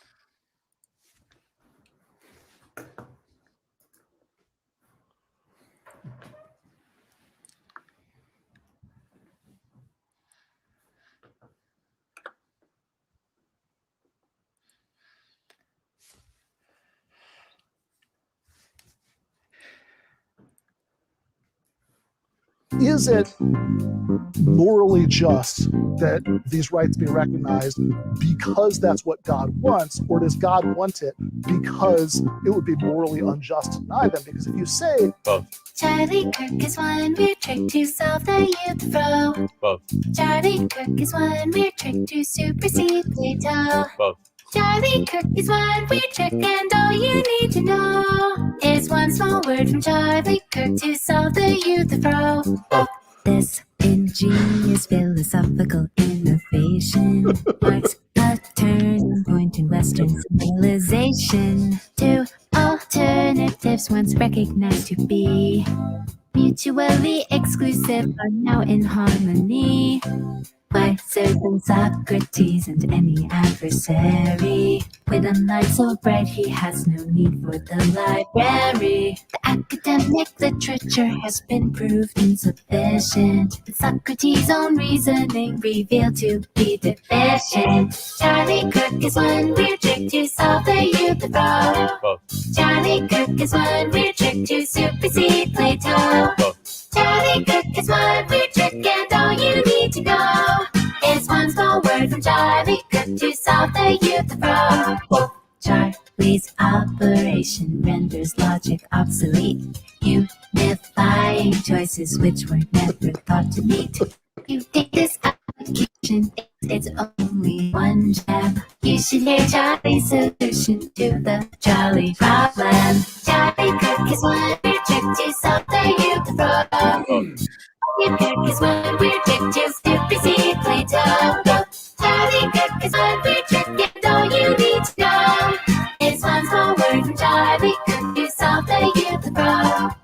Is it morally just that these rights be recognized because that's what God wants, or does God want it because it would be morally unjust to deny them? Because if you say both. Charlie Kirk is one weird trick to solve the Euthyphro. Both. Charlie Kirk is one weird trick to supersede Plato. Both. Charlie Kirk is one weird trick, and all you need to know is one small word from Charlie Kirk to solve the Euthyphro. This ingenious philosophical innovation marks a turning point in Western civilization. Two alternatives once recognized to be mutually exclusive are now in harmony. wiser than Socrates and any adversary. With a mind so bright, he has no need for the library. The academic literature has been proved insufficient, but Socrates' own reasoning revealed to be deficient. Charlie Kirk is one weird trick to solve the Euthyphro. Charlie Kirk is one weird trick to supersede Plato. Charlie Kirk is one weird trick, and all you need to know is one small word from Charlie Kirk to solve the Euthyphro. Charlie's operation renders logic obsolete, unifying choices which were never thought to meet. You take this application, it's only one gem. You should hear Charlie's solution to the Charlie problem. Charlie Kirk is one weird trick to solve the Euthyphro. Charlie Kirk is one weird trick to supersede Plato. Charlie Kirk is one weird trick, and all you need to know is one small word from Charlie Kirk to solve the Euthyphro.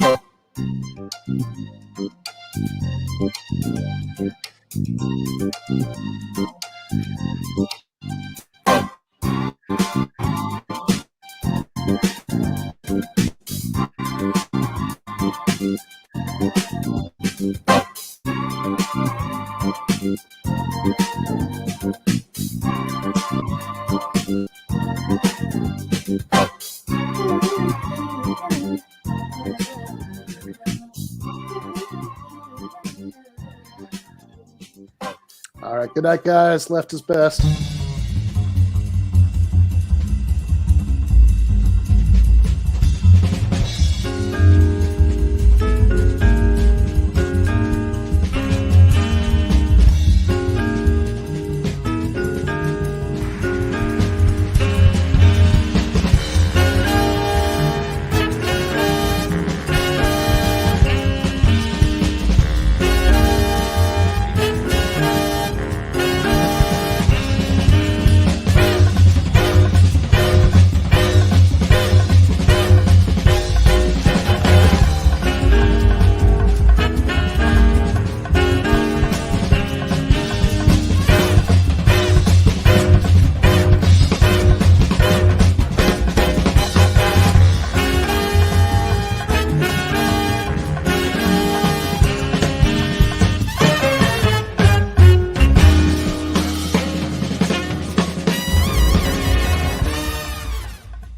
All right. Good night, guys. Left is best.